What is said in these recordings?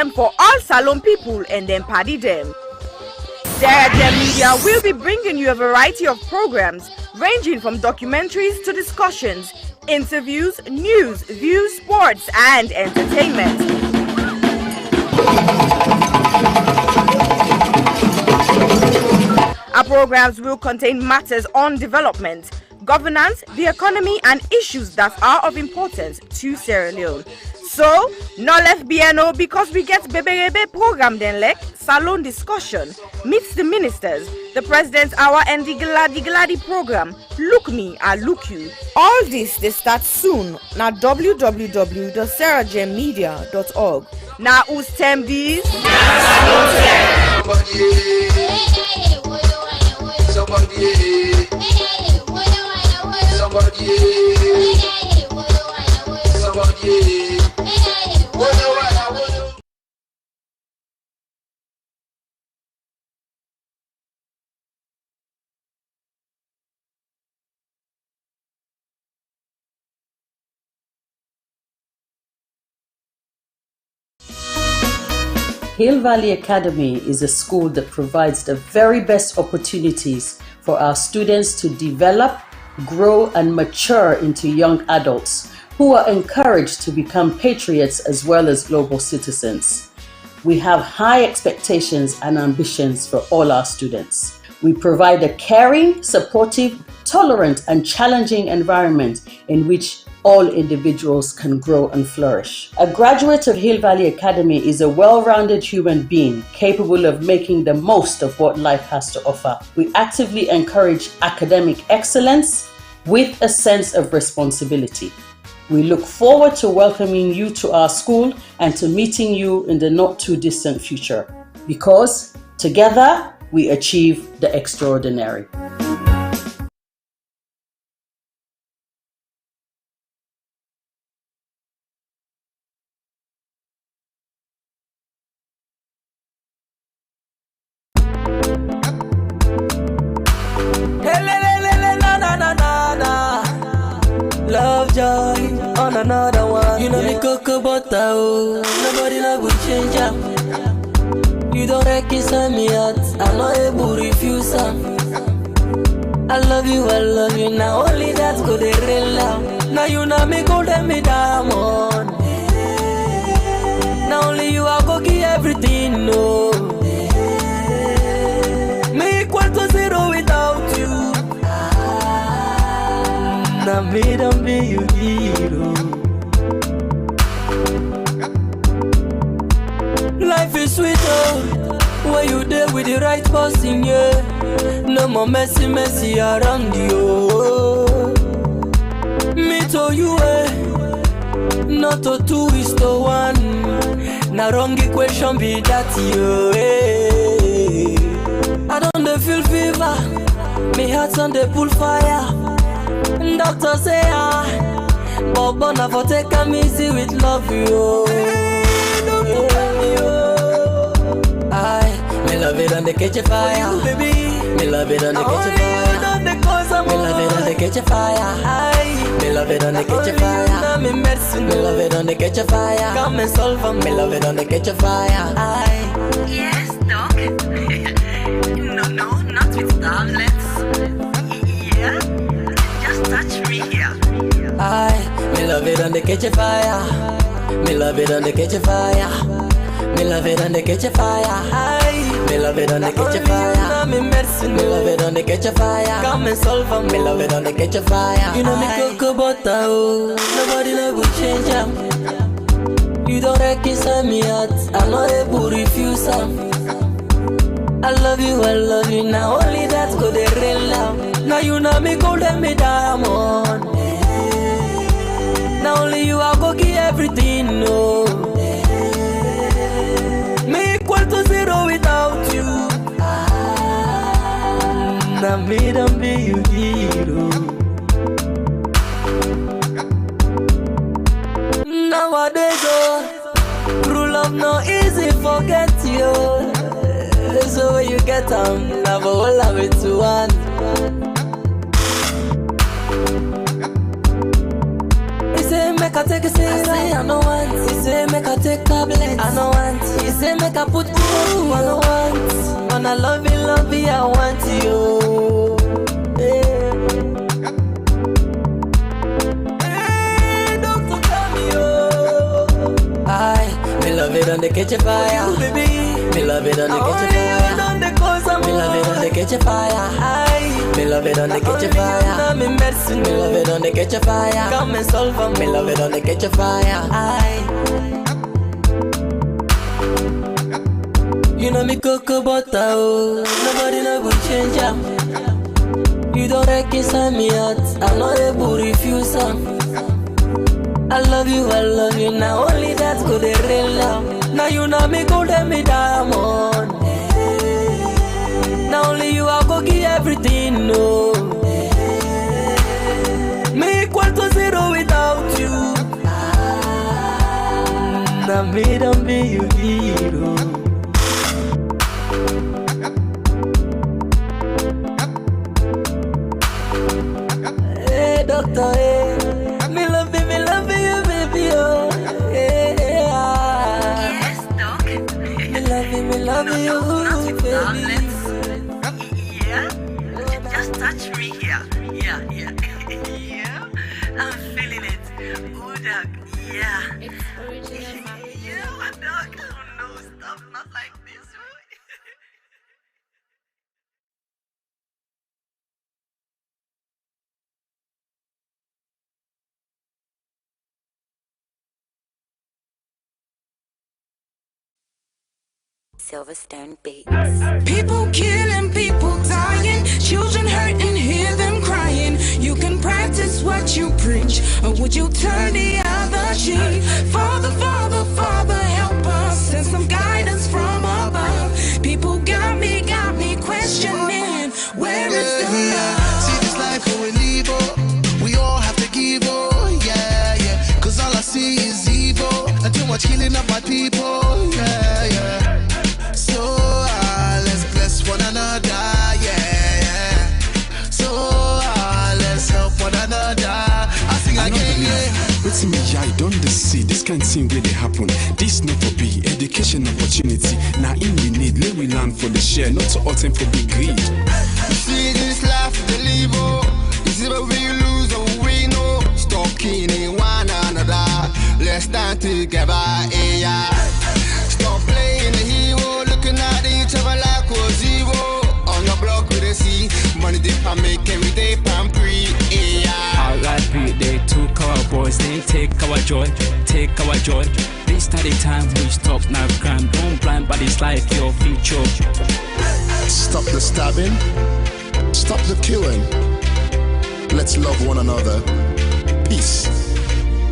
item for all Salon people and then party them. Sierra Leone Media will be bringing you a variety of programs ranging from documentaries to discussions, interviews, news, views, sports, and entertainment. Our programs will contain matters on development, governance, the economy, and issues that are of importance to Sierra Leone. So, no left BNO because we get Bebe program then like Salon discussion, meets the ministers, the president's hour and the Gladi program, Look Me, I Look You. All this they start soon na www.sierragemmedia.org. Now who's tem these? Hill Valley Academy is a school that provides the very best opportunities for our students to develop, grow, and mature into young adults who are encouraged to become patriots as well as global citizens. We have high expectations and ambitions for all our students. We provide a caring, supportive, tolerant, and challenging environment in which all individuals can grow and flourish. A graduate of Hill Valley Academy is a well-rounded human being capable of making the most of what life has to offer. We actively encourage academic excellence with a sense of responsibility. We look forward to welcoming you to our school and to meeting you in the not too distant future, because together we achieve the extraordinary. Love, joy, on another one. You know me cocoa butter, oh. Nobody love will change up. You don't reconcile me out, I'm not able to refuse them. I love you, now only that's good they real love. Now you know me gold and me diamond. Now only you I go give everything, no. Me equal to zero without you. Now me don't be your hero. Life is sweet, oh, when you there with the right person, yeah. No more messy around you. Me to you, not to two is to one. Now wrong equation be that, you, I don't feel fever, me heart's on the pull fire. Doctor say but never take a easy with love, you. Me love it on the catch a fire, baby. Me love it on the catch a fire. Me love it on the catch a fire. Me love it on the catch a fire. Me love it on the catch a fire. Come and solve them. Me love it on the catch a fire. Yes, doc. No, not with tablets. Yeah, just touch me here. Me love it on the catch a fire. Me love it on the catch a fire. Me love it on the catch a fire. Me love it on the catch a fire. Me love it on the catch a fire. Come and solve them. Me love it on the catch a fire. You know me cocoa butter, oh. Nobody love will change them. You don't reconcile me out, I'm not able to refuse them. I love you, now only that's good they real love. Now you know me gold and me diamond. Now only you I go give everything, no. Me equal to zero without you. Now me don't be your hero. Nowadays, oh, true love no easy forget you. So when you get love all love it to one. He say make I take a seat, I know one. He say make make I take tablets. I don't want. He say make I put you. I don't want. When I love you, I want you. Hey, doctor, tell me oh. Me love it on the kitchen fire, baby. Me love it on the kitchen fire. Me love it on the kitchen fire. Me love it on the kitchen fire. Me love it on the kitchen fire. Come and solve for me. Love it on the kitchen fire. You know me cocoa butter, oh. Nobody never change up. You don't reconcile me out. I'm not able to refuse them. I love you, now only that's good, real love. Now you know me go let me diamond. Now only you I go give everything, no. Me equal to zero without you. Now me don't be you hero. Hey doctor, hey. Me love you, baby, oh. Yeah. Yes, dog. Me love you, Not with baby. tablets. Yeah. Just touch me here. Yeah. Yeah. I'm feeling it. Oh, dog. Yeah. Yeah, my dog. Oh, no, stop. Not like this. Silverstone Beats. People killing, people dying, children hurting, hear them crying. You can practice what you preach, or would you turn the other cheek? Father, Father, Father, help us, send some guidance from above. People got me questioning, where is the love? See this life we live, oh, we all have to give, oh, yeah. Cause all I see is evil, and too much killing of my people, yeah. So let's bless one another, yeah. So let's help one another. I sing again, yeah. Wait me, I don't see this kind of thing where they happen. This not for be education opportunity. Now in we need, let we learn for the share, not to attempt for big greed. You see this life we live, oh, you see where we lose or we know. Stop killing one another, let's stand together, yeah. Stop playing the hero, looking at each other like we're zero. On your block with a C, money dip and make every day pan free, yeah. R.I.P. They took our boys, they take our joy, take our joy. This study time we stop now crime. Don't blind by this life, your future. Stop the stabbing, stop the killing. Let's love one another. Peace.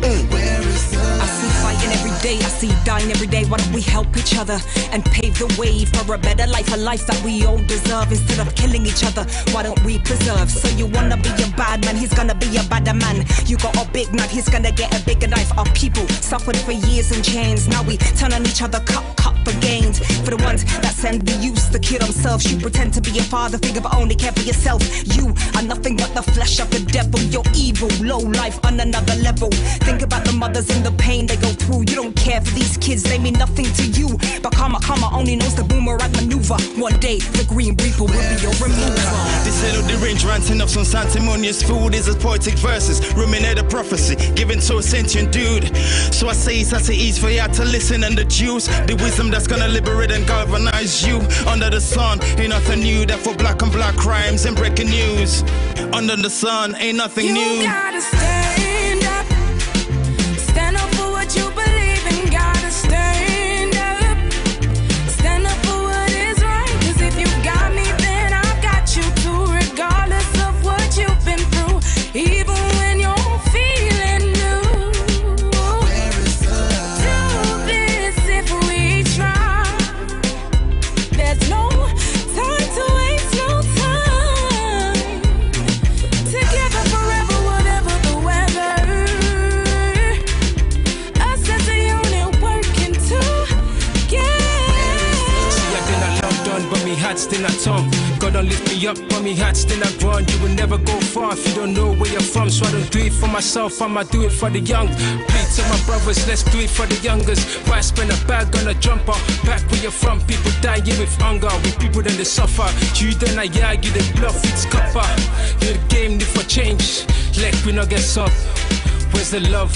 I see fighting every day, I see dying every day. Why don't we help each other and pave the way for a better life, a life that we all deserve? Instead of killing each other, why don't we preserve? So you wanna be a bad man, he's gonna be a badder man. You got a big knife, he's gonna get a bigger knife. Our people suffered for years in chains. Now we turn on each other, cut for gains. For the ones that send the youth to kill themselves, you pretend to be a father, think of only care for yourself. You are nothing but the flesh of the devil. You're evil, low life on another level. Think about the mothers and the pain they go through. You don't care for these kids, they mean nothing to you. But karma only knows the boomerang maneuver. One day the Green Reaper will be your remover. They settle the range, ranting up some sanctimonious food. Is as poetic verses, ruminate a prophecy given to a sentient dude. So I say it's at ease for you to listen and deduce the wisdom that's gonna liberate and galvanize you. Under the sun ain't nothing new, that for black on black crimes and breaking news. Under the sun ain't nothing new. You gotta stand up, stand up for what you believe in. Gotta stand up, stand up for what is right. Cause if you got me, then I've got you too. Regardless of what you've been through, even when you're feeling new. Do this if we try. There's no time to waste, no time. Together forever, whatever the weather. don't lift me up, put me hats, then I run. You will never go far if you don't know where you're from. So I don't do it for myself, I'ma do it for the young. Please to my brothers, let's do it for the youngers. Why spend a bag on a jumper? Back where you're from, people dying with hunger. We people then they suffer. You then I you the bluff, it's copper. You're the game, need for change. Like we not get soft. Where's the love?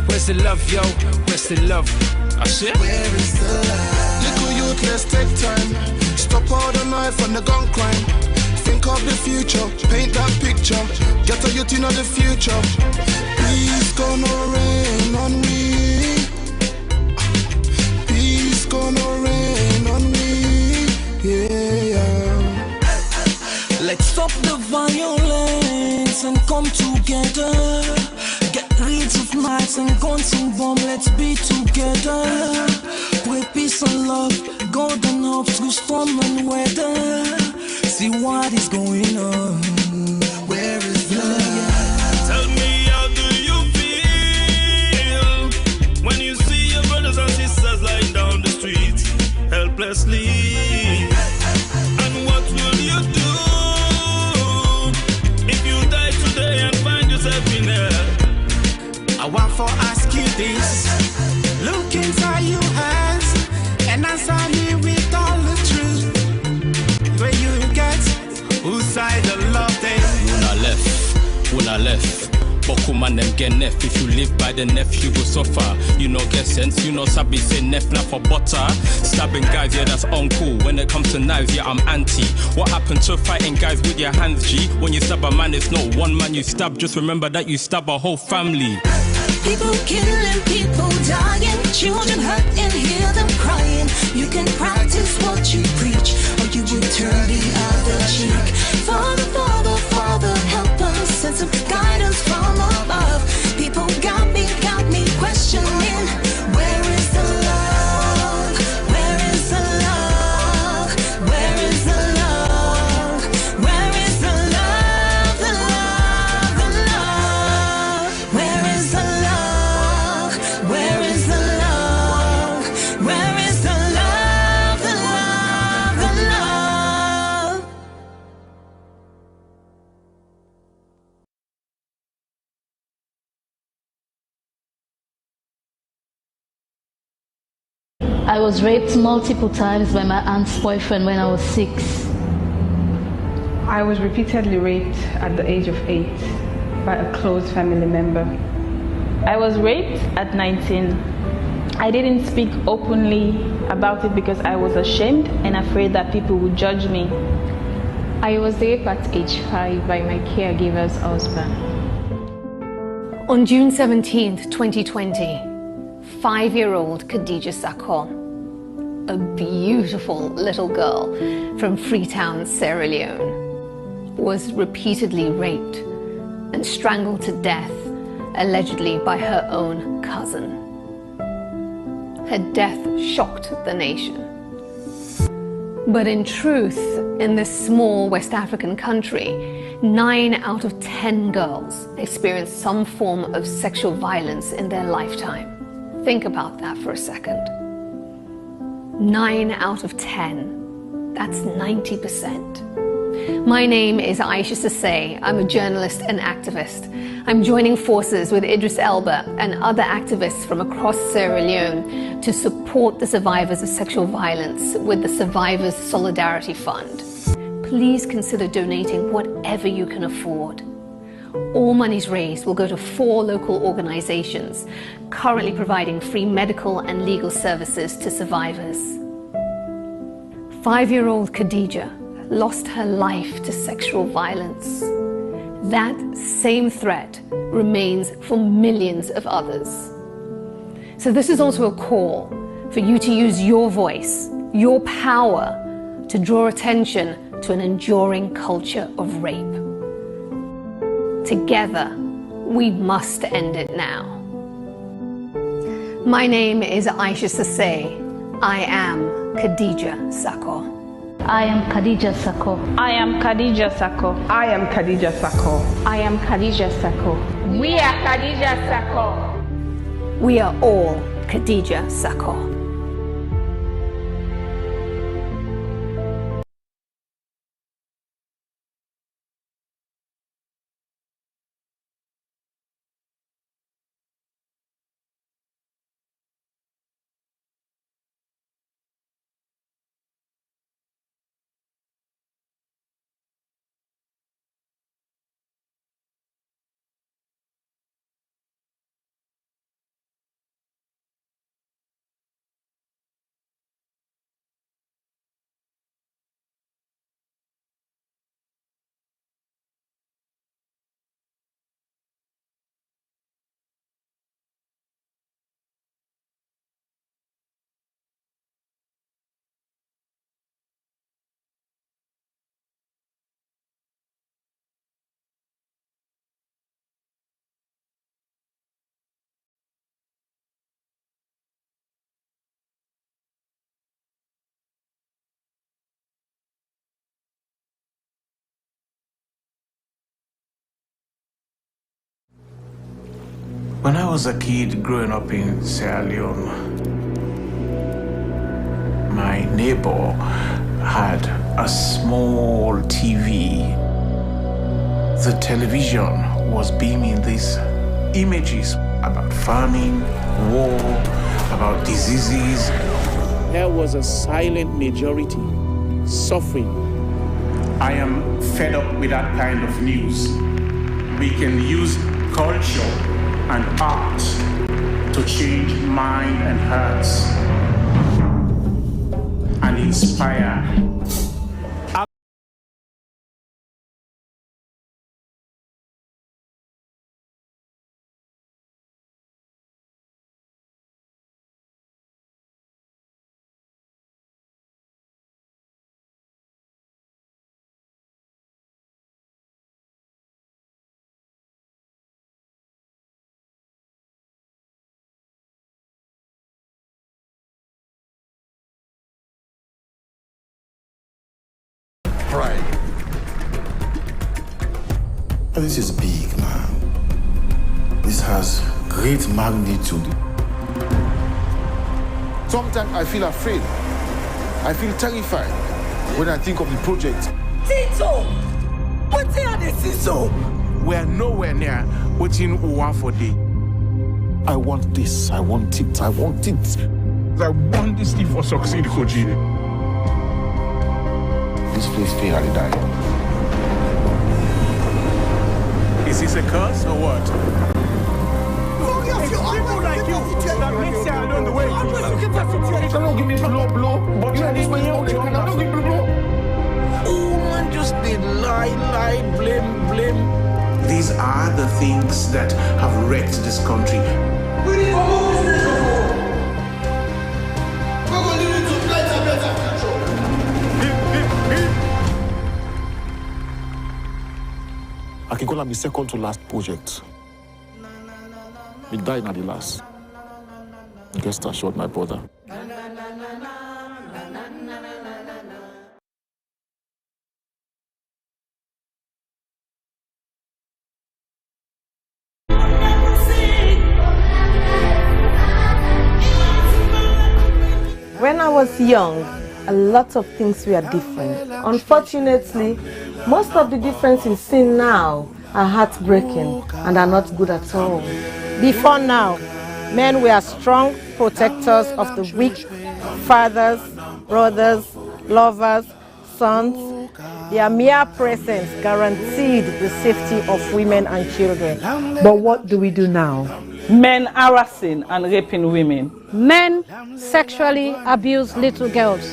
Where's the love, yo? Where's the love? I said, where is the love? Little youth, let's take time. Stop all the knife and the gun crime. Think of the future, paint that picture. Get a youth in the future. Peace gonna rain on me. Peace gonna rain on me. Yeah. Let's stop the violence and come together. Get rid of knives and guns and bombs, let's be together. Pray peace and love, God and hope through storm and weather. See what is going on. Where is love? Tell me, how do you feel when you see your brothers and sisters lying down the street helplessly? And what will you do if you die today and find yourself in hell? I want to ask you this. Look inside your eyes and answer me with all the truth. Where you get, whose side the love day? When I left. Boku man them get nef. If you live by the nef, you go suffer. You know get sense, you know sabi say nef na for butter. Stabbing guys, yeah that's uncool. When it comes to knives, yeah I'm anti. What happened to fighting guys with your hands, G? When you stab a man, it's not one man you stab. Just remember that you stab a whole family. People killing, people dying, children hurt and hear them crying. You can practice what you preach, or you will turn the other cheek. Father, Father, Father, help us, send some guidance from above. People got me questioning, where is the love? Where is the love? Where is the love? Where is the love? The love, the love. Where is the love? Where is the love? Where is the love? The love, the love. I was raped multiple times by my aunt's boyfriend when I was 6. I was repeatedly raped at the age of 8 by a close family member. I was raped at 19. I didn't speak openly about it because I was ashamed and afraid that people would judge me. I was raped at age 5 by my caregiver's husband. On June 17th, 2020, 5-year-old Khadija Sakho, a beautiful little girl from Freetown, Sierra Leone, was repeatedly raped and strangled to death, allegedly by her own cousin. Her death shocked the nation. But in truth, in this small West African country, 9 out of 10 girls experience some form of sexual violence in their lifetime. Think about that for a second. 9 out of 10. That's 90%. My name is Aisha Sase. I'm a journalist and activist. I'm joining forces with Idris Elba and other activists from across Sierra Leone to support the survivors of sexual violence with the Survivors Solidarity Fund. Please consider donating whatever you can afford. All monies raised will go to 4 local organizations currently providing free medical and legal services to survivors. 5-year-old Khadija lost her life to sexual violence. That same threat remains for millions of others. So this is also a call for you to use your voice, your power, to draw attention to an enduring culture of rape. Together, we must end it now. My name is Aisha Sase. I am Khadija Sakho. I am Khadija Sakho. I am Khadija Sakho. I am Khadija Sakho. I am Khadija Sakho. We are Khadija Sakho. We are all Khadija Sakho. When I was a kid growing up in Sierra Leone, my neighbor had a small TV. The television was beaming these images about famine, war, about diseases. There was a silent majority suffering. I am fed up with that kind of news. We can use culture and art to change mind and hearts and inspire. Pride. This is big, man. This has great magnitude. Sometimes I feel afraid. I feel terrified when I think of the project. Tito! What are they so? We're nowhere near what you want for day. I want this. I want it. I want it. I want this thing for succeed, Koji. This place fail and die. Is this a curse or what? It's people like you that makes Sierra Leone the way it is. You cannot give me blow, but you know this way you cannot give me blow. Oh man, just did lie, blame. These are the things that have wrecked this country. I can call it my second to last project. We died at the last. Guest assured my brother. When I was young, a lot of things were different. Unfortunately, most of the differences seen now are heartbreaking and are not good at all. Before now, men were strong protectors of the weak, fathers, brothers, lovers, sons. Their mere presence guaranteed the safety of women and children. But what do we do now? Men harassing and raping women. Men sexually abuse little girls.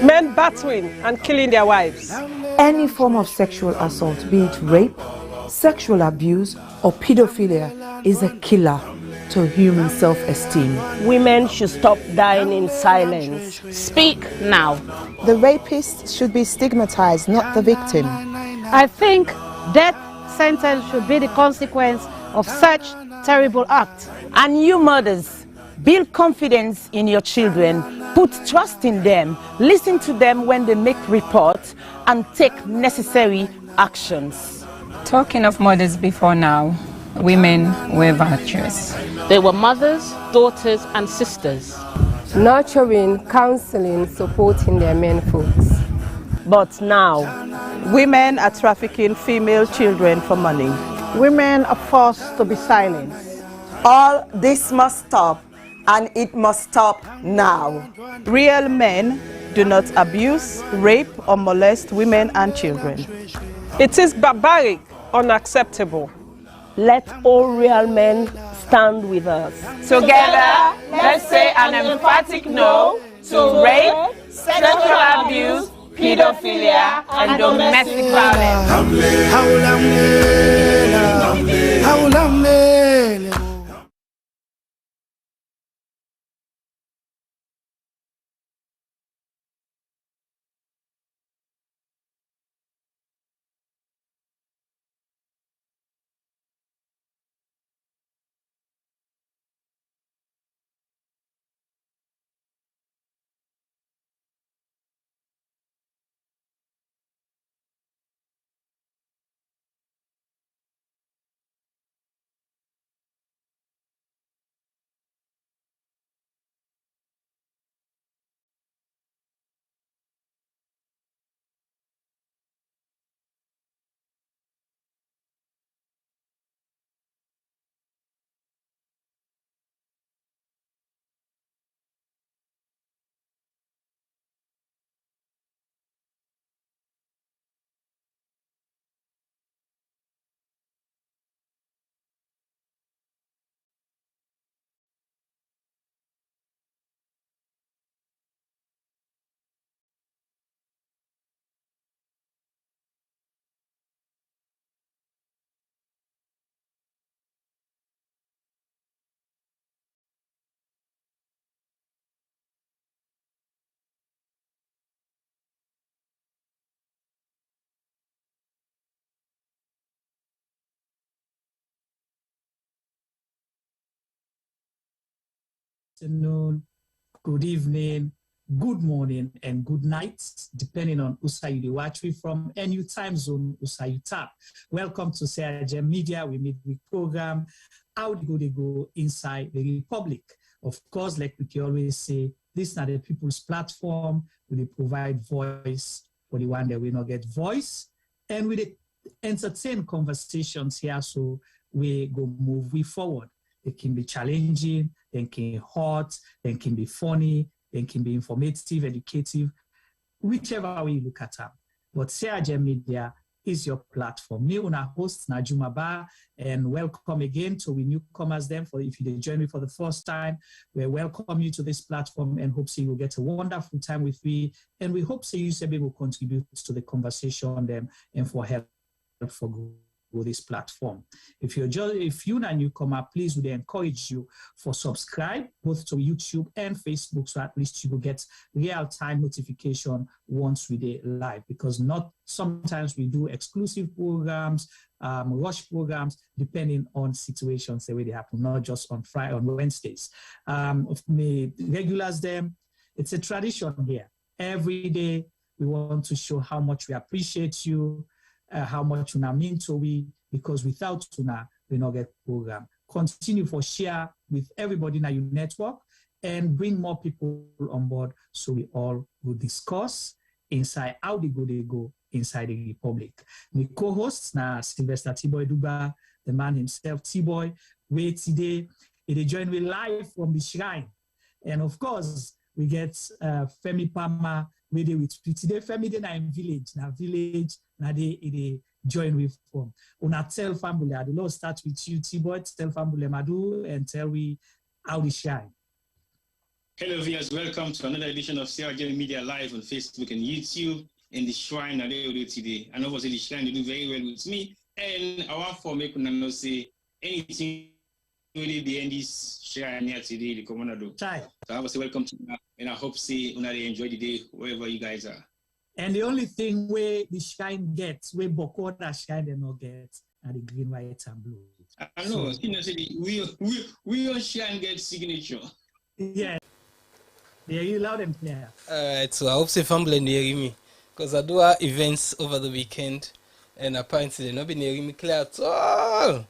Men battering and killing their wives. Any form of sexual assault, be it rape, sexual abuse, or pedophilia, is a killer to human self-esteem. Women should stop dying in silence. Speak now. The rapist should be stigmatized, not the victim. I think death sentence should be the consequence of such terrible act. And you mothers, build confidence in your children, put trust in them, listen to them when they make reports, and take necessary actions. Talking of mothers before now, women were virtuous. They were mothers, daughters, and sisters. Nurturing, counseling, supporting their men folks. But now, women are trafficking female children for money. Women are forced to be silent. All this must stop, and it must stop now. Real men do not abuse, rape, or molest women and children. It is barbaric, unacceptable. Let all real men stand with us. Together, let's say an emphatic no to rape, sexual abuse, pedophilia, and domestic violence. afternoon, good evening, good morning, and good night, depending on Usa you watch me from any time zone Usa you tap. Welcome to Sierra Leone Media. We meet with program How They Go Inside the Republic. Of course, like we can always say, this is not the people's platform. We provide voice for the one that will not get voice, and we entertain conversations here, so we go move we forward. It can be challenging, then can be hot, then can be funny, then can be informative, educative, whichever way you look at them. But Sierra Leone Media is your platform. Me, una host Najuma Ba, and welcome again to we newcomers. Then, for if you join me for the first time, we welcome you to this platform and hope so you will get a wonderful time with me. And we hope so you will contribute to the conversation them and for help for this platform. If you're a newcomer, please would encourage you for subscribe both to YouTube and Facebook, so at least you will get real-time notification once we do live, because not sometimes we do exclusive programs, rush programs, depending on situations the way they happen, not just on Friday, on Wednesdays. Of me regulars them, it's a tradition here. Every day we want to show how much we appreciate you, how much una mean to we, because without una we not get program. Continue for share with everybody in your network and bring more people on board, so we all will discuss inside how they go inside the Republic. My co-hosts na Sylvester T-Boy Duba, the man himself, T-Boy, where today they join me live from the shrine, and of course we get Femi Pama with today. Femi de na in village na they join with from. Una tell family, I will start with you, T-Boy. Tell family Madu and tell we how they shine. Hello viewers, welcome to another edition of Sierra Leone Media live on Facebook and YouTube. In the shrine that they do today, and obviously the shrine they do very well with me. And I want for make una say anything really the end this shrine here today, the commander do. So I was welcome to you, and I hope see una they enjoy the day wherever you guys are. And the only thing where the shrine gets, where Boko that shrine they not get, are the green, white, and blue. I know. So, you know, say we on shrine get signature. Yeah. They are you loud and clear. Alright, so I hope say family near me, because I do our events over the weekend, and apparently they not be near me clear at all.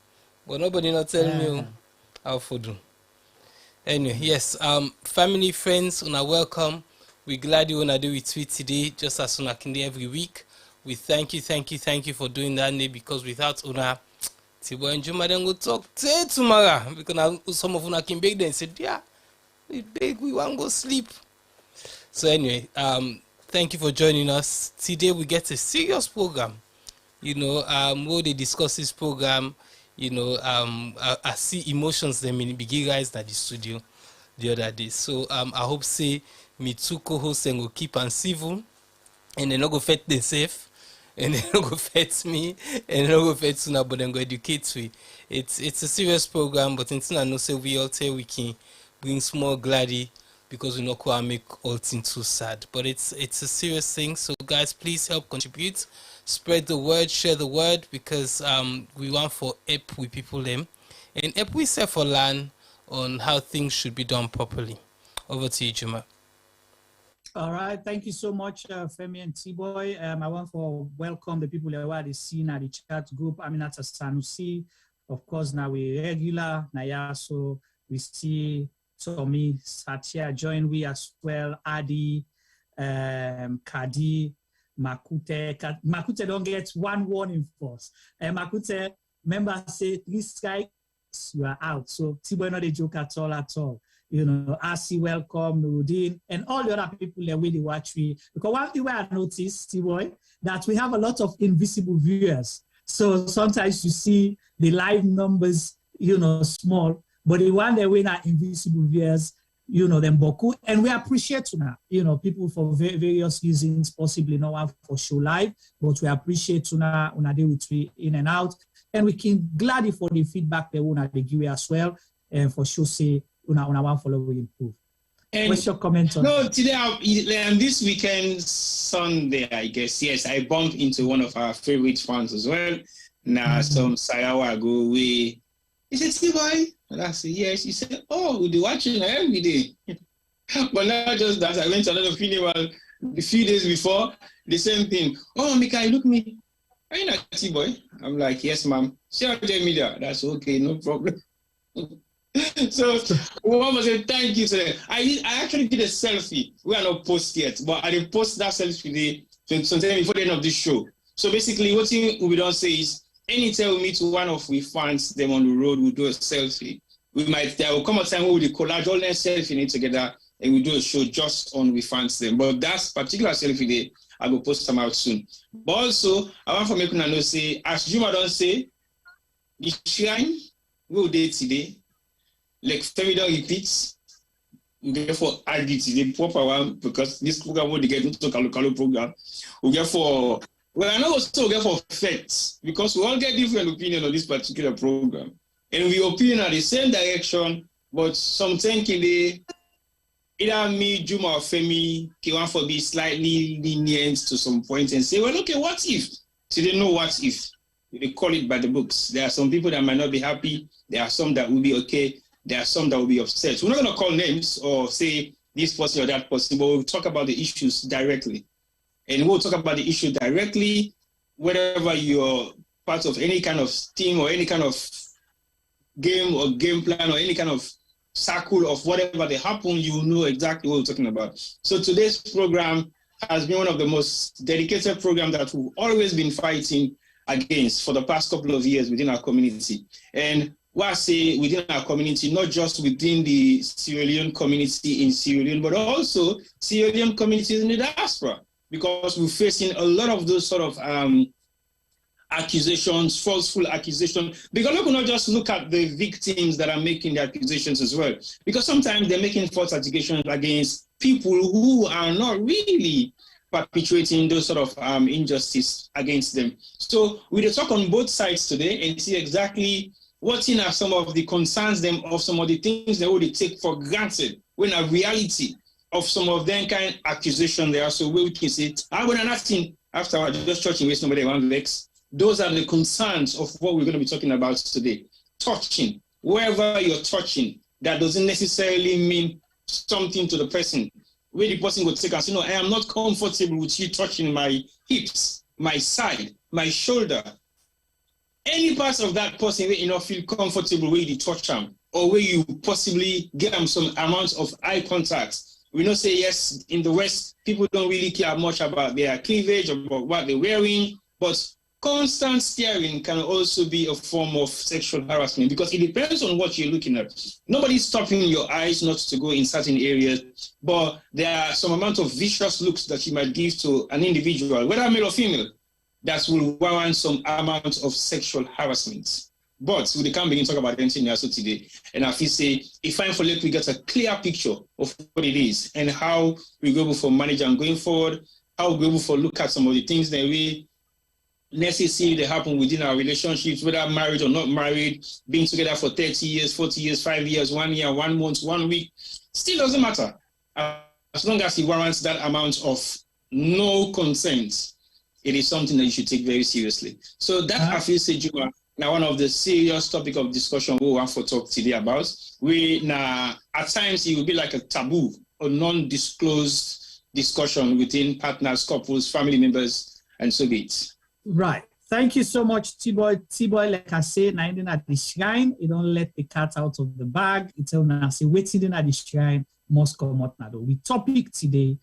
But nobody not tell me how to do. Anyway, yes, family, friends, una welcome. We're glad you wanna do it today, just as una can do every week. We thank you for doing that, because without una, Tibo and Juma then go talk tomorrow, because some of una can beg them and say, yeah, we beg, we want to go sleep. So anyway, thank you for joining us. Today we get a serious program. You know, where they discuss this program, you know, I see emotions them in the big guys at the studio the other day. So I hope say me two co-hosts and go keep on civil, and they not go fet them safe, and they not go fet me, and they not go fet sooner, but then go educate we. It's a serious program, but until I know say we all tell we can bring small gladdy, because we not going to make all things too sad. But it's a serious thing. So guys, please help contribute, spread the word, share the word, because we want for help with people them, and help we say for learn on how things should be done properly. Over to you, Juma. All right, thank you so much, Femi and T-Boy. I want to welcome the people who are the scene at the chat group. I mean, that's a Sanusi. Of course, now we regular, Nayaso, we see Tommy, Satya join we as well, Adi, Kadi, Makute. Makute don't get one warning force. Makute, member say, this guy, you are out. So T-Boy not a joke at all. You know, Asi, welcome, Nurudin, and all the other people that really watch me. Because one thing I noticed, T-Boy, that we have a lot of invisible viewers. So sometimes you see the live numbers, you know, small, but the one that we are invisible viewers, you know, them boku, and we appreciate now, you know, people for various reasons, possibly not one for show live, but we appreciate una day with we in and out, and we can gladly for the feedback they want to give as well, and for sure say una one follow we improve. And what's your comment on? No, today this weekend Sunday, I guess. Yes, I bumped into one of our favorite fans as well. Now some Sayawa ago he said, T-Boy, And I said, yes. He said, oh, we'll be watching every day. But not just that, I went to another funeral a few days before, the same thing. Oh, Mika, you look at me. Are you not T-boy? I'm like, yes, ma'am. Sierra Media. That's okay, no problem. So one was saying, thank you, sir. I actually did a selfie. We are not post yet, but I did post that selfie today, sometime before the end of this show. So basically, what we don't say is, anytime we meet one of we fans them on the road, we do a selfie. There will come a time where we collage all their selfie in it together and we do a show just on we fans them. But that particular selfie day, I will post them out soon. But also, I want to make you know, say, as Juma don't say, the shrine will date today. Like Fable repeats, therefore argue today proper one because this program will get into a local program. We get for I know also get for facts because we all get different opinion on this particular program. And we opinion at the same direction, but sometimes either me, Juma, or Femi, can want to be slightly lenient to some point and say, well, okay, what if? So they know what if. They call it by the books. There are some people that might not be happy. There are some that will be okay. There are some that will be upset. We're not going to call names or say this person or that person, but we'll talk about the issues directly. And we'll talk about the issue directly, whether you're part of any kind of team or any kind of game or game plan or any kind of circle of whatever they happen, you know exactly what we're talking about. So today's program has been one of the most dedicated programs that we've always been fighting against for the past couple of years within our community. And what I say within our community, not just within the Sierra Leone community in Sierra Leone, but also Sierra Leone communities in the diaspora, because we're facing a lot of those sort of accusations, falseful accusations, because we cannot just look at the victims that are making the accusations as well, because sometimes they're making false accusations against people who are not really perpetuating those sort of injustice against them. So we'll talk on both sides today and see exactly what are some of the concerns them of some of the things they would take for granted when a reality of some of them kind of accusation there. So we can say, I'm going to nothing after just touching with somebody one vex. Those are the concerns of what we're going to be talking about today. Touching, wherever you're touching, that doesn't necessarily mean something to the person. Where the person would take and say, no, I am not comfortable with you touching my hips, my side, my shoulder. Any part of that person where you not feel comfortable where you touch them, or where you possibly get them some amount of eye contact. We know say yes, in the West, people don't really care much about their cleavage, about what they're wearing, but constant staring can also be a form of sexual harassment because it depends on what you're looking at. Nobody's stopping your eyes not to go in certain areas, but there are some amount of vicious looks that you might give to an individual, whether male or female, that will warrant some amount of sexual harassment. But we can't begin to talk about anything else today. And I feel say, if I'm for let we get a clear picture of what it is and how we go for manage and going forward, how we go for look at some of the things that we necessarily they happen within our relationships, whether married or not married, being together for 30 years, 40 years, 5 years, 1 year, 1 month, 1 week, still doesn't matter. As long as it warrants that amount of no consent, it is something that you should take very seriously. So that I feel say, Juma, now one of the serious topic of discussion we want to talk today about. At times it will be like a taboo or non-disclosed discussion within partners, couples, family members, and so be it. Right. Thank you so much, T-Boy. T-Boy, like I say, now at the shrine, you don't let the cat out of the bag. It's now say waiting at the shrine must come out now. The topic today,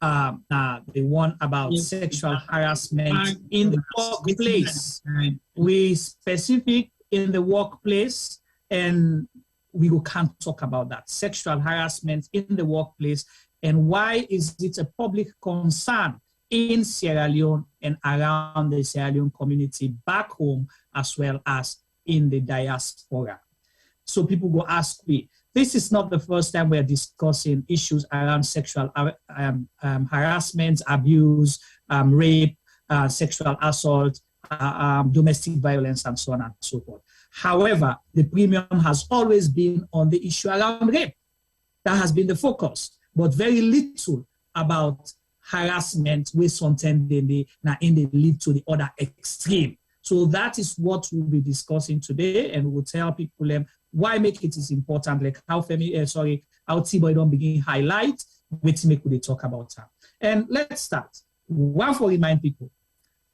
the one about sexual harassment in the workplace. We specific in the workplace, and we can't talk about that. Sexual harassment in the workplace, and why is it a public concern in Sierra Leone and around the Sierra Leone community back home, as well as in the diaspora. So people go ask me, this is not the first time we're discussing issues around sexual harassment, abuse, rape, sexual assault, domestic violence, and so on and so forth. However, the premium has always been on the issue around rape. That has been the focus, but very little about harassment with something in the lead to the other extreme. So that is what we'll be discussing today, and we'll tell people why make it is important, like how how T-Boy don't begin highlight, which make they talk about her. And let's start. One for remind people,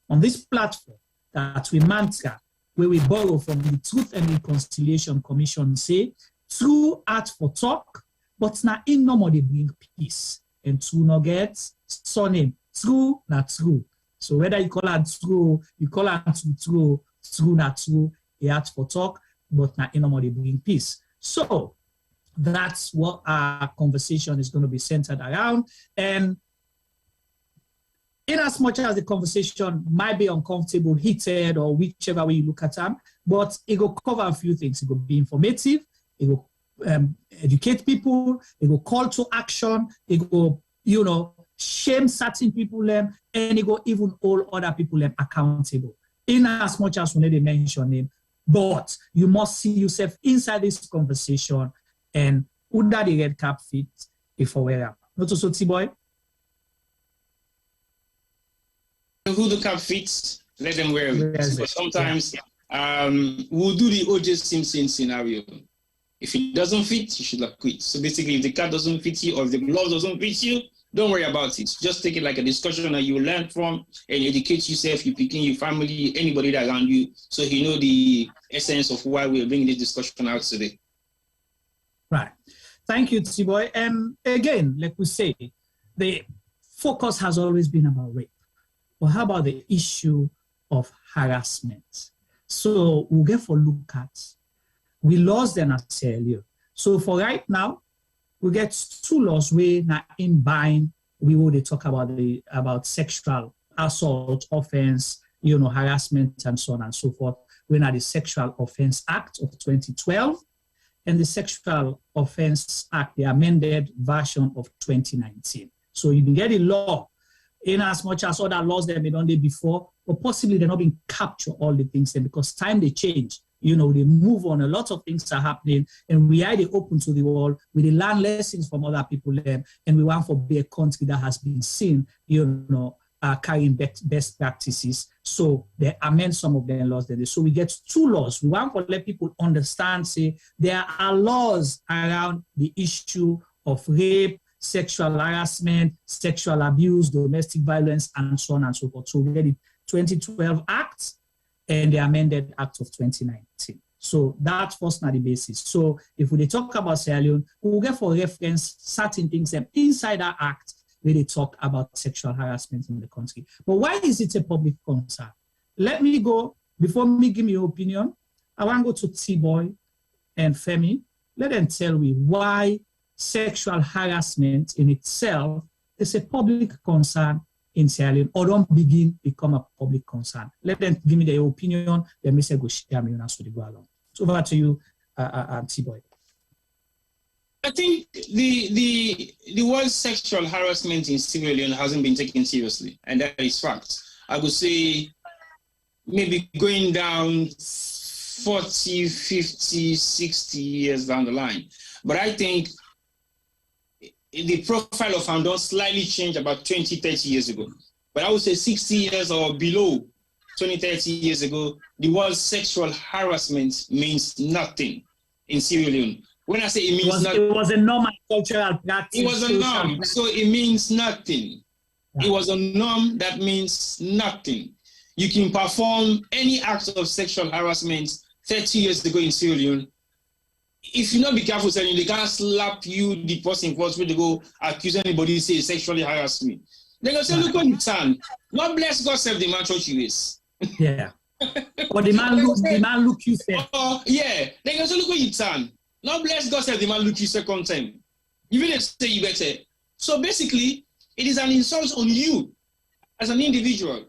on this platform that we mantra, where we borrow from the Truth and Reconciliation Commission, say, true art for talk, but na in no more they bring peace. And true no get surname, true not true. So whether you call it true, you call it true, true not true, a art for talk, but na in no more they bring peace. So that's what our conversation is going to be centered around. And in as much as the conversation might be uncomfortable, heated, or whichever way you look at them, but it will cover a few things. It will be informative, it will educate people, it will call to action, it will, shame certain people, and it will even hold other people accountable. In as much as we need to mention them, but you must see yourself inside this conversation and under the red cap fit if aware. Not also T-Boy. Who the cap fits, let them wear it. But sometimes we'll do the O.J. Simpson scenario. If it doesn't fit, you should have quit. So basically, if the cap doesn't fit you or if the glove doesn't fit you, don't worry about it. Just take it like a discussion that you learn from and educate yourself, you picking your family, anybody that around you, so you know the essence of why we're bringing this discussion out today. Right. Thank you, T-Boy. And again, like we say, the focus has always been about rape. But how about the issue of harassment? So we'll get for look at. We lost them as earlier. So for right now, we get two laws where now in bind, we will talk about sexual assault offense, harassment and so on and so forth. We're now the Sexual Offense Act of 2012 and the Sexual Offense Act, the amended version of 2019. So you can get a law in as much as other laws that have been done there before, but possibly they're not being captured all the things there because time they change. They move on. A lot of things are happening, and we are open to the world. We learn lessons from other people there, and we want to be a country that has been seen, carrying best practices. So they amend some of their laws there. So we get two laws. We want to let people understand, say, there are laws around the issue of rape, sexual harassment, sexual abuse, domestic violence, and so on and so forth. So we get the 2012 Act and the amended Act of 2019. So that's first not the basis. So if we talk about Sierra Leone, we'll get for reference certain things inside that Act where they talk about sexual harassment in the country. But why is it a public concern? Let me go, before me give me your opinion, I want to go to T-Boy and Femi. Let them tell me why sexual harassment in itself is a public concern in Sierra Leone, or don't become a public concern. Let them give me their opinion, then me say go share me as we go along. So over to you, T-Boy. I think the word sexual harassment in Sierra Leone hasn't been taken seriously, and that is fact. I would say maybe going down 40, 50, 60 years down the line. But I think the profile of Hamdon slightly changed about 20, 30 years ago. But I would say 60 years or below 20, 30 years ago, the word sexual harassment means nothing in Sierra Leone. When I say it means nothing, it was a normal cultural practice. It was a norm, so it means nothing. Yeah. It was a norm that means nothing. You can perform any act of sexual harassment 30 years ago in Sierra Leone. If you not be careful, they can't slap you, the person first way to go accuse anybody, say sexually harass me. They're going to say, look what you turn. Not bless God self the man church you is. Yeah. Or the man look you say. Yeah. They're going to say, look what you turn. Not bless God self the man look you second time. You really say you better. So basically, it is an insult on you as an individual.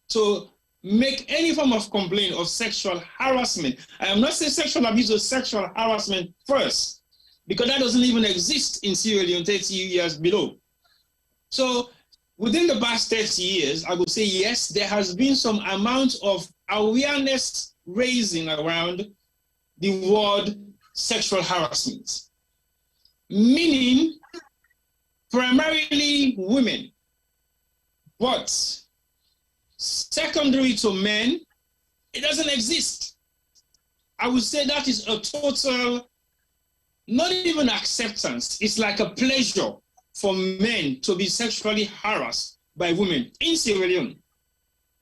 So make any form of complaint of sexual harassment. I am not saying sexual abuse or sexual harassment first, because that doesn't even exist in Sierra Leone 30 years below. So within the past 30 years, I would say, yes, there has been some amount of awareness raising around the word sexual harassment, meaning primarily women, but secondary to men, it doesn't exist. I would say that is a total, not even acceptance. It's like a pleasure for men to be sexually harassed by women in Sierra Leone.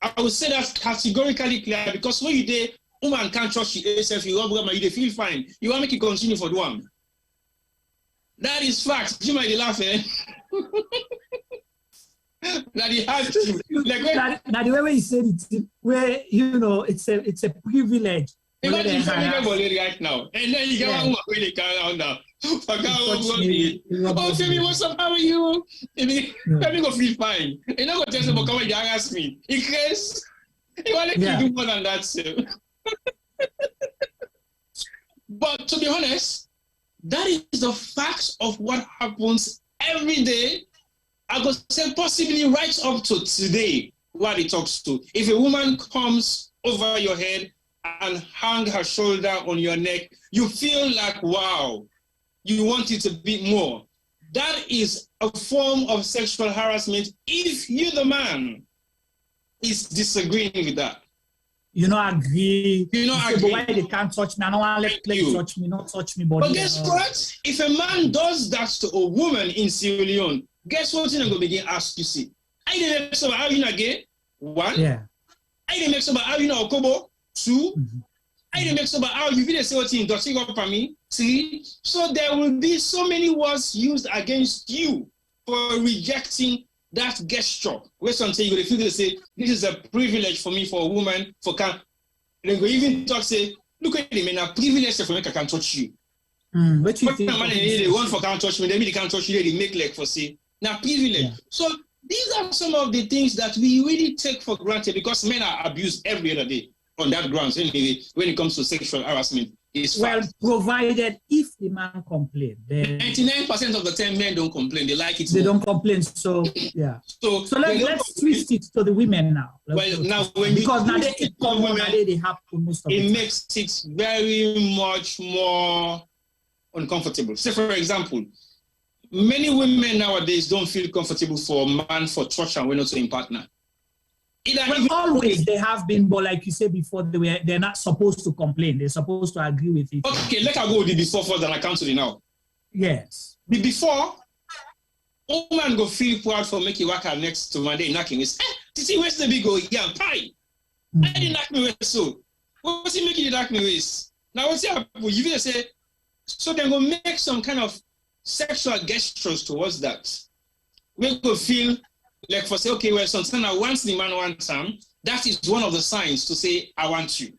I would say that's categorically clear because when you do, woman can't trust yourself, you feel fine. You want to make it continue for the one. That is fact. You might laugh, eh? That you have to. Like now the way you said it, where you know it's a privilege. Imagine family right now, and then you get one really carry on now. Oh, Femi, what's up? How are you? Let me go feel fine. You're not gonna tell someone come and harass me. In case you want to do more than that, so. But to be honest, that is the facts of what happens every day. I could say possibly right up to today, what it talks to. If a woman comes over your head and hang her shoulder on your neck, you feel like, wow, you want it to be more. That is a form of sexual harassment if you, the man, is disagreeing with that. You don't agree. You don't agree. Why they can't touch me? I don't want to let you touch me, not touch me. But guess what? If a man does that to a woman in Sierra Leone, guess what? You're going to begin to ask you, see. I didn't make somebody how you not gay. One. Yeah. I didn't make somebody how you know Kobo. Two. I didn't make somebody how you feel the same thing. Does it go for me? Three. So there will be so many words used against you for rejecting that gesture. Where some say you will feel they say, this is a privilege for me, for a woman, for can. They go even talk, say, look at me, man, a privilege for me, I can touch you. What you think? They want for can't touch me, they can't touch you, they make like for say. Now privilege. Yeah. So these are some of the things that we really take for granted because men are abused every other day on that grounds anyway when it comes to sexual harassment. Well, provided if the man complain. 99% of the time men don't complain. They like it. They don't complain. So yeah. So let's twist it to the women now. Because now they come women, they happen most of it makes it very much more uncomfortable. Say for example, many women nowadays don't feel comfortable for a man for touch and we're not in partner. Always they have been, but like you said before, they're not supposed to complain. They're supposed to agree with it. Okay, let her go with the before first, then I come to the now. Yes. The before, woman go feel proud for making work next to one day knocking with. You see, where's the big go? Yeah, pie. I didn't knock me with so. What's he making you knock me with? Now what's it? You will say, so they go make some kind of sexual gestures towards that. We go feel like for say, okay, well, sometimes once the man wants him, that is one of the signs to say, I want you.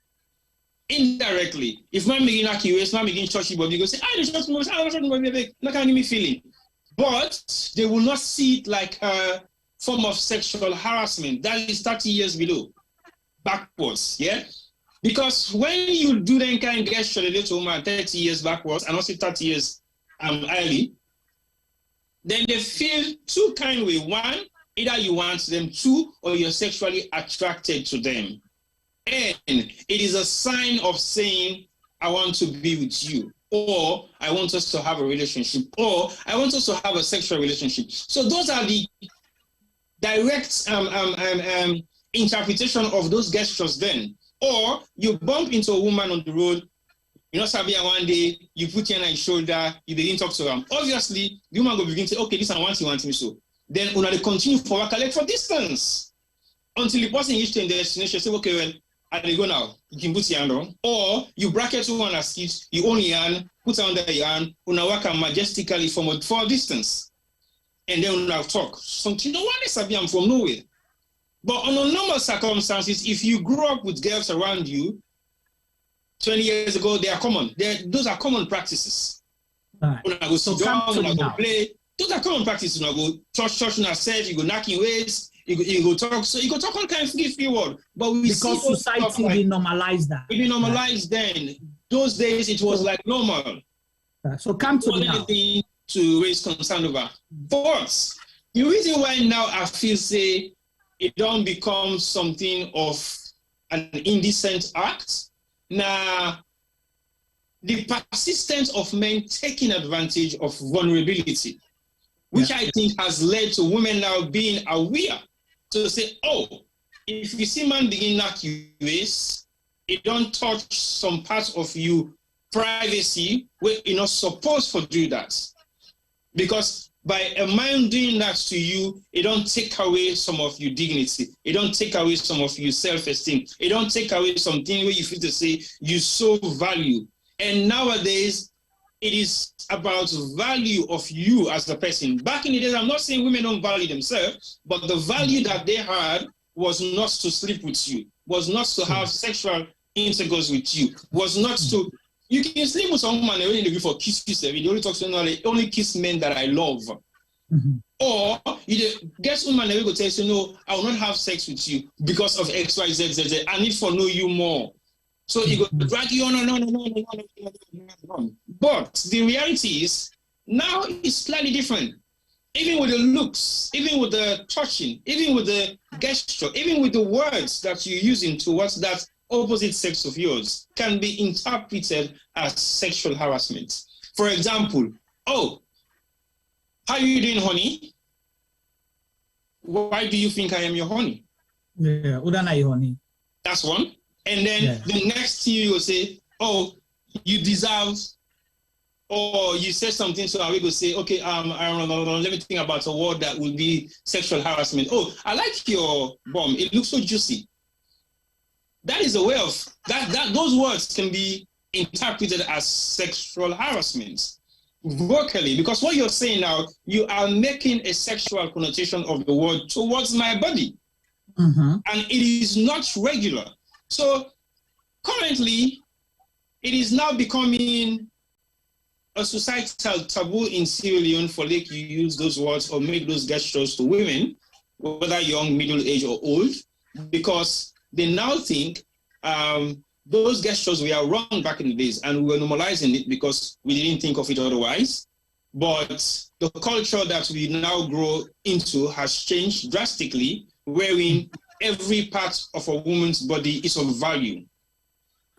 Indirectly, if man begin accused, man begin touchy, but you go say, I don't trust me, not gonna give me feeling. But they will not see it like a form of sexual harassment. That is 30 years below, backwards, yeah? Because when you do that kind of gesture, a little woman 30 years backwards, and also 30 years early, then they feel two kind of way. One, either you want them to or you're sexually attracted to them. And it is a sign of saying, I want to be with you, or I want us to have a relationship, or I want us to have a sexual relationship. So those are the direct interpretation of those gestures then. Or you bump into a woman on the road, you know, Sabia, one day, you put your hand on his shoulder, you begin to talk to them. Obviously, the woman will begin to say, okay, this I want me so. Then they continue for collect for distance until the person reaches the destination. Say, okay, well, I go now. You can put your hand on, or you bracket one as seat, you own your hand, put under your hand, walk majestically for a distance, and then talk. Something no one is from nowhere. But under normal circumstances, if you grew up with girls around you 20 years ago, they are common. Those are common practices. Right. Go sit down, go play. Those are common practices. You go touch, you go knocking ways, you go talk. So you go talk all kinds of free word. But we because see society like, normalize that. It been normalized then. Those days it was like normal. So come to now. Anything to raise concern over. But the reason why now I feel say it don't become something of an indecent act. Now, the persistence of men taking advantage of vulnerability, which I think has led to women now being aware to say, oh, if you see man begin knock you waist, it don't touch some parts of you privacy where you're not supposed to do that. Because by a man doing that to you, it don't take away some of your dignity. It don't take away some of your self-esteem. It don't take away something where you feel to say you so value. And nowadays, it is about value of you as a person. Back in the days, I'm not saying women don't value themselves, but the value that they had was not to sleep with you, was not to have sexual intercourse with you, was not to... You can sleep with someone and only looking for kiss. They only talk to they only kiss men that I love. Or you get someone and they go tell you, no, I will not have sex with you because of X, Y, Z, Z, Z. I need to know you more. So you go drag you on. No. But the reality is now it's slightly different. Even with the looks, even with the touching, even with the gesture, even with the words that you're using towards that opposite sex of yours can be interpreted as sexual harassment. For example, oh, how are you doing, honey? Why do you think I am your honey? Yeah, honey. That's one. And then the next thing you will say, oh, you deserve, or you say something, so I will say, okay, I don't know, let me think about a word that would be sexual harassment. Oh, I like your bum. It looks so juicy. That is a way of, those words can be interpreted as sexual harassment vocally, because what you're saying now, you are making a sexual connotation of the word towards my body. And it is not regular. So currently, it is now becoming a societal taboo in Sierra Leone for like you use those words or make those gestures to women, whether young, middle age, or old, because they now think those gestures were wrong back in the days, and we were normalizing it because we didn't think of it otherwise. But the culture that we now grow into has changed drastically, wherein every part of a woman's body is of value.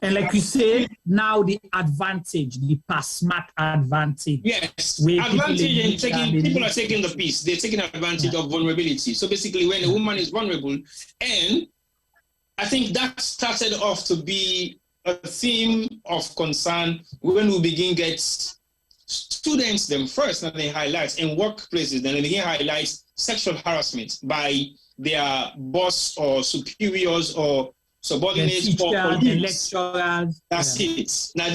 And like you say, now the advantage, the pasmat advantage. Yes, advantage and people are taking the piece. They're taking advantage of vulnerability. So basically when a woman is vulnerable, and I think that started off to be a theme of concern when we begin get students them first, and they highlight in workplaces, then they begin highlight sexual harassment by their boss or superiors or subordinates or colleagues. That's it. Now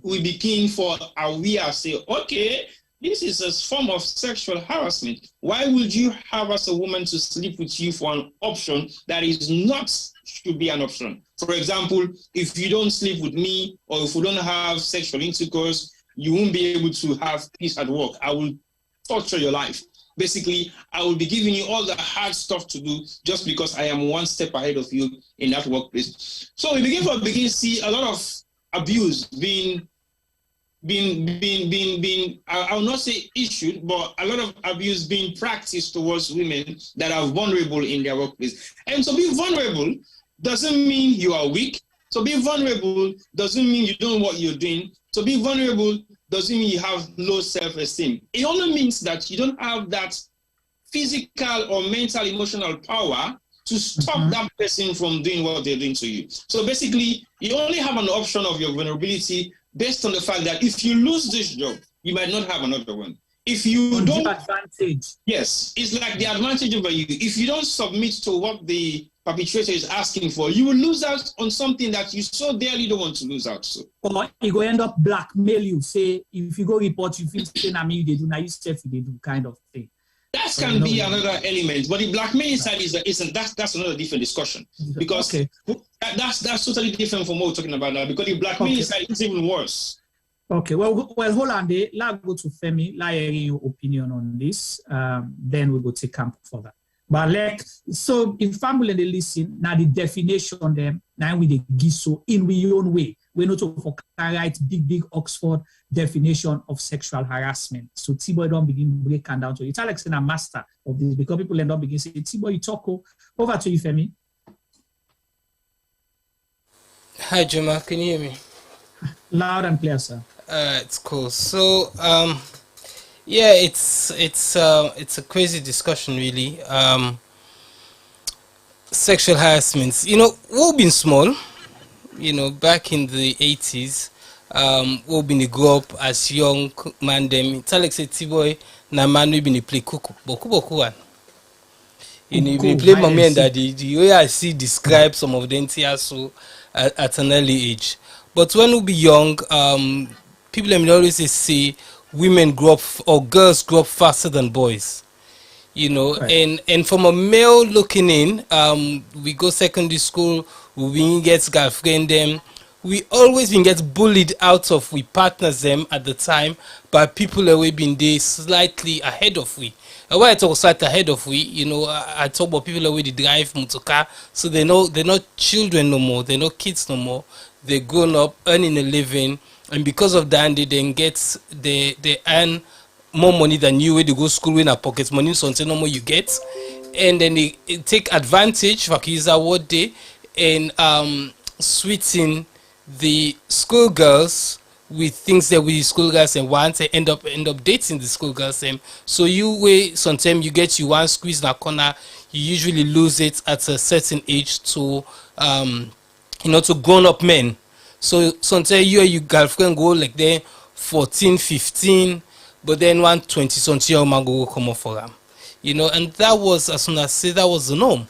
we begin for aware, say, okay, this is a form of sexual harassment. Why would you harass a woman to sleep with you for an option that is not should be an option? For example, if you don't sleep with me or if we don't have sexual intercourse, you won't be able to have peace at work. I will torture your life. Basically, I will be giving you all the hard stuff to do just because I am one step ahead of you in that workplace. So we begin to see a lot of abuse being I will not say issued, but a lot of abuse being practiced towards women that are vulnerable in their workplace. And to be vulnerable doesn't mean you are weak. To be vulnerable doesn't mean you don't know what you're doing. To be vulnerable doesn't mean you have low self-esteem. It only means that you don't have that physical or mental, emotional power to stop that person from doing what they're doing to you. So basically, you only have an option of your vulnerability based on the fact that if you lose this job, you might not have another one. If you don't... advantage. Yes, it's like the advantage over you. If you don't submit to what the perpetrator is asking for, you will lose out on something that you so dearly don't want to lose out. So. Or you go end up blackmail you, say, if you go report, you feel say, nah, me, they do, now you say, they do, kind of thing. That can be another element, but the blackmailing side that's another different discussion, because that's totally different from what we're talking about now, because the blackmailing side is even worse. Okay, well, hold on there. Let's go to Femi. Let's hear your opinion on this. Then we go take camp for that. But so in family they listen, now the definition them, now we they give so in we own way. We not for write big Oxford definition of sexual harassment. So T-Boy don't begin breaking down to it. It's Alex a master of this because people end up begin saying, T-Boy, you talk over to you, Femi. Hi, Juma, can you hear me? Loud and clear, sir. It's cool. So, yeah, it's a crazy discussion, really. Sexual harassment. You know, we've been small. back in the 80s, we been grow up as young man them. It's like say T-boy na man we been play kuku boku one. We play mommy and daddy. The way I see describe some of them here so at an early age. But when we be young, people them always say women grow up or girls grow up faster than boys. Right. And from a male looking in, we go secondary school, we get girlfriend them. We always been get bullied out of we partners them at the time by people that we been there slightly ahead of we. And when I talk slightly ahead of we, I talk about people that we drive motorcar, so they're not children no more, they're not kids no more. They're grown up, earning a living, and because of that, they then they earn more money than you when they go school in a pocket money, so no more you get, and then they take advantage for what day and sweeten the schoolgirls with things that we schoolgirls and want to end up dating the schoolgirls them. So you wait sometimes you get you one squeeze in a corner, you usually lose it at a certain age to to grown up men. So sometimes you and your girlfriend go like they 14, 15, but then 120 something your man go come up for them. And that was, as soon as I say, that was the norm.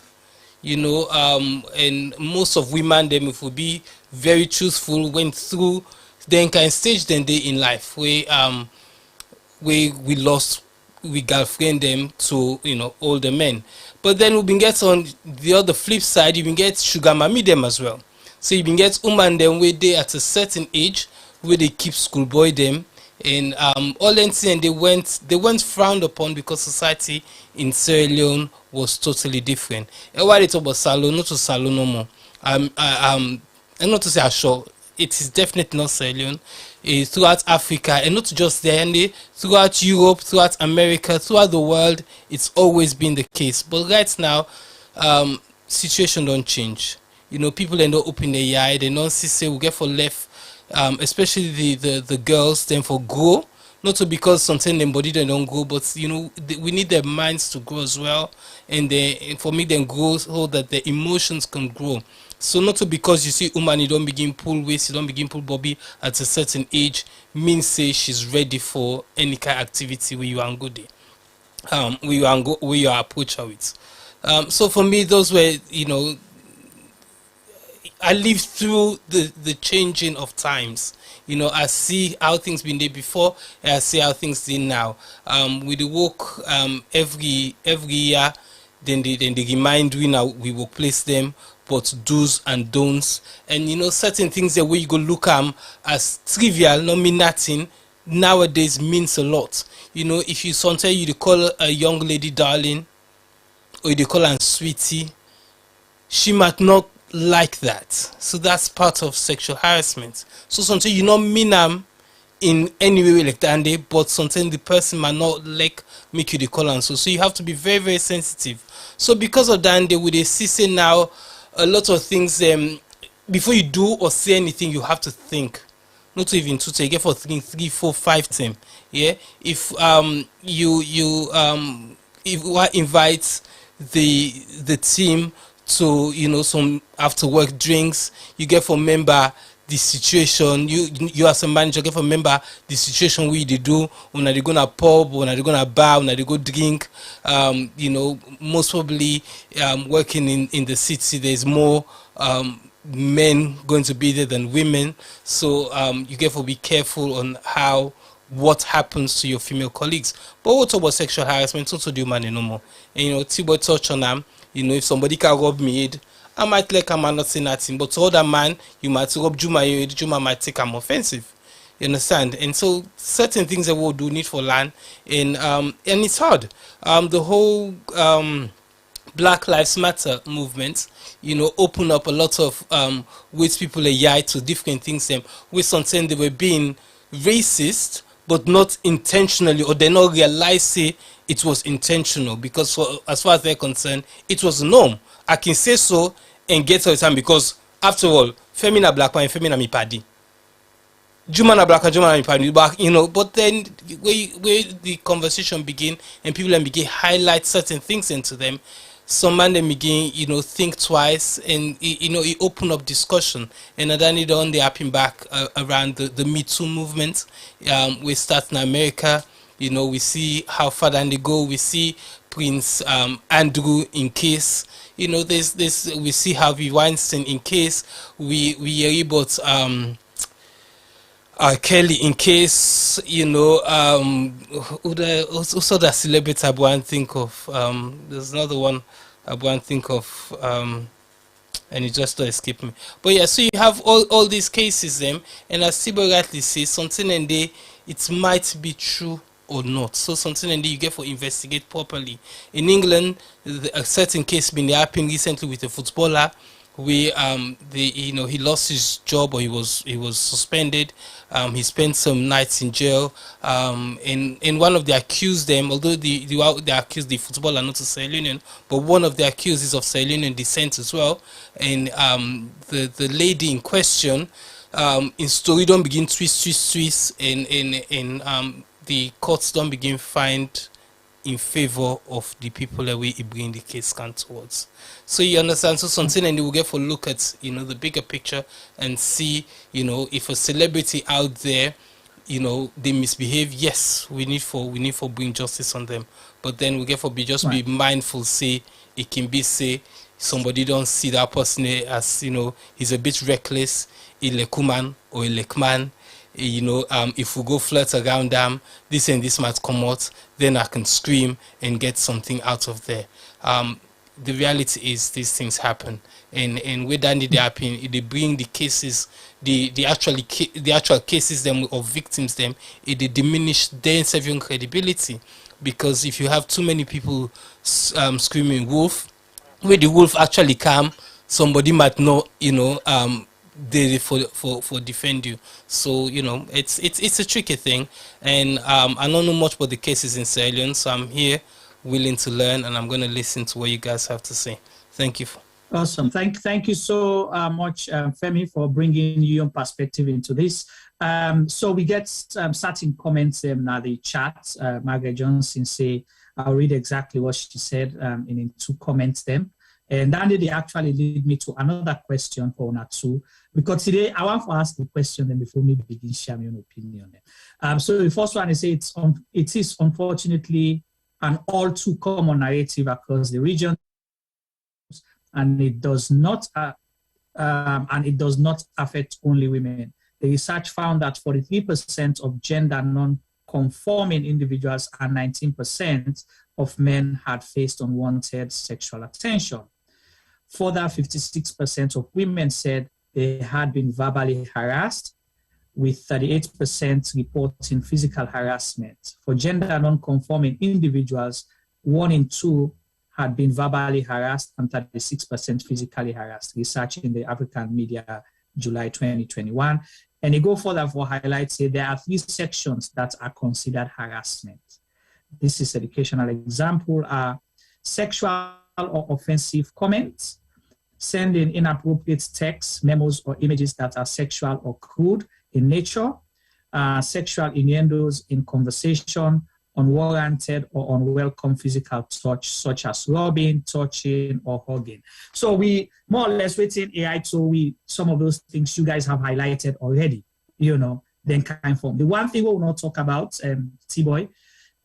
And most of women them, if we be very truthful, went through then kind of stage then they in life where we lost we girlfriend them to older men. But then we been get on the other flip side, you been get sugar mommy them as well. So you been get woman them where they at a certain age where they keep schoolboy them, and all and they went frowned upon because society in Sierra Leone was totally different. And why they talk about salon, not to salon no more. I'm not to say I'm sure it is definitely not Sierra Leone. Throughout Africa, and not just there, and throughout Europe, throughout America, throughout the world, it's always been the case. But right now, situation don't change. People they don't open their eye, they don't see say we get for left, especially the girls, then for grow. Not so because something their body they don't grow, but we need their minds to grow as well, and for me then grow so that the emotions can grow. So not so because you see woman you don't begin pull waist, you don't begin pull bobby at a certain age, means say she's ready for any kind of activity where you are good where you approach her with. So for me those were I lived through the changing of times. I see how things been there before, and I see how things did now. With the work every year, then they remind we now we will place them, but do's and don'ts, and certain things that way you go look as trivial, not mean nothing, nowadays means a lot. If you sometimes you call a young lady darling, or you call her sweetie, she might not like that. So that's part of sexual harassment. So sometimes you not mean in any way like that, but sometimes the person might not like make you the call and so you have to be very, very sensitive. So because of that, with the CC now, a lot of things before you do or say anything, you have to think. Not to even to get for thinking 3, 4, 5 times. Yeah. If you invite the team to some after work drinks, you get for member the situation, you as a manager get for member the situation we they do when they go to pub, when they go to bar, when they go drink. Most probably working in the city there's more men going to be there than women, so you get to be careful on what happens to your female colleagues. But we'll talk about sexual harassment, also do man no more. And T-boy touch on them. If somebody can rub me head, I might like a man not say nothing, but to other man, you might rub Juma your head, Juma might take him offensive. You understand? And so certain things that we'll do need for land, and it's hard. The whole Black Lives Matter movement, open up a lot of ways people are to different things. With something they were being racist, but not intentionally, or they not realize it was intentional, because as far as they're concerned, it was the norm. I can say so and get all the time because after all, femina black man, femina mi paddy. Juma na black, Juma na mi paddy. But then where the conversation begin and people then begin highlight certain things into them, some man them begin, think twice, and it open up discussion, and then it on the happen back around the Me Too movement. We start in America. We see how far down they go. We see Prince Andrew in case. There's this. We see Harvey Weinstein in case. We hear about Kelly in case. Also the celebrity I want to think of. There's another one I want to think of. And it just escape me. But yeah, so you have all these cases them, and as Sibo rightly says, something and it might be true or not. So something and you get for investigate properly. In England, a certain case been happening recently with a footballer where he lost his job, or he was suspended. He spent some nights in jail. And one of the accused them, although they accused the footballer not of Sierra Leone, but one of the accused is of Sierra Leone descent as well. And the lady in question, in story don't begin twist, and the courts don't begin find in favor of the people that we bring the case can towards. So you understand, so something, and they will get for look at the bigger picture and see if a celebrity out there they misbehave, yes, we need for bring justice on them, but then we get for be be mindful, say it can be say somebody don't see that person as he's a bit reckless, a lekuman or a lekman. If we go flirt around them, this and this might come out, then I can scream and get something out of there. The reality is these things happen, and where that they happen, they bring the cases, the actual cases them of victims them, they diminish their serving credibility, because if you have too many people screaming wolf, where the wolf actually come, somebody might not they for defend you. So it's a tricky thing, and I don't know much about the cases in Sierra Leone, so I'm here willing to learn, and I'm going to listen to what you guys have to say. Thank you. Awesome. Thank you so much, Femi, for bringing your perspective into this. So we get certain comments now the chat. Margaret Johnson say, I'll read exactly what she said in 2 comments them. And then they actually lead me to another question for Natsu, because today I want to ask the question and before me begin sharing your opinion. So the first one is it is unfortunately an all too common narrative across the region, and it does not affect only women. The research found that 43% of gender non-conforming individuals and 19% of men had faced unwanted sexual attention. Further, 56% of women said they had been verbally harassed, with 38% reporting physical harassment. For gender non-conforming individuals, 1 in 2 had been verbally harassed and 36% physically harassed. Research in the African Media, July 2021. And they go further for highlights, say there are 3 sections that are considered harassment. This is educational example are sexual or offensive comments, sending inappropriate texts, memos, or images that are sexual or crude in nature, sexual innuendos in conversation, unwarranted or unwelcome physical touch, such as rubbing, touching, or hugging. So we more or less waiting AI to some of those things you guys have highlighted already, then kind form. The one thing we will not talk about, T-Boy,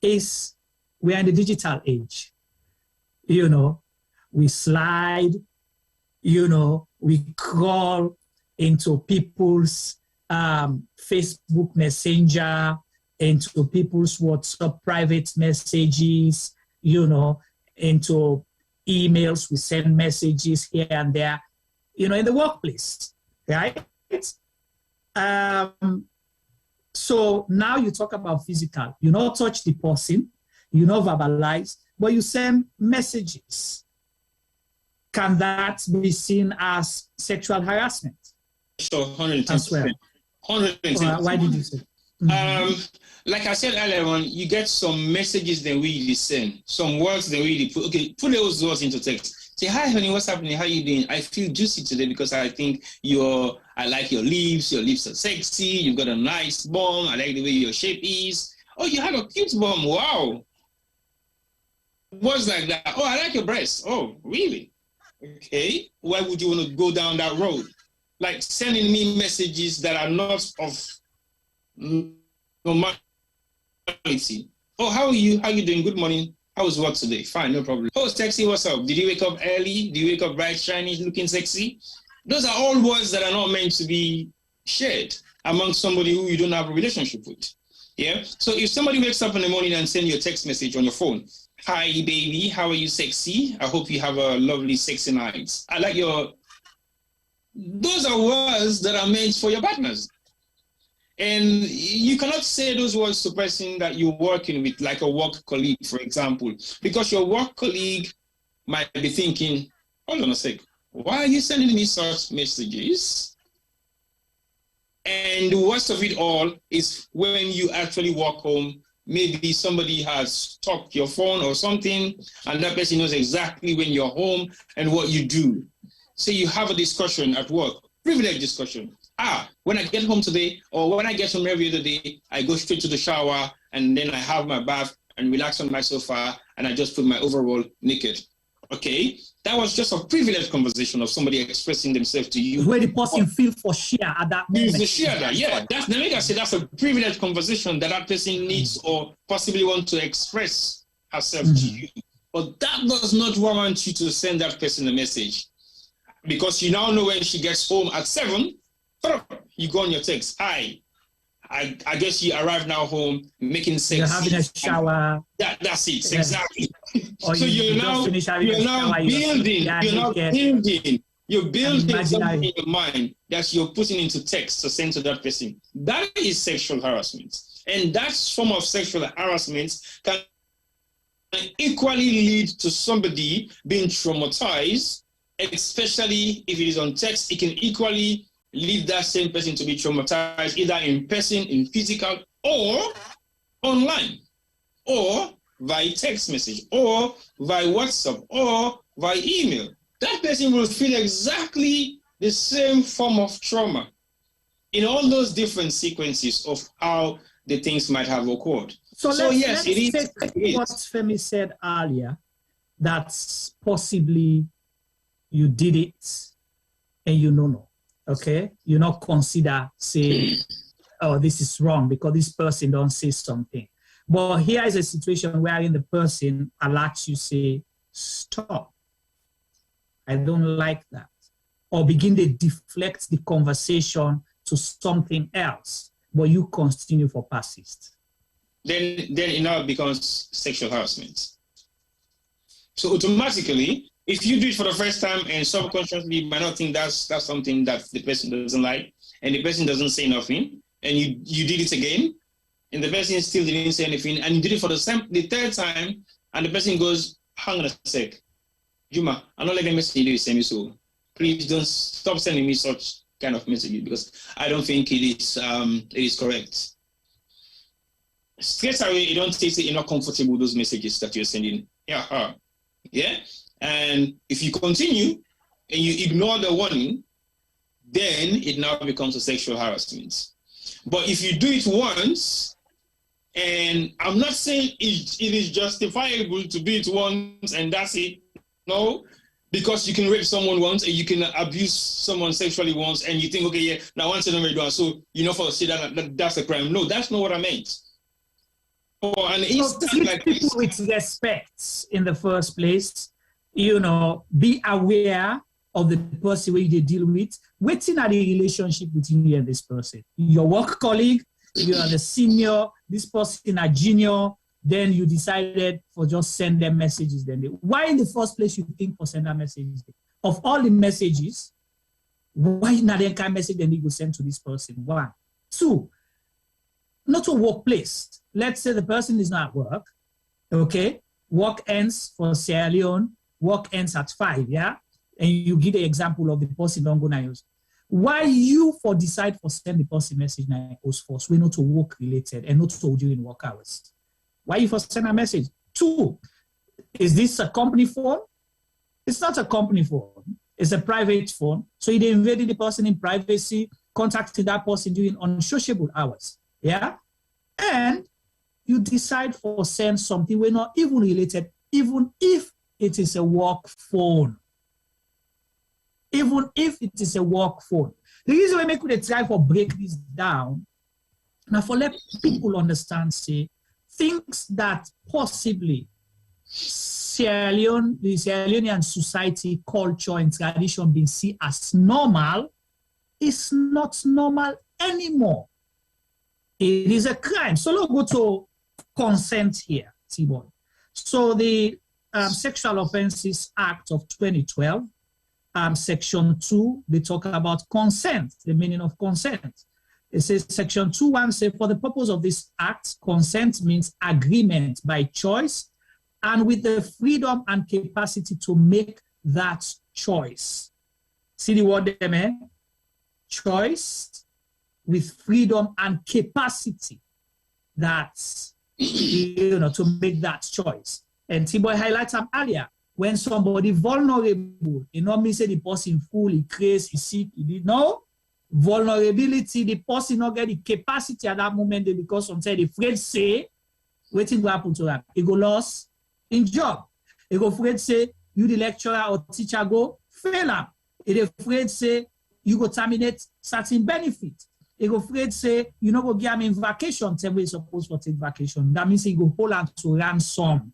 is we are in the digital age. We slide, we crawl into people's Facebook Messenger, into people's WhatsApp private messages, into emails. We send messages here and there, in the workplace, right? So now you talk about physical. You not touch the person, you not verbalize, but you send messages. Can that be seen as sexual harassment? Sure, 110%. As well. 110%. Why did you say? Like I said earlier on, you get some messages that we send, some words that we put. Okay, put those words into text. Say, hi, honey, what's happening? How you doing? I feel juicy today because I think I like your lips are sexy, you've got a nice bum, I like the way your shape is. Oh, you have a cute bum, wow. was like that. Oh, I like your breasts. Oh, really? Okay. Why would you want to go down that road? Like sending me messages that are not of normality. Oh, how are you? How are you doing? Good morning. How was work today? Fine, no problem. Oh, sexy, what's up? Did you wake up early? Did you wake up bright, shiny, looking sexy? Those are all words that are not meant to be shared among somebody who you don't have a relationship with. Yeah. So if somebody wakes up in the morning and sends you a text message on your phone, hi baby, how are you, sexy? I hope you have a lovely, sexy night. I like your. Those are words that are meant for your partners. And you cannot say those words to a person that you're working with, like a work colleague, for example, because your work colleague might be thinking, hold on a sec, why are you sending me such messages? And the worst of it all is when you actually walk home, maybe somebody has stopped your phone or something, and that person knows exactly when you're home and what you do. So you have a discussion at work, privilege discussion. When I get home today, or when I get home every other day, I go straight to the shower, and then I have my bath and relax on my sofa, and I just put my overall naked. Okay? That was just a privileged conversation of somebody expressing themselves to you. Where the person feel for share at that moment. The share that, yeah. That's a privileged conversation that person needs or possibly want to express herself to you. But that does not warrant you to send that person a message. Because you now know when she gets home at 7, you go on your text. Hi, I guess you arrived now home making sex. You're having a shower. That's it, exactly. Or so you're now building something in your mind that you're putting into text to send to that person. That is sexual harassment. And that form of sexual harassment can equally lead to somebody being traumatized, especially if it is on text. It can equally lead that same person to be traumatized, either in person, in physical, or online, or via text message, or via WhatsApp, or via email. That person will feel exactly the same form of trauma in all those different sequences of how the things might have occurred. So let's take what Femi said earlier, that possibly you did it and you know. Okay, you not consider say, oh, this is wrong because this person don't say something. But here is a situation wherein the person allows you say, stop. I don't like that. Or begin to deflect the conversation to something else, but you continue for persist. Then it now becomes sexual harassment. So automatically, if you do it for the first time and subconsciously you might not think that's something that the person doesn't like, and the person doesn't say nothing, and you did it again, and the person still didn't say anything, and you did it for the third time, and the person goes, hang on a sec, Juma, I'm not letting message you send me, so please don't stop sending me such kind of messages because I don't think it is correct. Straight away, you don't say you're not comfortable with those messages that you're sending. Yeah. And if you continue and you ignore the warning, then it now becomes a sexual harassment. But if you do it once, and I'm not saying it is justifiable to do it once and that's it. No, because you can rape someone once and you can abuse someone sexually once and you think, okay, yeah, now once I'm already so for say that's a crime. No, that's not what I meant. For an instance like people with respect in the first place, be aware of the person where you deal with. Waiting at the relationship between you and this person. Your work colleague, you are the senior, this person a junior, then you decided for just send them messages. Then why in the first place you think for send them messages? Of all the messages, why not the kind of message then you go send to this person? 1. 2, not a workplace. Let's say the person is not at work, okay? Work ends for Sierra Leone, work ends at 5, yeah? And you give the example of the person don't go now. Why you decide for send the person message now post force? We're not to work related and not to during work hours. Why you for send a message? 2, is this a company phone? It's not a company phone. It's a private phone. So you invaded the person in privacy, contacting that person during unsociable hours. Yeah? And you decide for send something we're not even related even if it is a work phone. Even if it is a work phone. The reason why I could try to break this down, now for let people understand, say, things that possibly Sierra Leone, the Sierra Leonean society, culture, and tradition being seen as normal is not normal anymore. It is a crime. So let's go to consent here, T-boy. So the Sexual Offences Act of 2012, Section 2, they talk about consent, the meaning of consent. It says Section 2.1 says, for the purpose of this act, consent means agreement by choice and with the freedom and capacity to make that choice. See the word there, man? Choice with freedom and capacity that's, to make that choice. And T-boy highlights them earlier. When somebody vulnerable, it not mean say the person fully crazy, sick, he did no. Vulnerability, the person not get the capacity at that moment because sometimes the afraid say, waiting to happen to them. He go lost in job. He go afraid say, you the lecturer or teacher go fail him. He afraid say, you go terminate certain benefit. He go afraid say, you know go give him in vacation, tell me he's supposed to take vacation. That means he go hold on to ransom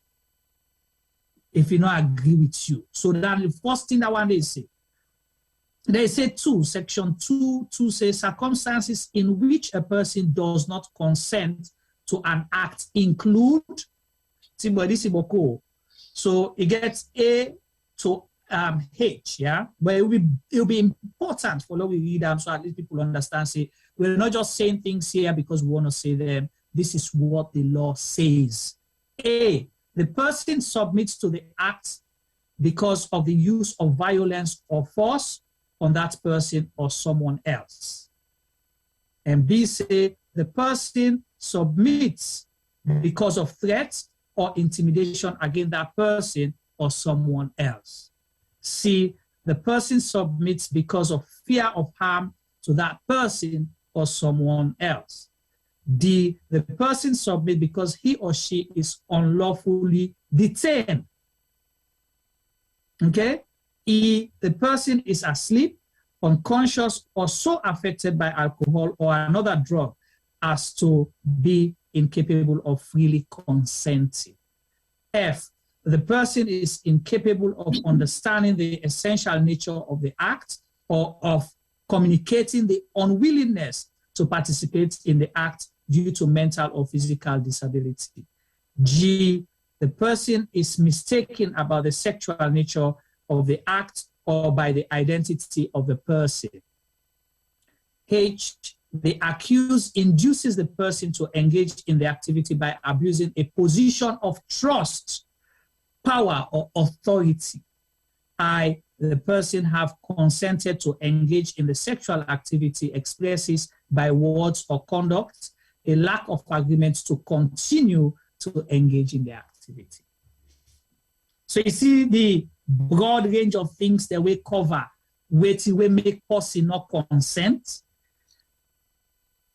if he not agree with you. So then the first thing that one they say 2, Section 2 says circumstances in which a person does not consent to an act include, so it gets A to H, yeah? But it'll be important for what we read them so at least people understand, say, we're not just saying things here because we want to say them. This is what the law says. A, the person submits to the act because of the use of violence or force on that person or someone else. And B, say the person submits because of threats or intimidation against that person or someone else. C, the person submits because of fear of harm to that person or someone else. D, the person submits because he or she is unlawfully detained. Okay? E, the person is asleep, unconscious, or so affected by alcohol or another drug as to be incapable of freely consenting. F, the person is incapable of understanding the essential nature of the act or of communicating the unwillingness to participate in the act due to mental or physical disability. G, the person is mistaken about the sexual nature of the act or by the identity of the person. H, the accused induces the person to engage in the activity by abusing a position of trust, power, or authority. I, the person have consented to engage in the sexual activity expresses by words or conduct a lack of agreement to continue to engage in the activity. So you see the broad range of things that we cover, waiting we make person not consent.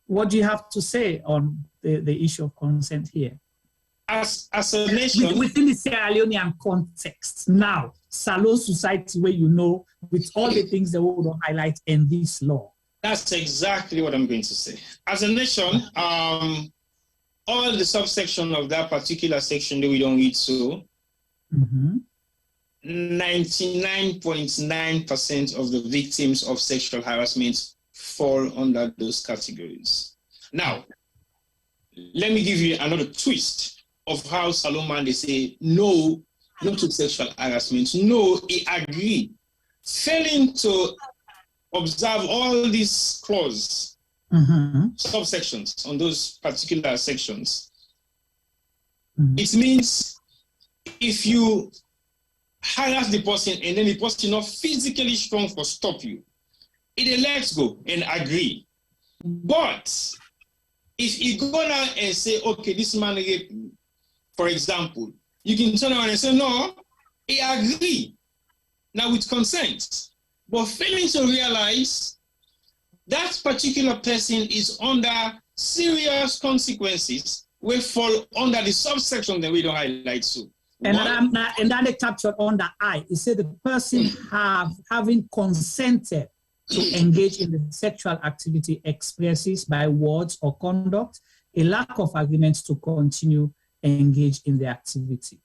What do you have to say on the issue of consent here? As a nation, within the Sierra Leonean context, now, Salon society, where you know, with all the things that we will highlight in this law. That's exactly what I'm going to say. As a nation, all the subsection of that particular section that we don't read so, 99.9% of the victims of sexual harassment fall under those categories. Now, let me give you another twist of how Solomon, they say, no, not to sexual harassment. No, he agreed. Failing to observe all these clauses, subsections on those particular sections. It means if you harass the person and then the person not physically strong for stop you, it lets go and agree. But if you go now and say, okay, this man raped me, for example, you can turn around and say, no, he agree. Now with consent. But failing to realize that particular person is under serious consequences will fall under the subsection that we don't highlight so. And then they captured on the I. It said the person having consented to engage in the sexual activity expresses by words or conduct a lack of agreement to continue engage in the activity.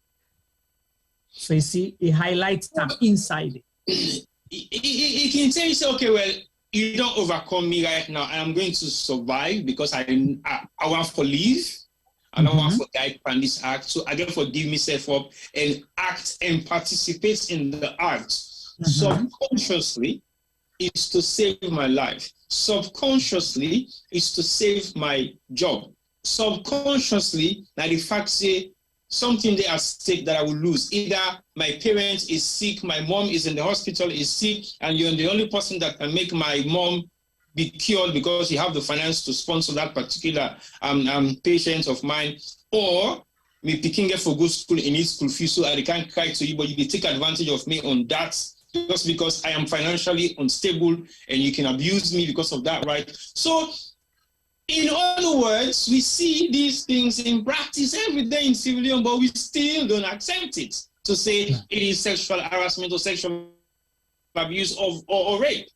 So you see, it highlights them inside it. It can tell you, say, okay, well, you don't overcome me right now. I am going to survive because I want to live. I don't want to die from this act. So I therefore give myself up and act and participate in the act. Subconsciously is to save my life. Subconsciously is to save my job. Subconsciously, that the fact say something there at stake that I will lose. Either my parent is sick, my mom is in the hospital, is sick, and you're the only person that can make my mom be cured because you have the finance to sponsor that particular patient of mine, or me picking up for good school in his school fee so I can't cry to you, but you take advantage of me on that just because I am financially unstable and you can abuse me because of that, right? So, in other words, we see these things in practice every day in Sierra Leone, but we still don't accept it to say it is sexual harassment or sexual abuse or rape.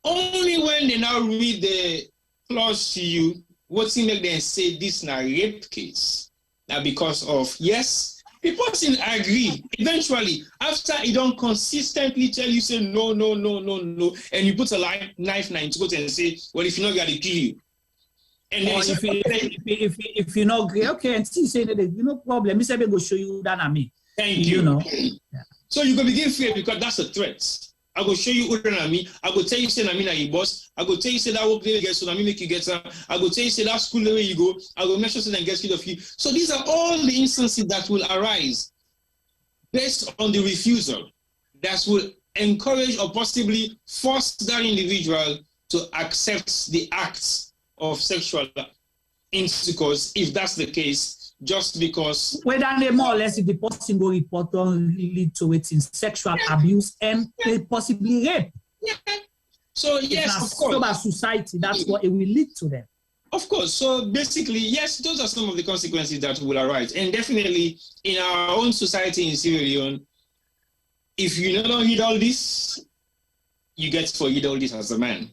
Only when they now read the clause to you, what's in make them say this is a rape case. Now, because of, yes, the person agree. Eventually, after he don't consistently tell you, say no, and you put a knife now into it and say, well, if you're not going to kill you. And then if you not agree, okay, and still say that there's no problem. Mr. Bego show you that I mean. Thank you. You know. So you can begin fear because that's a threat. I go show you who than me. I go tell you say na me na your boss. I go tell you say that work there get so na me make you get some. I go tell you say that school where you go. I go make sure say them get rid of you. So these are all the instances that will arise based on the refusal that will encourage or possibly force that individual to accept the acts of sexual intercourse, if that's the case, just because. Whether they more or less if the person go report on lead to it in sexual abuse and possibly rape. Yeah. So yes, of course. So by society, that's what it will lead to them. Of course. So basically, yes, those are some of the consequences that will arise. And definitely in our own society in Sierra Leone, if you don't heed all this, you get to heed all this as a man.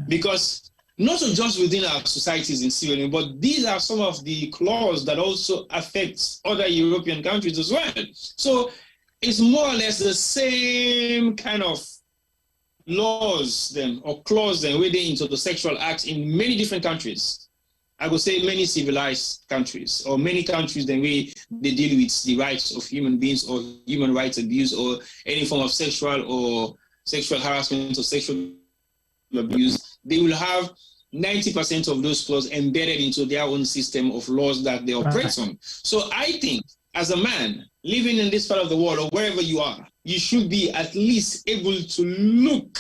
Because not just within our societies in Sierra Leone, but these are some of the clauses that also affect other European countries as well. So it's more or less the same kind of laws then, or clause then, where they into the sexual acts in many different countries. I would say many civilized countries, or many countries then where they deal with the rights of human beings or human rights abuse or any form of sexual harassment or sexual abuse. They will have 90% of those clauses embedded into their own system of laws that they operate on. So I think as a man living in this part of the world or wherever you are, you should be at least able to look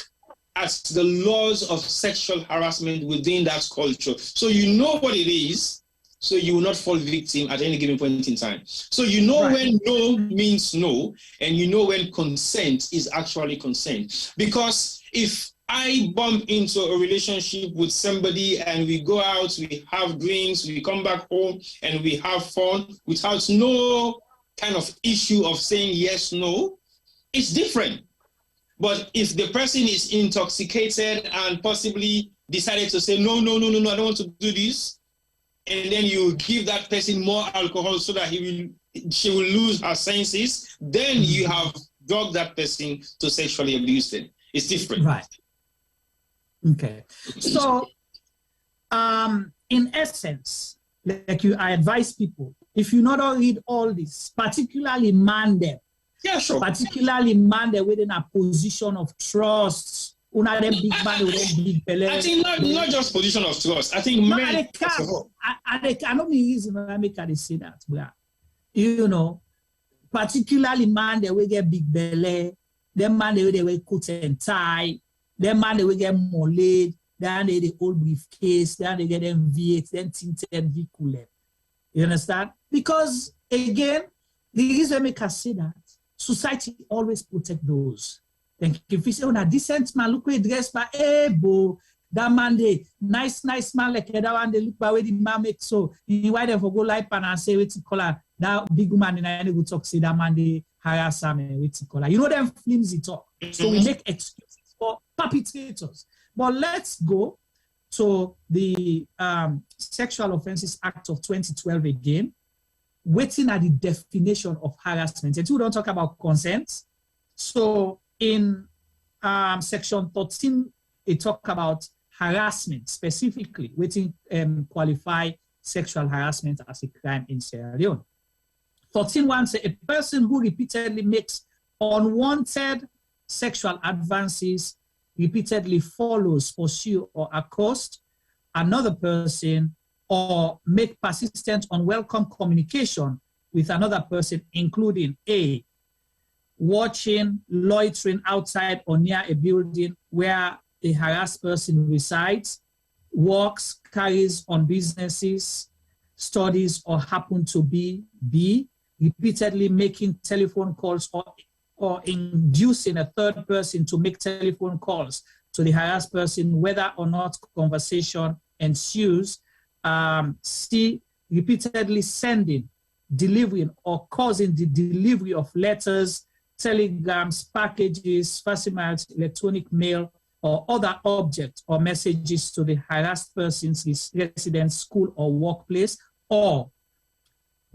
at the laws of sexual harassment within that culture. So you know what it is, so you will not fall victim at any given point in time. So you know when no means no, and you know when consent is actually consent. Because if I bump into a relationship with somebody and we go out, we have drinks, we come back home and we have fun without no kind of issue of saying yes, no, it's different. But if the person is intoxicated and possibly decided to say, no, I don't want to do this, and then you give that person more alcohol so that she will lose her senses, then you have drugged that person to sexually abuse them. It's different. Right. Okay. So, in essence, like I advise people, if you not read all this, particularly man them, particularly man them within a position of trust, una them big man with them big belly. I think not just position of trust. I think men. I don't mean reason I make her say that, but you know, particularly man they will get big belly, them man they will coat and tie. Then man, they will get more laid, then they the old briefcase, then they get them V8, then tinted vehicle. You understand? Because again, the reason I say that, society always protect those. Then if you say, oh, a decent man, look where he dressed by, hey, bo, that man, they nice man, like that one, they look by where the man makes so. You invite them for go live and say, what's the color? that big woman in a good talk say that man they harass and ethical. You know them flimsy talk. So we make excuses for perpetrators. But let's go to the Sexual Offences Act of 2012 again, waiting at the definition of harassment. And we don't talk about consent. So in section 13, it talk about harassment specifically, waiting qualify sexual harassment as a crime in Sierra Leone. 13.1 says a person who repeatedly makes unwanted sexual advances, repeatedly follows, pursue, or accost another person, or make persistent unwelcome communication with another person, including A, watching, loitering outside or near a building where a harassed person resides, works, carries on businesses, studies, or happen to be B, repeatedly making telephone calls or inducing a third person to make telephone calls to the harassed person, whether or not conversation ensues. C, repeatedly sending, delivering, or causing the delivery of letters, telegrams, packages, facsimile, electronic mail, or other objects or messages to the harassed person's residence, school, or workplace. Or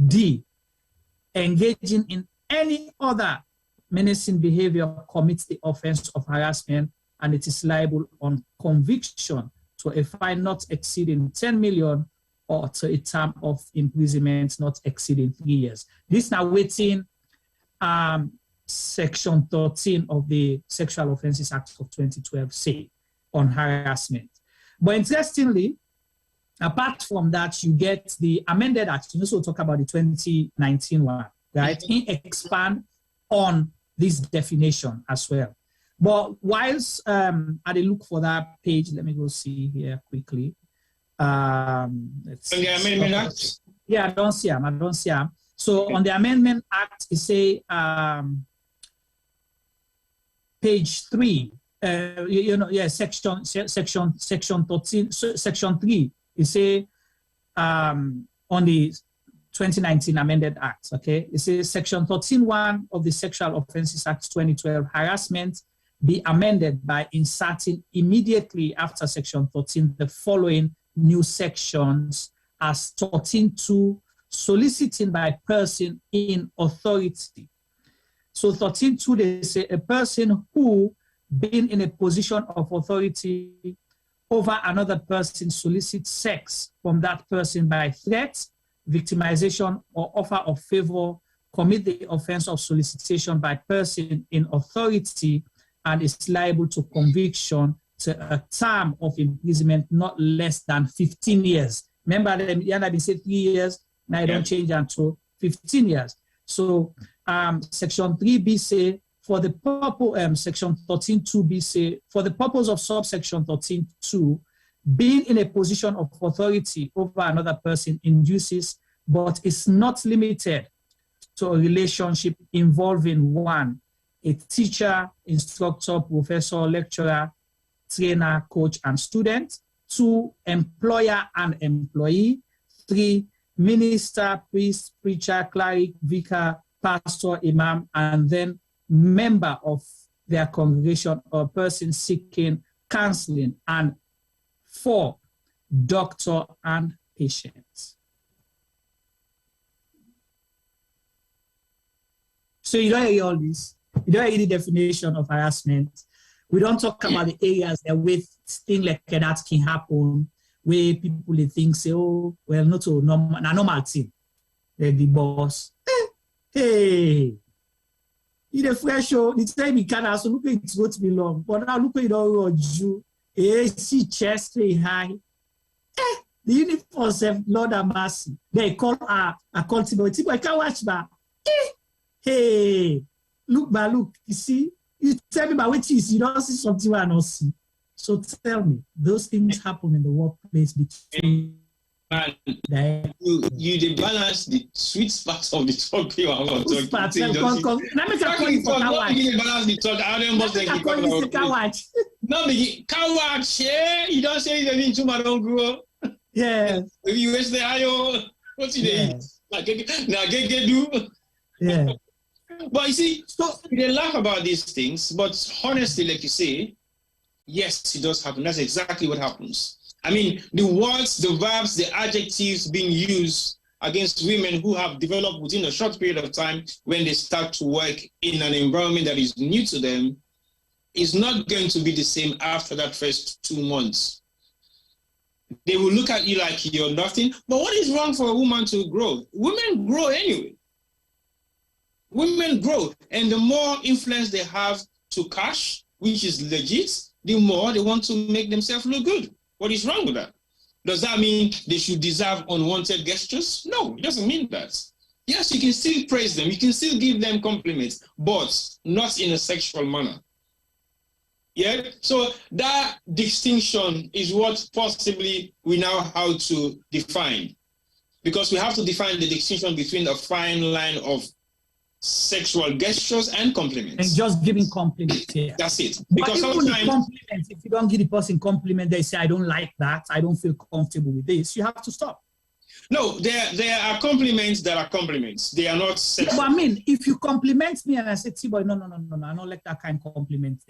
D, engaging in any other menacing behavior commits the offense of harassment, and it is liable on conviction to a fine not exceeding 10 million or to a term of imprisonment not exceeding 3 years. This now waiting section 13 of the Sexual Offences Act of 2012 say on harassment. But interestingly, apart from that, you get the amended act. You also talk about the 2019 one, right? It expand on this definition as well. But whilst I look for that page, let me go see here quickly. The Amendment Act? Yeah, I don't see them. So on the Amendment Act, it say page 3, section 13, section 3, it say on the 2019 Amended Act, okay? It says section 13.1 of the Sexual Offences Act 2012, harassment be amended by inserting immediately after section 13 the following new sections as 13.2, soliciting by person in authority. So 13.2, they say a person who being in a position of authority over another person solicits sex from that person by threat, victimization, or offer of favor, commit the offense of solicitation by person in authority, and is liable to conviction to a term of imprisonment not less than 15 years. Remember, they said 3 years, now I don't change until 15 years. So section 3B say, for the purpose, section 13.2B say, for the purpose of subsection 13.2, being in a position of authority over another person induces, but is not limited to a relationship involving 1, a teacher, instructor, professor, lecturer, trainer, coach, and student; 2, employer and employee; 3, minister, priest, preacher, cleric, vicar, pastor, imam, and then member of their congregation or person seeking counseling; and 4, doctor and patient. So you don't hear all this. You don't hear the definition of harassment. We don't talk about the areas that with things like that can happen, where people they think say, oh, well, not a normal thing. They're the boss. Hey, in a fresh show, the time you can so look at it's going to be long. But now look at it all you. Hey, see chest very high. The uniform self, Lord have mercy. They call her a cultivator. I can't watch that. Hey, look, you see, you tell me about which is, you don't see something I don't see. So tell me, those things happen in the workplace between. Man, you balance the sweet spots of the talk you are about to talk. Let me call you for balance the talk. I don't want to watch. No, can't watch. Yeah, you don't say anything to my own grow. Yeah. You wish the ayo. What's it? Yeah. But you see, so they laugh about these things, but honestly, like you say, yes, it does happen. That's exactly what happens. I mean, the words, the verbs, the adjectives being used against women who have developed within a short period of time when they start to work in an environment that is new to them is not going to be the same after that first 2 months. They will look at you like you're nothing. But what is wrong for a woman to grow? Women grow anyway. Women grow. And the more influence they have to cash, which is legit, the more they want to make themselves look good. What is wrong with that? Does that mean they should deserve unwanted gestures? No, it doesn't mean that. Yes, you can still praise them. You can still give them compliments, but not in a sexual manner. Yeah, so that distinction is what possibly we now have to define, because we have to define the distinction between a fine line of sexual gestures and compliments. And just giving compliments here. That's it. Because sometimes compliments, if you don't give the person compliment, they say, I don't like that, I don't feel comfortable with this, you have to stop. No, there are compliments that are compliments. They are not sexual. Yeah, but I mean, if you compliment me and I say, T-boy, no, I don't like that kind of compliment.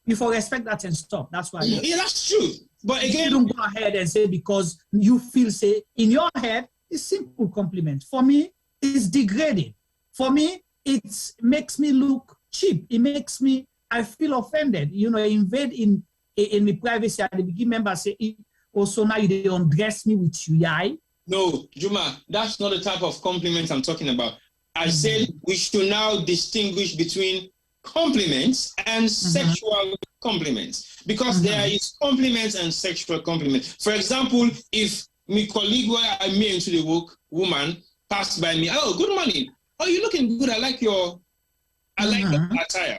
You for respect that and stop. That's why. Yeah, that's true. But again, you don't go ahead and say because you feel, say, in your head, it's simple compliment. For me, it's degrading. For me, it makes me look cheap. It makes me, I feel offended. You know, invade in the privacy at the beginning. Member say, also now they undress me with you, eye. No, Juma, that's not the type of compliment I'm talking about. I said we should now distinguish between compliments and sexual compliments, because there is compliments and sexual compliments. For example, if my colleague where I met into the work woman passed by me, oh, good morning. Oh, you're looking good. I like your attire.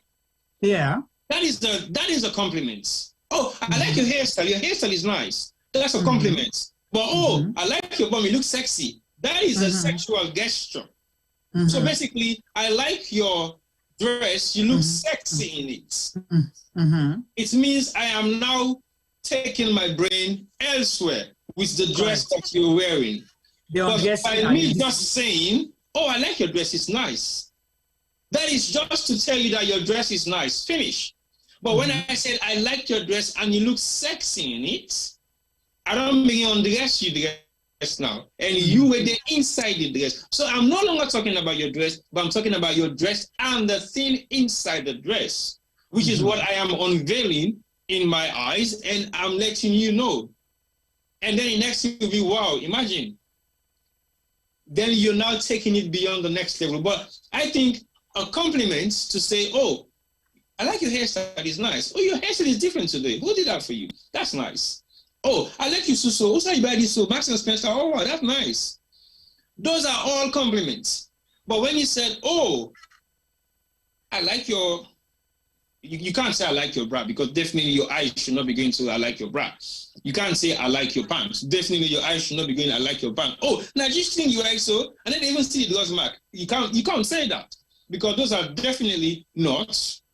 Yeah. That is a compliment. Oh, I like your hairstyle. Your hairstyle is nice. That's a compliment. But oh, I like your bum, you look sexy. That is a sexual gesture. So basically, I like your dress, you look sexy in it. It means I am now taking my brain elsewhere with the dress that you're wearing. But by me just saying, oh, I like your dress, it's nice. That is just to tell you that your dress is nice, finish. But when I said, I like your dress and you look sexy in it, I don't mean undress you dress now, and you were there inside the dress. So I'm no longer talking about your dress, but I'm talking about your dress and the thing inside the dress, which is what I am unveiling in my eyes, and I'm letting you know. And then the next thing will be, wow, imagine. Then you're now taking it beyond the next level. But I think a compliment to say, oh, I like your hairstyle, it's nice. Oh, your hairstyle is different today. Who did that for you? That's nice. Oh, I like you, Suso. Who's you buy this so? Max and Spencer. Oh, wow, that's nice. Those are all compliments. But when you said, oh, I like your, you can't say I like your bra, because definitely your eyes should not be going to I like your bra. You can't say I like your pants. Definitely your eyes should not be going I like your pants. Oh, now just think you like so, and then even see the gloss mark. You can't say that, because those are definitely not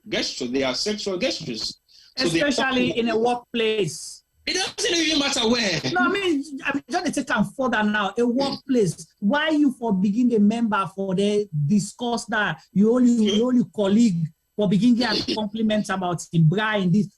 gestures. They are sexual gestures. So especially in a workplace. It doesn't even matter where. No, I mean, I'm trying to take them further now. A workplace. Why you for begin a member for the discuss that you only colleague for begin get compliments about him Brian this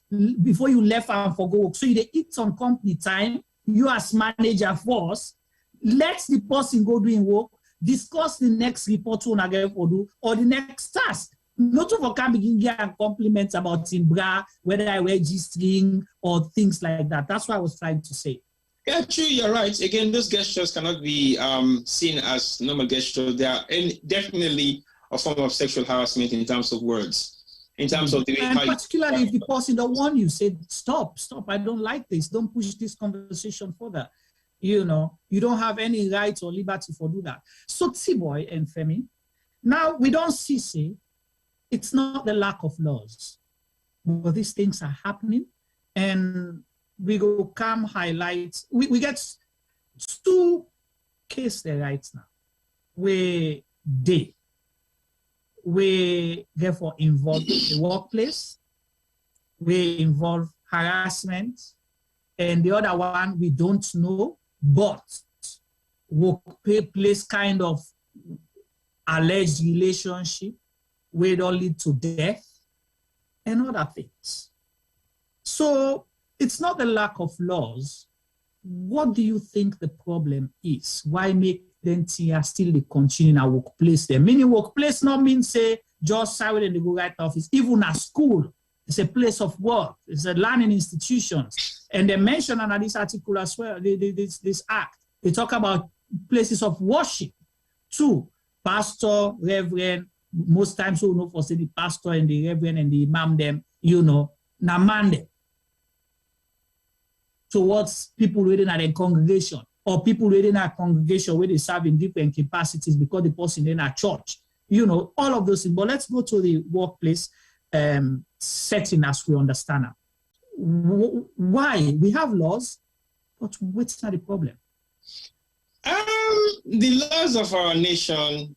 before you left and for go work. So you eat on company time. You as manager first, let the person go doing work. Discuss the next report on again for do or the next task. Not of can begin getting compliments about Timbra, whether I wear G-string or things like that. That's what I was trying to say. Yeah, true, you're right. Again, those gestures cannot be seen as normal gestures. They are definitely a form of sexual harassment in terms of words, in terms of the way. And particularly if the person don't want you, say, stop, I don't like this. Don't push this conversation further. You know, you don't have any right or liberty for do that. So T-boy and Femi, now we don't see, it's not the lack of laws, but these things are happening, and we go come highlight. We get 2 cases right now where we therefore involve the workplace, we involve harassment, and the other one we don't know, but workplace kind of alleged relationship will not lead to death, and other things. So it's not the lack of laws. What do you think the problem is? Why make them still they continue in our workplace? There, meaning workplace not mean say just silent and they go right office. Even at school, it's a place of work. It's a learning institutions. And they mention under this article as well, this act, they talk about places of worship too. Pastor, reverend, most times we know for say the pastor and the reverend and the imam them, you know, namande towards people within a congregation or people within a congregation where they serve in different capacities because the person in a church, you know, all of those things. But let's go to the workplace setting as we understand it. Why? We have laws, but what's not the problem? The laws of our nation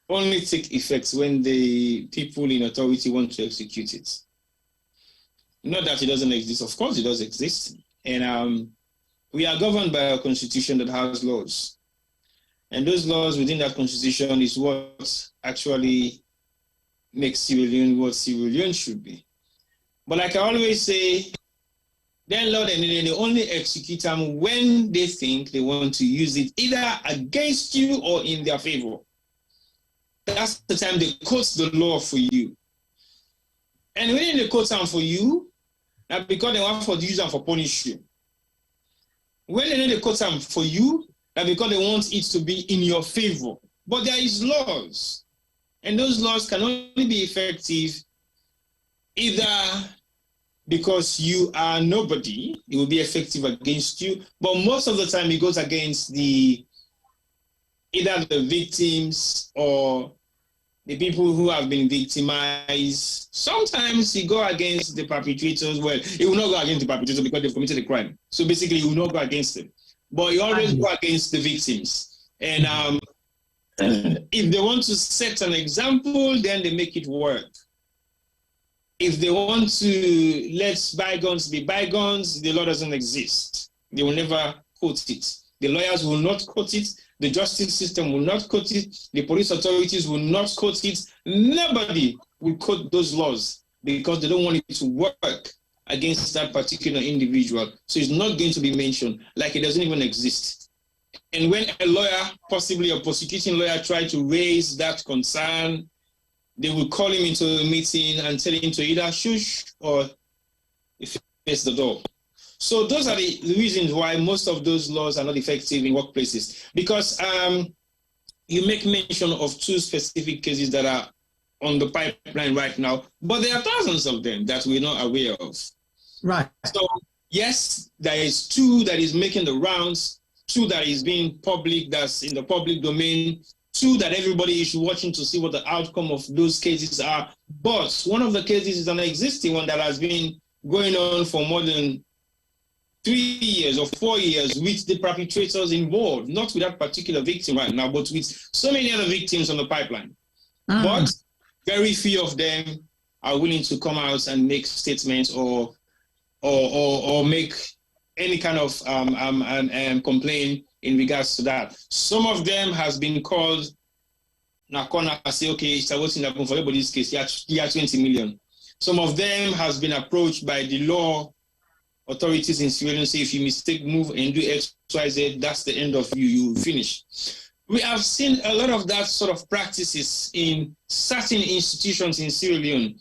only take effect when the people in authority want to execute it. Not that it doesn't exist. Of course, it does exist. And we are governed by a constitution that has laws. And those laws within that constitution is what actually makes Sierra Leone what Sierra Leone should be. But like I always say, then Lord, and they only execute them when they think they want to use it either against you or in their favor. That's the time they quote the law for you. And when they quote them for you, that's because they want to use them for punish you. When they quote them for you, that's because they want it to be in your favor. But there is laws. And those laws can only be effective either because you are nobody, it will be effective against you. But most of the time it goes against either the victims or the people who have been victimized. Sometimes it goes against the perpetrators. Well, it will not go against the perpetrators because they've committed a crime. So basically, it will not go against them. But it always go against the victims. And if they want to set an example, then they make it work. If they want to let bygones be bygones, the law doesn't exist. They will never quote it. The lawyers will not quote it. The justice system will not quote it. The police authorities will not quote it. Nobody will quote those laws because they don't want it to work against that particular individual. So it's not going to be mentioned, like it doesn't even exist. And when a lawyer, possibly a prosecuting lawyer, try to raise that concern, they will call him into a meeting and tell him to either shush or face the door. So those are the reasons why most of those laws are not effective in workplaces. Because you make mention of two specific cases that are on the pipeline right now, but there are thousands of them that we're not aware of. Right. So yes, there is two that is making the rounds, two that is being public, that's in the public domain, two that everybody is watching to see what the outcome of those cases are. But one of the cases is an existing one that has been going on for more than 3 years or 4 years with the perpetrators involved, not with that particular victim right now, but with so many other victims on the pipeline. But very few of them are willing to come out and make statements or make any kind of complaint in regards to that. Some of them has been called Nakona, say, okay, it's what's in the for everybody's case, he had 20 million. Some of them has been approached by the law authorities in Sierra Leone, say if you mistake, move and do X, Y, Z, that's the end of you, you finish. We have seen a lot of that sort of practices in certain institutions in Sierra Leone,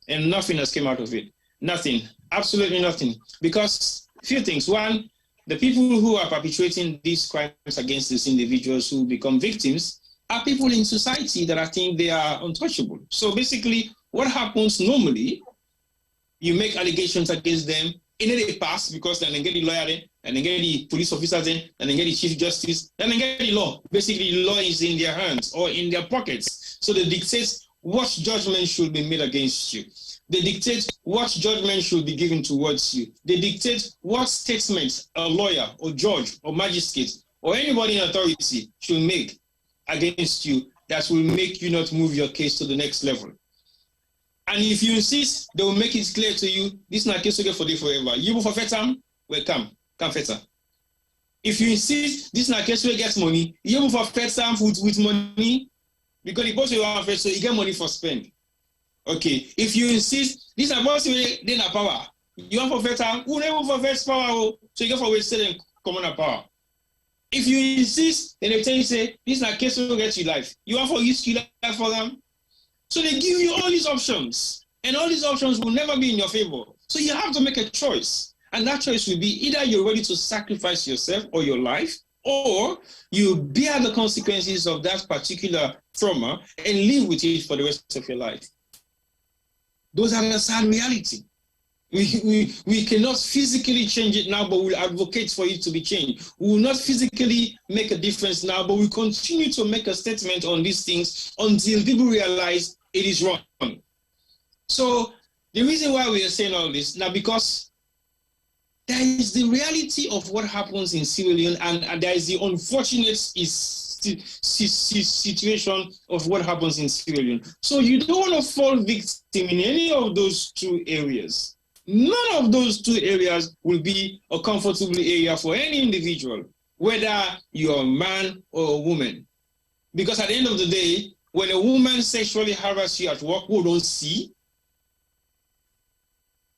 and nothing has come out of it. Nothing, absolutely nothing. Because a few things. One, the people who are perpetrating these crimes against these individuals who become victims are people in society that I think they are untouchable. So basically, what happens normally, you make allegations against them, and then they pass because then they get the lawyer there, and they get the police officer there, and they get the chief justice, then they get the law. Basically, the law is in their hands or in their pockets. So they dictate what judgment should be made against you. They dictate what judgment should be given towards you. They dictate what statements a lawyer or judge or magistrate or anybody in authority should make against you that will make you not move your case to the next level. And if you insist, they will make it clear to you, this is not a case for day forever. You will forfeit them, well, come feta. If you insist, this is not a case where gets money, you move for first time with money, because the boss you want first, so you get money for spend. Okay. If you insist, this is a boss where they not power. You want for first time, who never for first power, so you get for wasted and common power. If you insist, then they tell you, say, this is not a case where get you life. You want for risk your life for them. So they give you all these options, and all these options will never be in your favor. So you have to make a choice, and that choice will be either you're ready to sacrifice yourself or your life, or you bear the consequences of that particular trauma and live with it for the rest of your life. Those are the sad reality. We cannot physically change it now, but we'll advocate for it to be changed. We will not physically make a difference now, but we continue to make a statement on these things until people realize it is wrong. So the reason why we are saying all this now, because there is the reality of what happens in Sierra Leone, and there is the unfortunate situation of what happens in Sierra Leone. So you don't want to fall victim in any of those two areas. None of those two areas will be a comfortable area for any individual, whether you're a man or a woman. Because at the end of the day, when a woman sexually harasses you at work, who don't see,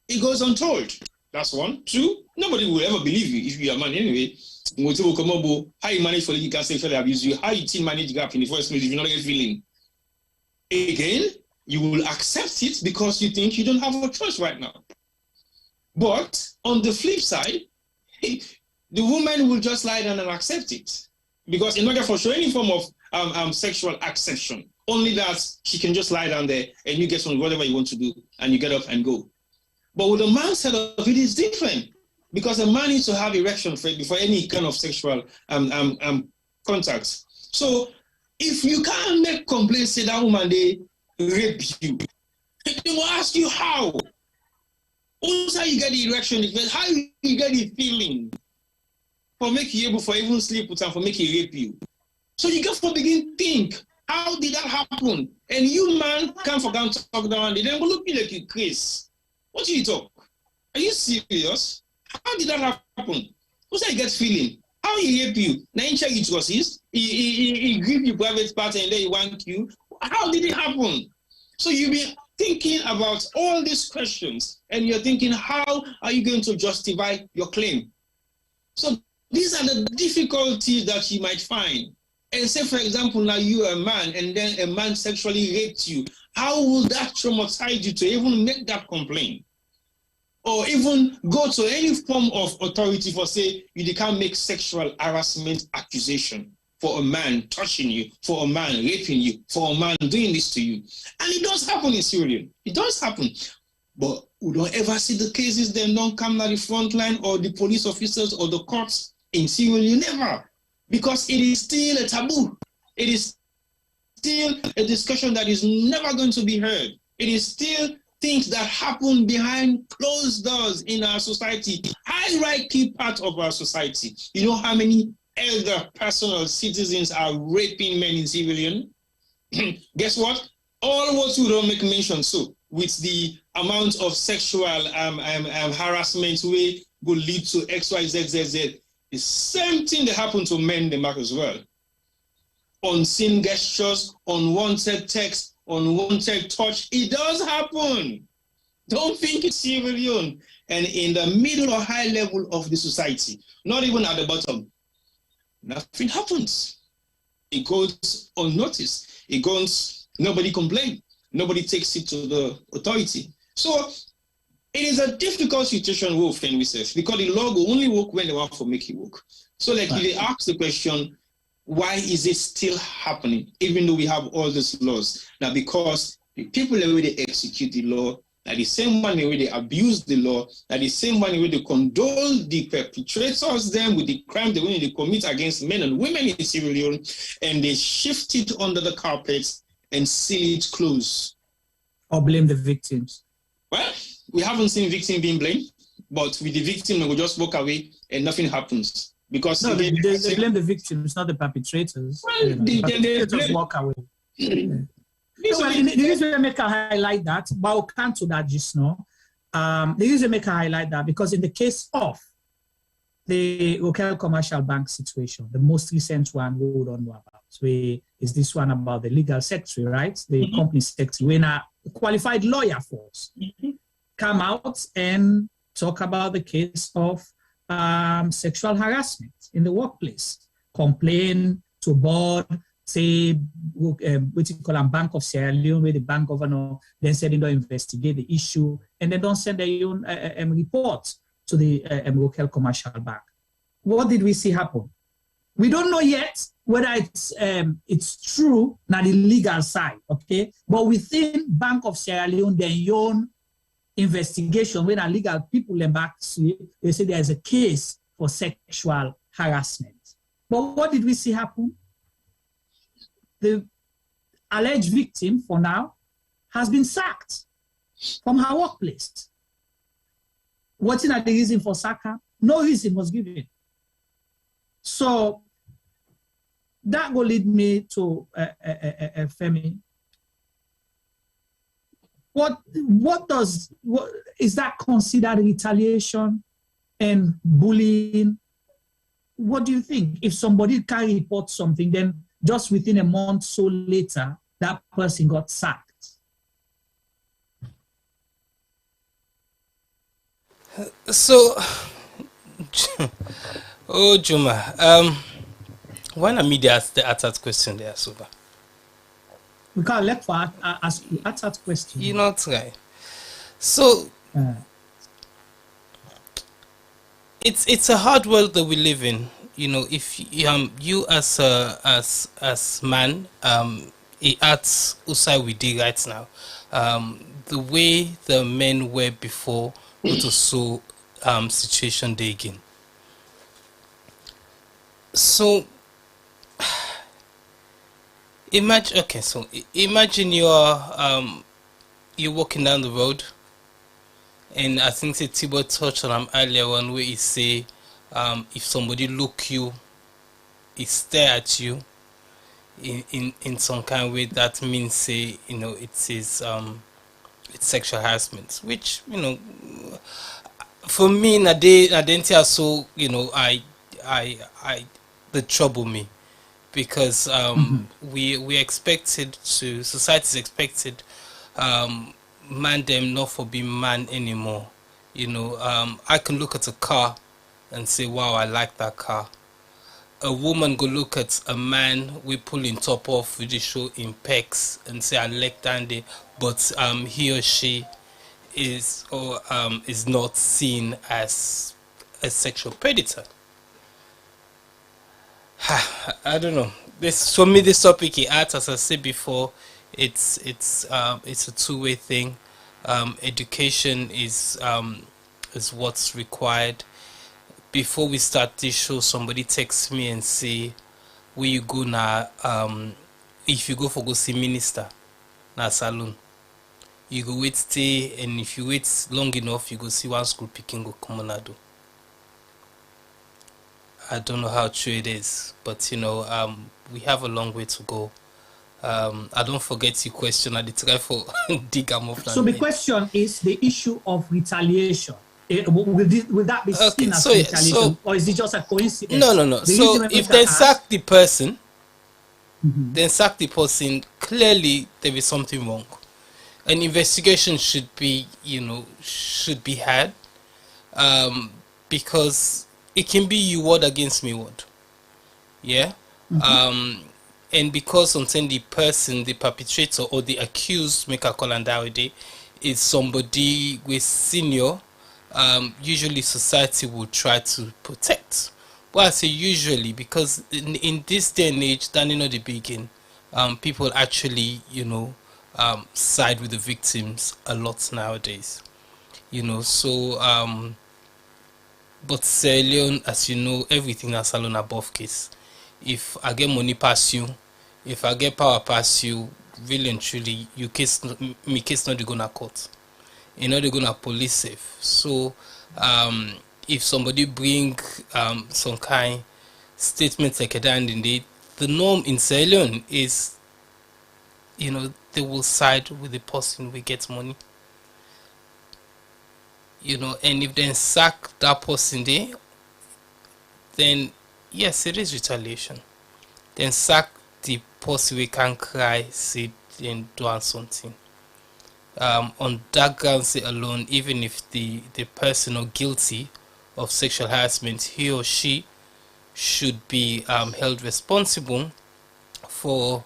it goes untold. That's one. Two, nobody will ever believe you if you're a man anyway. How you manage for legal sexual abuse you, how you team manage gap in the first place if you're not getting feeling. Again, you will accept it because you think you don't have a choice right now. But on the flip side, the woman will just lie down and accept it. Because in order for sure any form of sexual accession, only that she can just lie down there and you get on whatever you want to do and you get up and go. But with the mindset of it is different, because a man needs to have erection before any kind of sexual contact. So if you can't make complaints, say that woman they rape you, they will ask you how. Also, you get the erection, how you get the feeling for make you able for even sleep with and for make you rape you. So you get to begin think, how did that happen? And you man can't forget to talk down, they then go look like you Chris. What do you talk? Are you serious? How did that happen? Who's that get feeling? How he rape you? Now in check it was his. He grip your private part and then he wank you. How did it happen? So you've been thinking about all these questions and you're thinking, how are you going to justify your claim? So these are the difficulties that you might find. And say, for example, now you are a man and then a man sexually raped you. How will that traumatize you to even make that complaint? Or even go to any form of authority for, say, you can't make sexual harassment accusation for a man touching you, for a man raping you, for a man doing this to you. And it does happen in Sierra Leone. It does happen. But we don't ever see the cases that don't come to the front line or the police officers or the courts in Sierra Leone. Never. Because it is still a taboo. It is still a discussion that is never going to be heard. It is still things that happen behind closed doors in our society, hierarchy part of our society. You know how many elder personal citizens are raping men in Sierra Leone? Guess what? All what we don't make mention, so with the amount of sexual harassment we will lead to XYZZZ, the same thing that happened to men the mark as well. Unseen gestures, unwanted text, unwanted touch, it does happen. Don't think it's Sierra Leone. And in the middle or high level of the society, not even at the bottom, nothing happens. It goes unnoticed. It goes, nobody complains. Nobody takes it to the authority. So it is a difficult situation we find ourselves because the law will only work when they want to make it work. So like if they ask the question, why is it still happening, even though we have all these laws? Now, because the people the way they execute the law, that the same one the way they abuse the law, that the same one the way they condole the perpetrators them with the crime the way they commit against men and women in Sierra Leone, and they shift it under the carpet and seal it close. Or blame the victims. Well, we haven't seen victim being blamed, but with the victim, they will just walk away and nothing happens. Because no, they blame the victims, not the perpetrators. Well, the perpetrators walk away. The reason make a highlight that, but we'll come to that just now. The reason make a highlight that because in the case of the local commercial bank situation, the most recent one we would know about, is this one about the legal secretary, right? The company secretary, when a qualified lawyer force come out and talk about the case of sexual harassment in the workplace, complain to board, say, what you call a Bank of Sierra Leone, where the bank governor then said they don't investigate the issue, and they don't send their own report to the local commercial bank. What did we see happen? We don't know yet whether it's true, not the legal side, okay? But within Bank of Sierra Leone, their own investigation, when our legal people them back, they say there's a case for sexual harassment. But what did we see happen? The alleged victim, for now, has been sacked from her workplace. What's the reason for sacker? No reason was given. So that will lead me to Femi. What is that considered retaliation and bullying? What do you think? If somebody can report something, then just within a month so later, that person got sacked. So, oh Juma, when a media asked the attached question there, Suba. We can't let for ask you attached question. You know, try. So, it's a hard world that we live in. You know, if you as man, at Usai we did right now, the way the men were before, what was so situation they again. So imagine you're walking down the road, and I think that Tibo touched on earlier one where he say if somebody look you, he stare at you in some kind of way, that means say it's sexual harassment, which for me Nadentia, so they trouble me, because we expected to, society is expected man them not for being man anymore. I can look at a car and say, wow, I like that car. A woman go look at a man we pulling top off with the show in pecs and say I like dandy, but he or she is not seen as a sexual predator. I don't know. This, for me, this topic, as I said before, it's a two-way thing. Education is what's required. Before we start this show, somebody texts me and say, where you go now, if you go see minister na salon, you go wait stay, and if you wait long enough, you go see one school picking go come on do. I don't know how true it is, but we have a long way to go. I don't forget your question. I did try for dig them off. So the question is the issue of retaliation. Will that be seen as retaliation, or is it just a coincidence? No. So if they sack the person, then sack the person, clearly there is something wrong. An investigation should be had, because it can be you word against me word. Yeah? And because until the person, the perpetrator or the accused, make a call and nowadays, is somebody with senior, usually society will try to protect. Well, I say usually because in this day and age, than the beginning, people actually, side with the victims a lot nowadays. So, but Sierra Leone, as you know, everything is alone above case. If I get money past you, if I get power past you, really and truly, my case not gonna court. They're gonna police safe. So if somebody bring some kind statement like that, and indeed the norm in Sierra Leone is, they will side with the person who gets money. And if they sack that person there, then yes, it is retaliation. Then sack the person we can cry, sit and do something. On that grounds alone, even if the person or guilty of sexual harassment, he or she should be held responsible for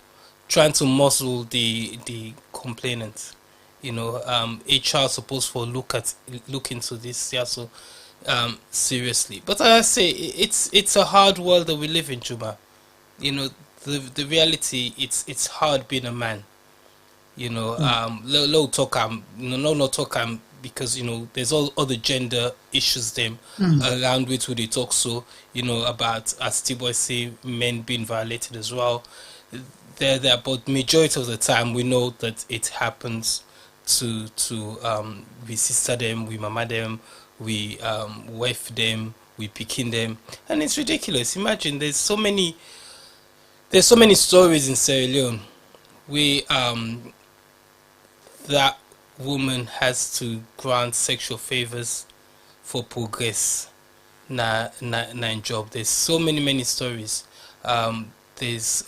trying to muzzle the complainant. You know, HR supposed to look into this, yeah, so seriously. But as I say, it's a hard world that we live in, Juba. You know, the reality, it's hard being a man. You know, low talk no talk because, you know, there's all other gender issues them around which they talk, so, you know, about, as T-Boy say, men being violated as well. There, but majority of the time we know that it happens to we sister them, we mama them, we wife them, we picking them, and it's ridiculous. Imagine there's so many stories in Sierra Leone where that woman has to grant sexual favors for progress na in job. There's so many stories. There's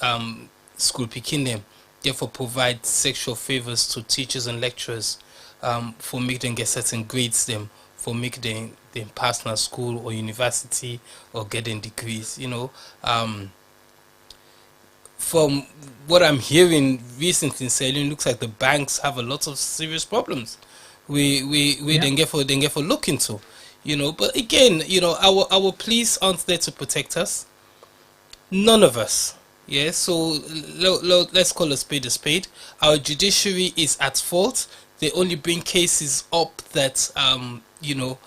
school picking them, therefore provide sexual favors to teachers and lecturers for make them get certain grades, them for make them pass na school or university or getting degrees, you know. From what I'm hearing recently in Sierra Leone, looks like the banks have a lot of serious problems. We then get for look into, you know. But again, you know, our police aren't there to protect us. None of us. Yeah. So let's call a spade. Our judiciary is at fault. They only bring cases up that you know,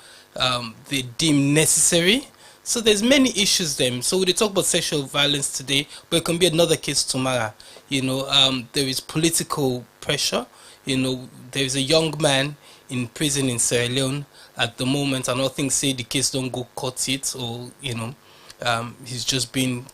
they deem necessary. So there's many issues then. So we talk about sexual violence today, but it can be another case tomorrow. You know, there is political pressure. You know, there is a young man in prison in Sierra Leone at the moment, and nothing say the case don't go court it, or, you know, he's just been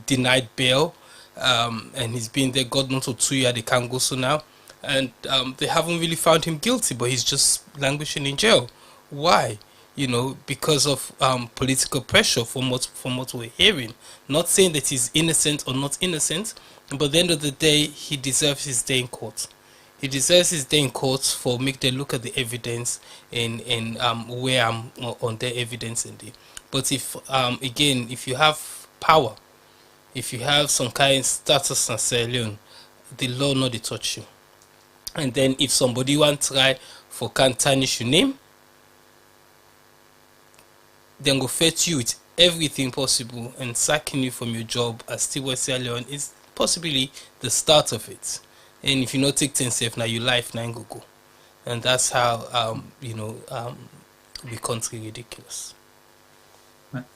denied bail, and he's been there God knows for 2 years. They can't go so now, and they haven't really found him guilty, but he's just languishing in jail. Why? You know, because of political pressure, from what we're hearing. Not saying that he's innocent or not innocent, but at the end of the day, he deserves his day in court. He deserves his day in court for make them look at the evidence and where I'm on their evidence in there. But if again, if you have power, if you have some kind of status in Sierra Leone, the law not they touch you. And then if somebody want to try for can't tarnish your name, then go fetch you with everything possible, and sacking you from your job as Steward Sierra Leone is possibly the start of it. And if you not take things safe, now your life now go. And that's how you know, we country ridiculous.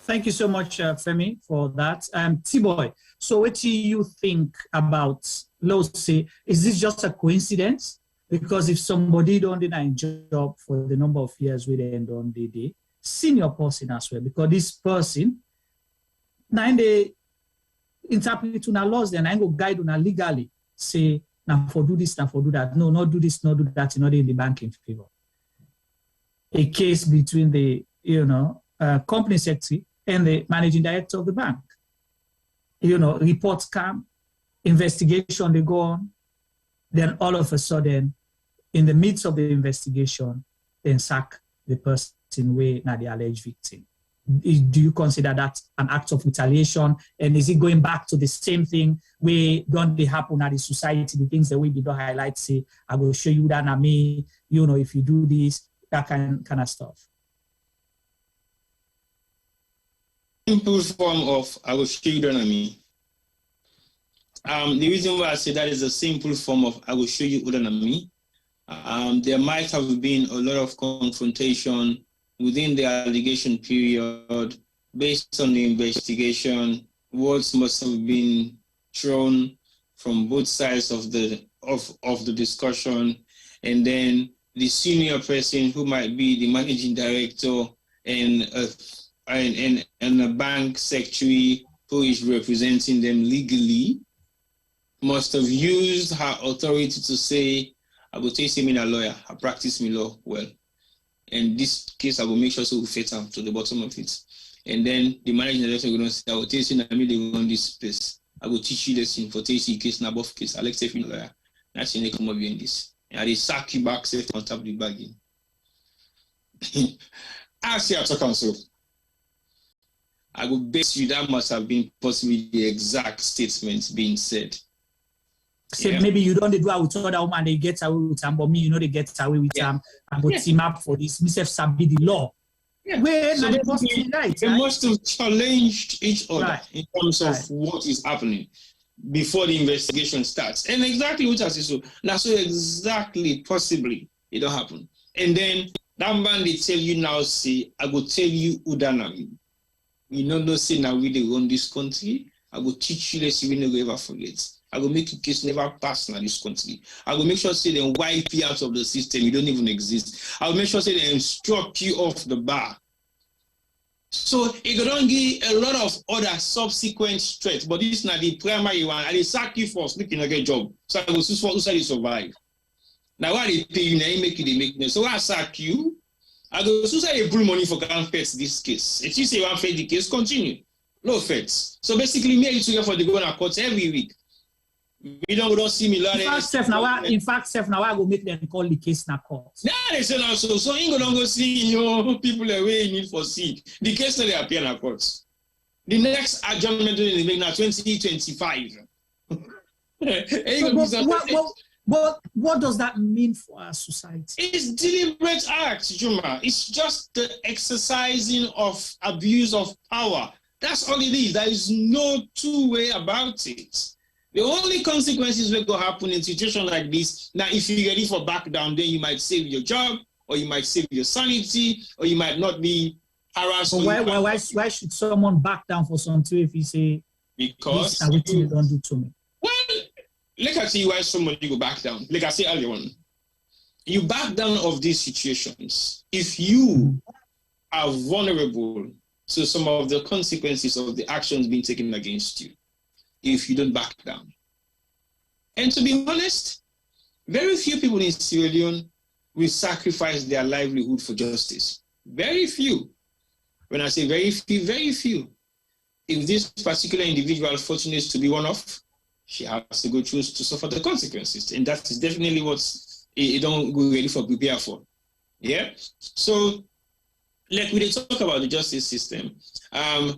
Thank you so much, Femi, for that. T-Boy, so what do you think about, let's say, is this just a coincidence? Because if somebody don't deny a job for the number of years we end on the day, senior person as well, because this person now they interpret to laws, then I go guide on legally say now for do this, now for do that. No, not do this, not do that, not in the banking favor. A case between the, you know, company secretary and the managing director of the bank. You know, reports come, investigation they go on, then all of a sudden, in the midst of the investigation, then sack the person way now the alleged victim. Do you consider that an act of retaliation? And is it going back to the same thing where don't they happen at the society, the things that we did not highlight, say, I will show you that na me, you know, if you do this, that kind of stuff? Simple form of I will show you that na me. The reason why I say that is a simple form of I will show you that na me. There might have been a lot of confrontation within the allegation period. Based on the investigation, words must have been thrown from both sides of the discussion, and then the senior person who might be the managing director and a bank secretary who is representing them legally must have used her authority to say, I will take me a lawyer, I practice me law well. And this case, I will make sure so we fit to the bottom of it. And then the managing director will say, I will tell you, I mean, they run this place. I will teach you this for TC case, and above case. Alex, if you lawyer, that's in the come up behind this. And they sack you back, safe on top of the bagging. I see, I talk on so. I will bet you that must have been possibly the exact statements being said. Say maybe you don't do it with other woman, they get away with them, but me, you know, they get away with them. I will team up for this. Myself, Sabi the law. Yeah. So they must have challenged each other in terms of what is happening before the investigation starts. And exactly what I say, so now, so exactly, possibly, it don't happen. And then that man, they tell you now, say, I will tell you Udanami. You know, no say now we they run this country. I will teach you this, you will never ever forget. I will make your case never pass in this country. I will make sure say they wipe you out of the system. You don't even exist. I will make sure say they instruct you off the bar. So it don't give a lot of other subsequent threats, but this is not the primary one. And they sack you for looking at a job. So I will survive. Now why they pay you, now they make you, they make me. So I sack you. I go say they pull money for can't fix this case. If you say you want to fix the case, continue. No fix. So basically, me and you together for the go to court every week. We don't see me. In fact, now I will make them call the case na court. Nah, they say also. So you don't go see people away in need for see. The case they appear in court. The next adjournment will be now 2025. What does that mean for our society? It's deliberate acts, Juma. It's just the exercising of abuse of power. That's all it is. There is no two-way about it. The only consequences will go happen in situations like this. Now, if you're ready for back down, then you might save your job, or you might save your sanity, or you might not be harassed. So why should someone back down for something if you say, because you don't do to me? Well, let us see why somebody go back down. Like I said earlier on, you back down of these situations if you are vulnerable to some of the consequences of the actions being taken against you. If you don't back down. And to be honest, very few people in Sierra Leone will sacrifice their livelihood for justice. Very few. When I say very few. If this particular individual is fortunate to be one of, she has to go through to suffer the consequences. And that is definitely what you don't go ready for, prepare for. Yeah? So, like we talk about the justice system, I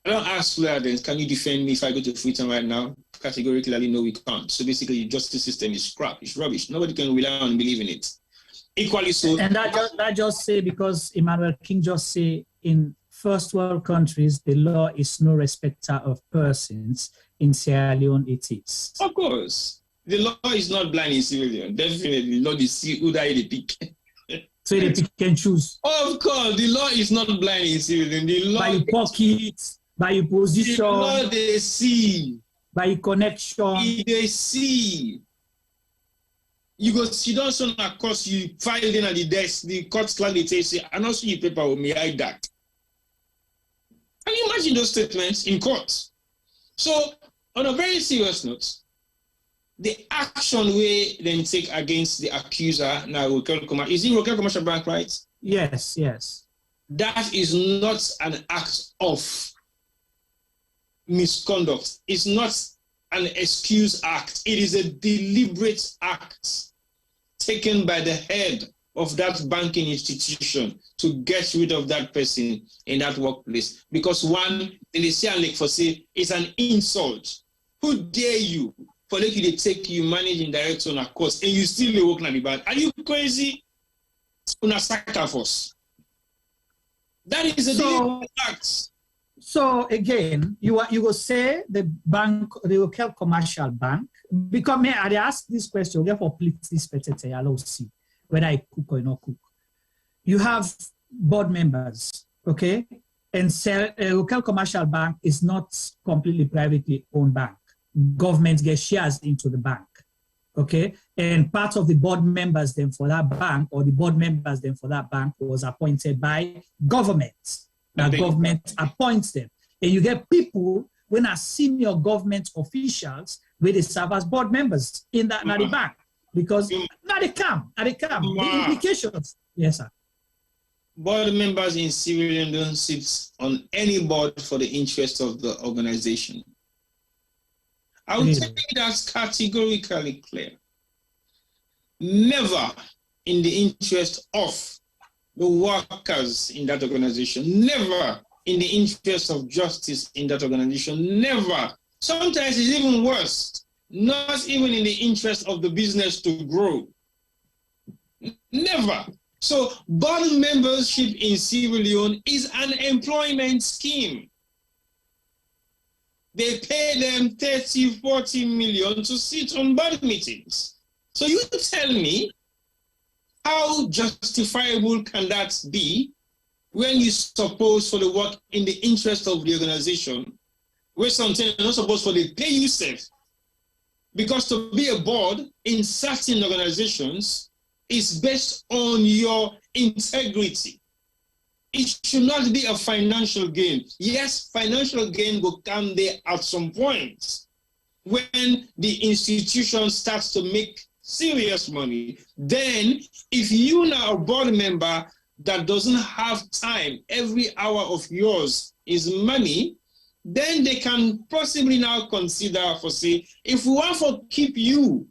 don't ask lawyers, can you defend me if I go to Freetown right now? Categorically, no, we can't. So basically, the justice system is crap, it's rubbish. Nobody can rely on believing it. Equally so. And that just say, because Emmanuel King just say, in first world countries, the law is no respecter of persons. In Sierra Leone, it is. Of course. The law is not blind in Sierra Leone. Definitely not the see who die the pick. So they pick and choose. Of course, the law is not blind in Sierra Leone. The law by your pocket, by your position. The law they see. By your connection. They see. You go sit down on a course, you file in at the desk, the court clerk they say, I don't see your paper with me, I that. Can you imagine those statements in court? So, on a very serious note, the action we then take against the accuser now, is it Rokel Commercial Bank, right? Yes, yes. That is not an act of misconduct. It's not an excuse act. It is a deliberate act taken by the head of that banking institution to get rid of that person in that workplace. Because one, in the Sierra Leone for say, is an insult. Who dare you? For like they take you managing director on a course and you still work on the bank. Are you crazy? Una sacrifice. That is a deliberate act. So again, you will say the bank, the local commercial bank, because may I ask this question, therefore please spectate, I'll see whether I cook or not cook. You have board members, okay? And a local commercial bank is not completely privately owned bank. Government gets shares into the bank, okay? And part of the board members then for that bank, or the board members then for that bank was appointed by government. Now government appoints them. And you get people when are senior government officials where they serve as board members in that the bank. Because now they come. The implications. Yes, sir. board members in Sierra Leone don't sit on any board for the interest of the organization. I will tell you that's categorically clear. Never in the interest of the workers in that organization, never in the interest of justice in that organization, never. Sometimes it's even worse, not even in the interest of the business to grow. Never. So board membership in Sierra Leone is an employment scheme. They pay them 30, 40 million to sit on board meetings. So you tell me, how justifiable can that be when you suppose for the work in the interest of the organization, where something is not supposed for the pay yourself? Because to be a board in certain organizations is based on your integrity. It should not be a financial gain. Yes, financial gain will come there at some point when the institution starts to make serious money. Then, if you now a board member that doesn't have time, every hour of yours is money, then they can possibly now consider for say, if we want to keep you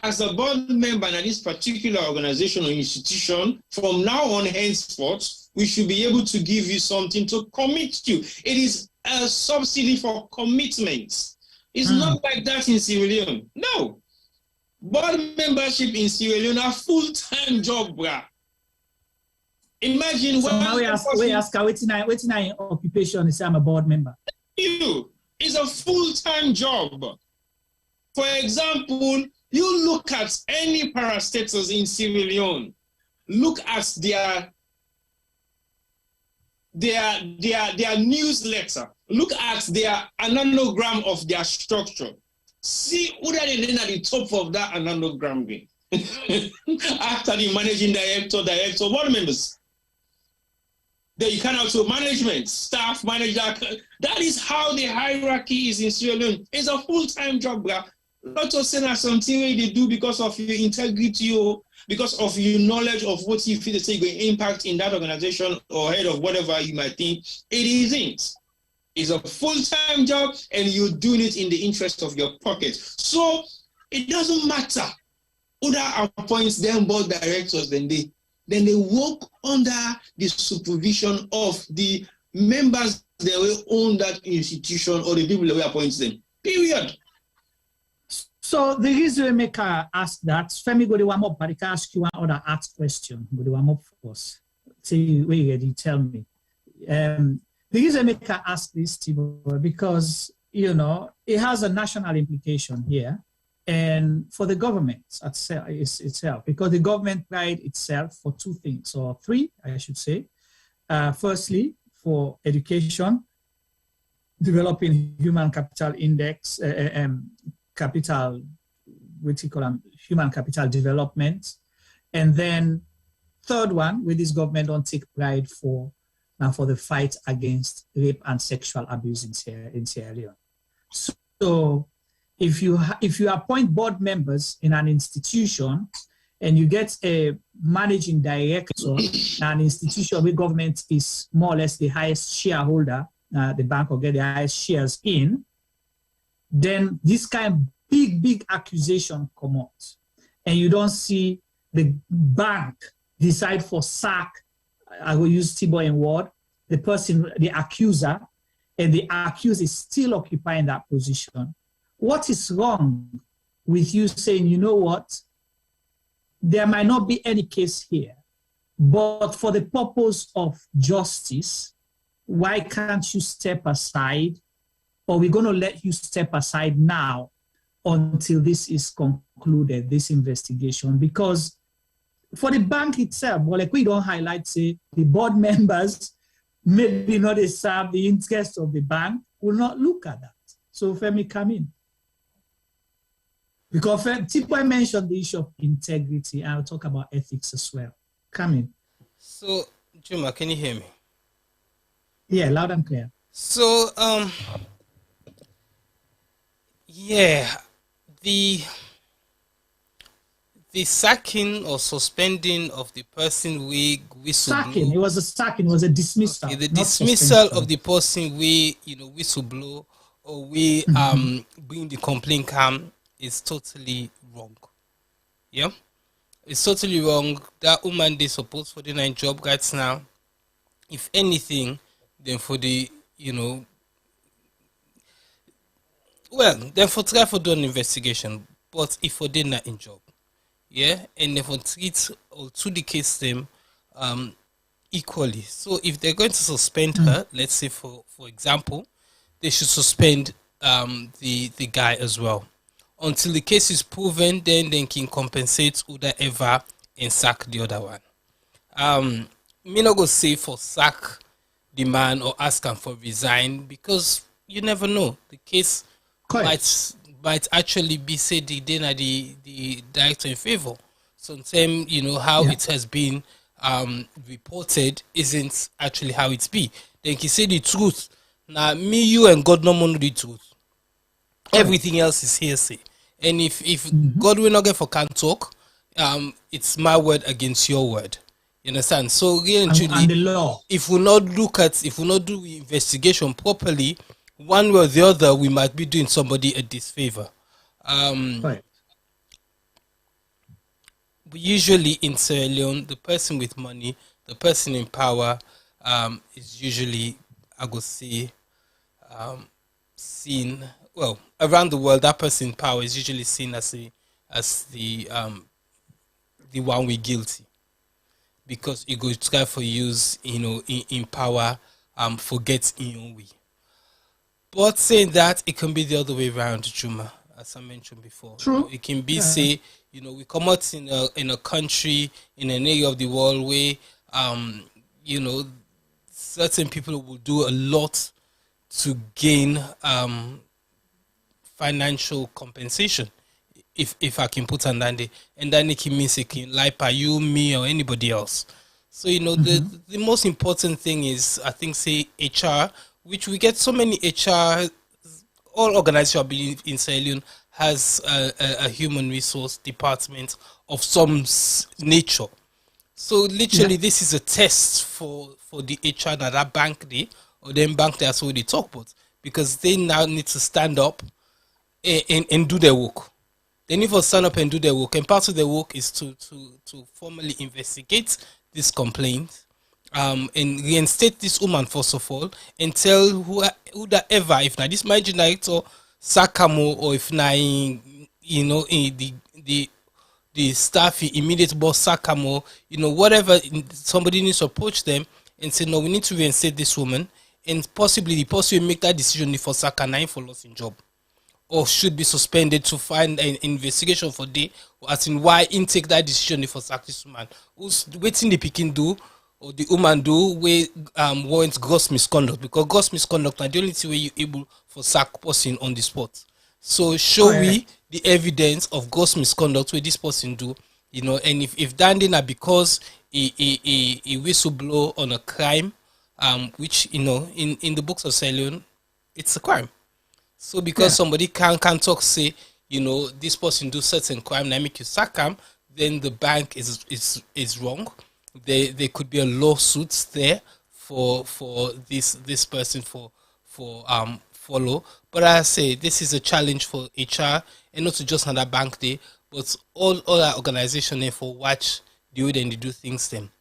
as a board member in this particular organization or institution, from now on henceforth, we should be able to give you something to commit to. It is a subsidy for commitment. It's not like that in Sierra Leone. No. Board membership in Sierra Leone are full-time job, bruh. Imagine so now we ask what's my occupation is I'm a board member. It's a full-time job. For example, you look at any parastatals in Sierra Leone, look at their newsletter, look at their ananogram of their structure. See who that is at the top of that ananogram game. After the managing director, board members. Then you can also management, staff, manager. That is how the hierarchy is in Sierra Leone. It's a full-time job, bro. Not to say that something they do because of your integrity or because of your knowledge of what you feel to say going impact in that organization or head of whatever you might think. It isn't. It's a full-time job and you're doing it in the interest of your pocket. So it doesn't matter who that appoints them board directors, then they work under the supervision of the members that will own that institution or the people that will appoint them. Period. So the reason we make her ask that, Femi go to warm up, but I can ask you one other ask question. Go to warm up for us. See where you ready, tell me. The reason I make her ask this, Tibo, because it has a national implication here, and for the government itself, because the government pride itself for two things, or three, I should say. Firstly, for education, developing human capital index, human capital development. And then third one, with this government don't take pride for the fight against rape and sexual abuse in Sierra Leone. So if you appoint board members in an institution and you get a managing director, an institution where government is more or less the highest shareholder, the bank will get the highest shares in, then this kind of big accusation come out. And you don't see the bank decide for sack, I will use Tibo in word, the person, the accuser, and the accused is still occupying that position. What is wrong with you saying, you know what, there might not be any case here, but for the purpose of justice, why can't you step aside, or we're going to let you step aside now until this is concluded, this investigation? Because for the bank itself, well, like we don't highlight, say, the board members maybe not serve the interest of the bank, will not look at that. So Femi, come in. Because Tipo mentioned the issue of integrity, and I'll talk about ethics as well. Come in. So, Juma, can you hear me? Yeah, loud and clear. So, yeah, the the sacking or suspending of the person we sacking. It was a sacking. It was a dismissal. Okay, the dismissal of the person we whistleblow or we bring the complaint come is totally wrong. Yeah, it's totally wrong. That woman they supposed for the 9 job right now. If anything, then for the then for try for do an investigation. But if for they not in job, yeah, and then for treat or to the case them equally. So if they're going to suspend her, let's say for example, they should suspend the guy as well until the case is proven. Then they can compensate whoever and sack the other one. Me not go say for sack the man or ask him for resign, because you never know. The case might actually be said the director in favor. Sometimes how it has been reported isn't actually how it's be. Then he say the truth. Now me, you, and God no more know the truth. Everything else is hearsay. And if God will not get for can't talk, it's my word against your word. You understand? So really and truly, and the law. If we not do investigation properly, one way or the other, we might be doing somebody a disfavor. But usually in Sierra Leone, the person with money, the person in power, is usually, I would say, seen around the world. That person in power is usually seen as the one we guilty, because you go try for use in power, forget in your way. But saying that, it can be the other way around, Juma, as I mentioned before. True. It can be say, we come out in a country, in an area of the world where certain people will do a lot to gain financial compensation, if I can put on that, and then it can mean it can like by you, me, or anybody else. So the most important thing is, I think, say HR, which we get so many HR. All organizations, I believe, in Sierra Leone has a human resource department of some nature. So literally, this is a test for the HR that bank day or then bank day, that's what they talk about, because they now need to stand up and do their work. They need to stand up and do their work, and part of their work is to formally investigate this complaint, and reinstate this woman first of all, and tell whoever, if not this managing director Sakamo, or if not the staff immediate boss Sakamo, whatever, somebody needs to approach them and say, no, we need to reinstate this woman, and possibly the person will make that decision for Sakana for loss in job, or should be suspended to find an investigation for day, as in why in take that decision for sack this woman. Who's waiting the picking do, or the woman do, where warrants gross misconduct, because gross misconduct are the only thing where you able for sack person on the spot. So show me the evidence of gross misconduct where this person do, and if that not because a whistleblow on a crime, which in the books of Sierra Leone, it's a crime. So because somebody can talk, say, this person do certain crime, now make you sack him, then the bank is wrong. There could be a lawsuit there for this person for follow. But I say this is a challenge for HR, and not to just another bank day, but all our organization there for watch the way they do things them.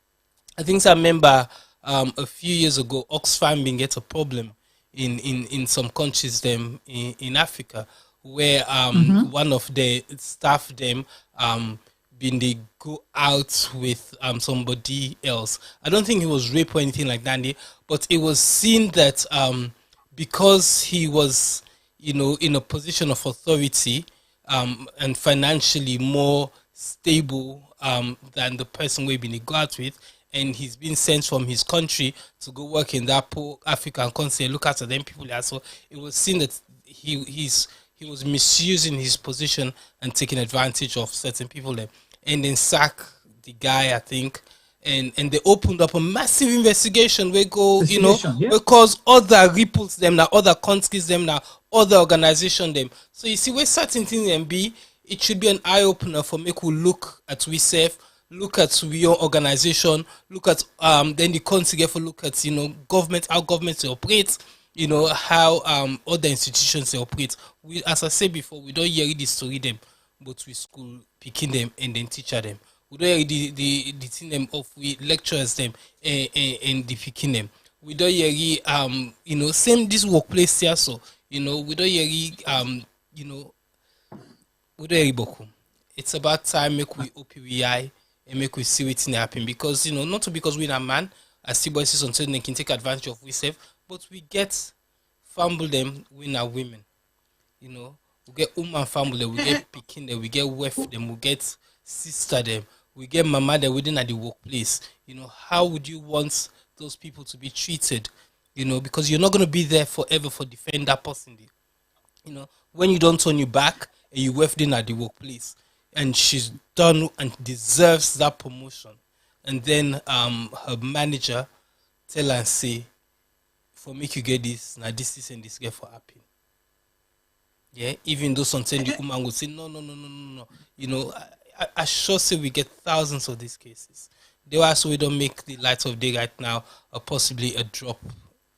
I think I remember a few years ago, Oxfam being get a problem in some countries them in Africa, where one of the staff them been they go out with somebody else. I don't think it was rape or anything like that, but it was seen that because he was in a position of authority and financially more stable than the person we've been go out with, and he's been sent from his country to go work in that poor African country and look after them people there. So it was seen that he was misusing his position and taking advantage of certain people there, and then sack the guy, I think, and they opened up a massive investigation where where cause other ripples them now, other countries them now, other organization them. So you see where certain things can be, it should be an eye-opener for make we look at we self, look at your organization, look at then the country for look at government, how government operate, how other institutions operate. We, as I said before, we don't hear the story them, but we school picking them and then teacher them. We don't hear the thing them of we lecturers them and the picking them. We don't hear same this workplace here, so we don't hear we don't hear boku. It's about time make we open we eye and make we see what's happen, because not because we're a man as see boys until they can take advantage of we self, but we get fumble them when are women. We get woman family, we get picking them, we get wife them, we get sister them, we get mama them within at the workplace. How would you want those people to be treated? Because you're not going to be there forever for defend that person. When you don't turn your back and you wife in at the workplace, and she's done and deserves that promotion, and then her manager tell her and say, for make you get this, now this and this get for happy. Yeah, even though sometimes the woman would say no. I sure say we get thousands of these cases. They also we don't make the light of day right now, or possibly a drop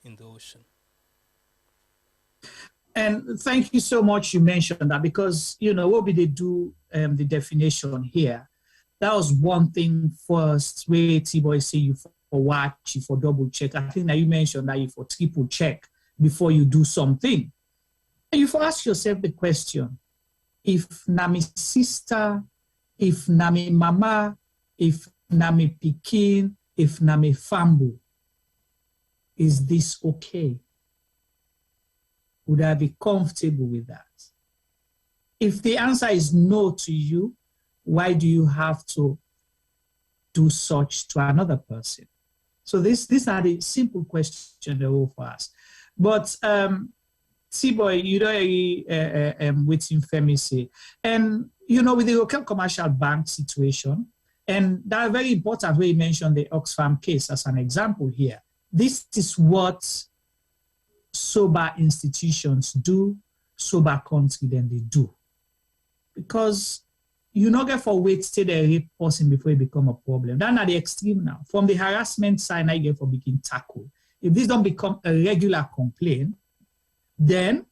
in the ocean. And thank you so much you mentioned that, because, what we did do the definition here, that was one thing first where T-Boy say you for watch, you for double check. I think that you mentioned that you for triple check before you do something. And you for ask yourself the question, if nami sister, if nami mama, if nami pikin, if nami fambu, is this okay? Would I be comfortable with that? If the answer is no to you, why do you have to do such to another person? So these are the simple questions they will for us. But T-Boy, waiting for me say, and with the local commercial bank situation, and that very important way you mentioned the Oxfam case as an example here. This is what sober institutions do, sober country then they do. Because you not get for wait till the rape person before it become a problem. That's at the extreme now. From the harassment side, I get for being tackled. If this don't become a regular complaint, then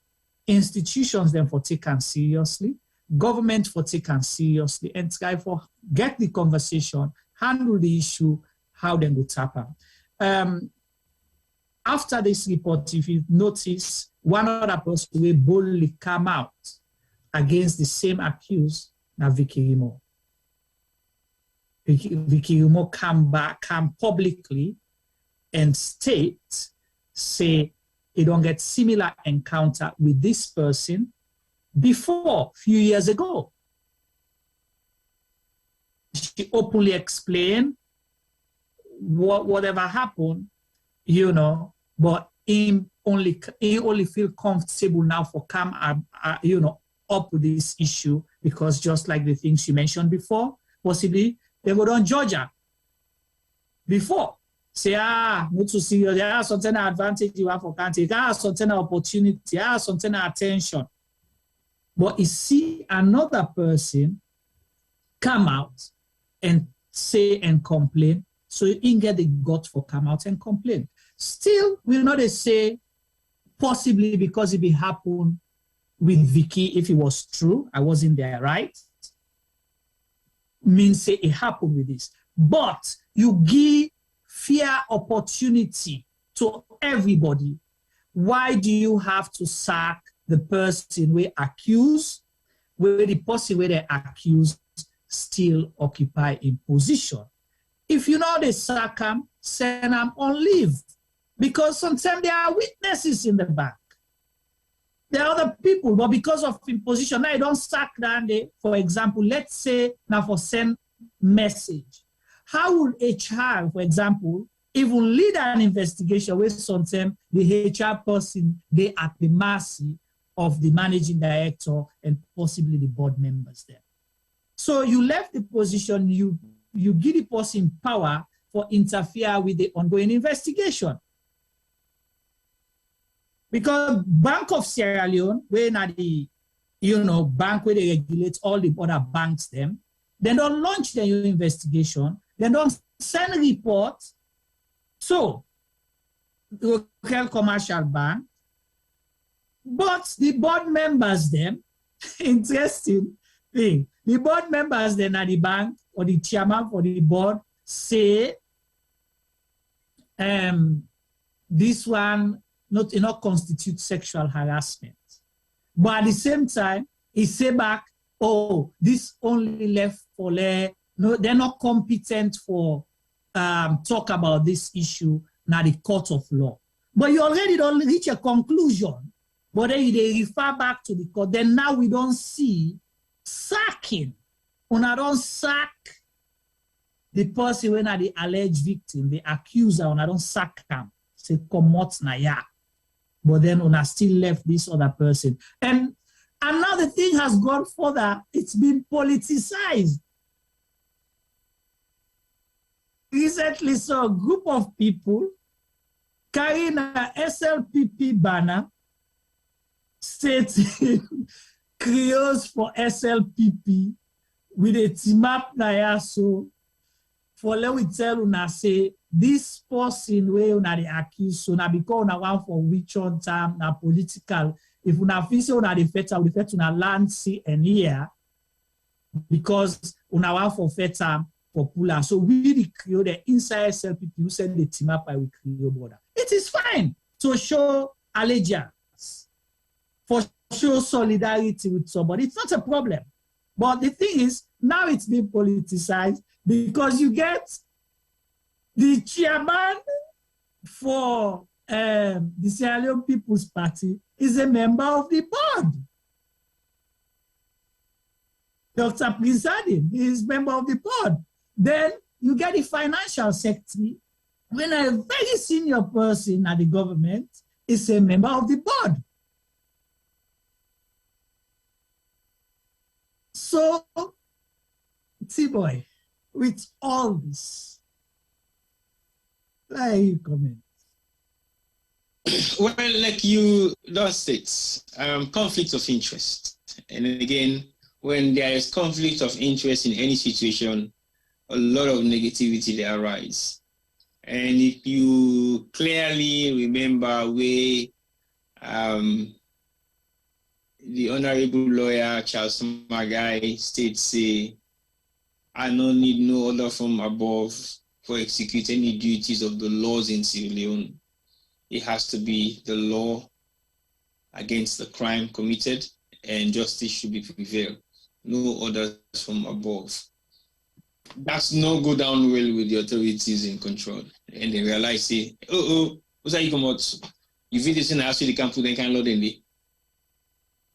institutions then for taken seriously, government for taken seriously, and try for get the conversation, handle the issue, how then go tap out. After this report, if you notice, one other person will boldly come out against the same accused, now Vicky Rimo. Vicky Rimo come publicly and say he don't get similar encounter with this person before, a few years ago. She openly explained whatever happened, but he only feel comfortable now for come up with this issue, because just like the things you mentioned before, possibly they would on Georgia before. Say, not to see there are certain advantage you have for country, there are certain opportunity, there are certain attention. But you see another person come out and say and complain, so you can get the gut for come out and complain. Still, we'll not say possibly because it be happen with Vicky, if it was true, I wasn't there, right? Means say it happened with this. But you give fair opportunity to everybody. Why do you have to sack the person we accuse, where the person where they accuse still occupy a position? If you know they sack them, send them on leave. Because sometimes there are witnesses in the back. There are other people, but because of imposition, now you don't sack them. For example, let's say now for send message. How would HR, for example, even lead an investigation where sometimes the HR person, they at the mercy of the managing director and possibly the board members there. So you left the position, you give the person power for interfere with the ongoing investigation. Because Bank of Sierra Leone, when the bank where they regulate all the other banks them. They don't launch their investigation. They don't send reports. So, local commercial bank, but the board members them, interesting thing, the board members then at the bank or the chairman for the board say, this one not constitute sexual harassment. But at the same time, he say back, oh, this only left for they're not competent for talk about this issue now the court of law. But you already don't reach a conclusion, but then they refer back to the court. Then now we don't see sacking. When I don't sack the person when I the alleged victim, the accuser, when I don't sack them, say come out na ya. But then when I still left this other person. And another thing has gone further, it's been politicized. Recently saw a group of people carrying a SLPP banner stating Creoles for SLPP with a team up there. So for let we tell una say this person where una the accused, so now because una want for which on time na political. If una feel say una the feta, we fet una land see and hear because una want for feta popular. So we the Creole, the inside SLPP who send the team up by we Creole border. It is fine to show allegiance, for show solidarity with somebody. It's not a problem. But the thing is, now it's being politicized because you get the chairman for the Sierra Leone People's Party is a member of the board. Dr. Prince Adin is member of the board. Then you get the financial secretary when a very senior person at the government is a member of the board. So, T-Boy, with all this, why you comment? Well, like you just state, conflict of interest. And again, when there is conflict of interest in any situation, a lot of negativity there arise. And if you clearly remember where the Honorable Lawyer Charles Magai states, say, I don't need no order from above for execute any duties of the laws in Sierra Leone. It has to be the law against the crime committed, and justice should be prevailed. No orders from above. That's not go down well with the authorities in control. And they realize, say, what's that you come out? You feel this in the house, they can't put any kind of law in there.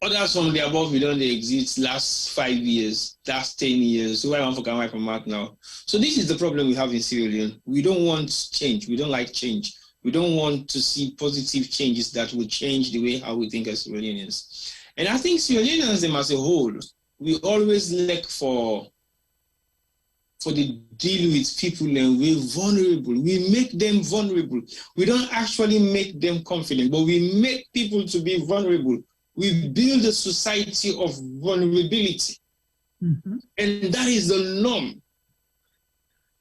Others from the above, we don't exist last 5 years, last 10 years. So I want to come right from out now. So this is the problem we have in Sierra Leone. We don't want change. We don't like change. We don't want to see positive changes that will change the way how we think as Sierra Leoneans. And I think Sierra Leoneans, them as a whole, we always look for the deal with people and we're vulnerable. We make them vulnerable. We don't actually make them confident, but we make people to be vulnerable. We build a society of vulnerability. Mm-hmm. And that is the norm.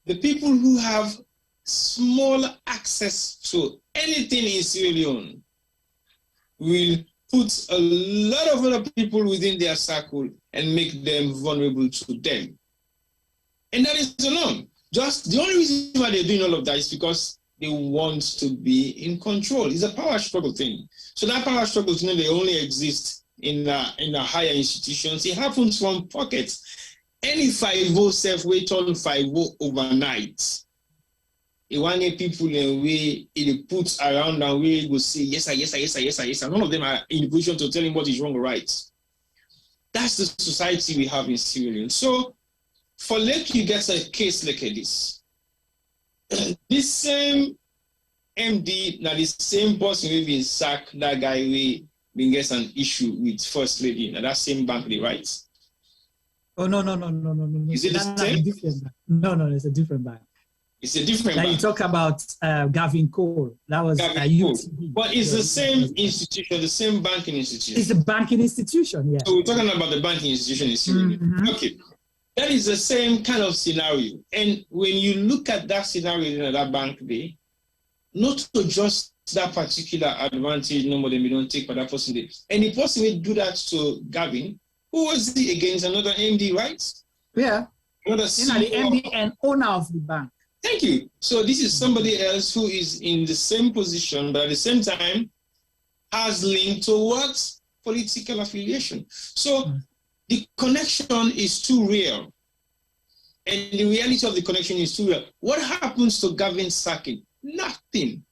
The people who have small access to anything in Sierra Leone will put a lot of other people within their circle and make them vulnerable to them. And that is the norm. Just the only reason why they're doing all of that is because they want to be in control. It's a power struggle thing. So that power struggle, they only exist in the higher institutions. It happens from pockets. Any 5-0 self-wait on 5-0 overnight. It want people in way it puts around and we will say yes, sir, yes, sir, yes, sir, yes, sir, yes, sir. None of them are in the position to tell him what is wrong or right. That's the society we have in Sierra Leone. So for like you get a case like this, this same MD, now the same person will be sacked, that guy will get an issue with First Lady, now that same bank, right? Oh, no. Is it the same? No, it's a different bank. It's a different bank. bank. You talk about Gavin Cole. That was UTB. But it's the same institution, the same banking institution. It's a banking institution, yeah. So we're talking about the banking institution in Sierra Leone. Okay. That is the same kind of scenario. And when you look at that scenario in that bank day, not to just that particular advantage, no more than we don't take for that person. And the person will do that to Gavin, who was he against another MD, right? Yeah. Another the MD and owner of the bank. Thank you. So this is somebody else who is in the same position, but at the same time has linked towards political affiliation. So the connection is too real. And the reality of the connection is too real. What happens to Gavin sacking? Nothing.